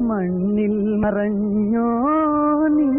മണ്ണിൽ മറഞ്ഞോ നീ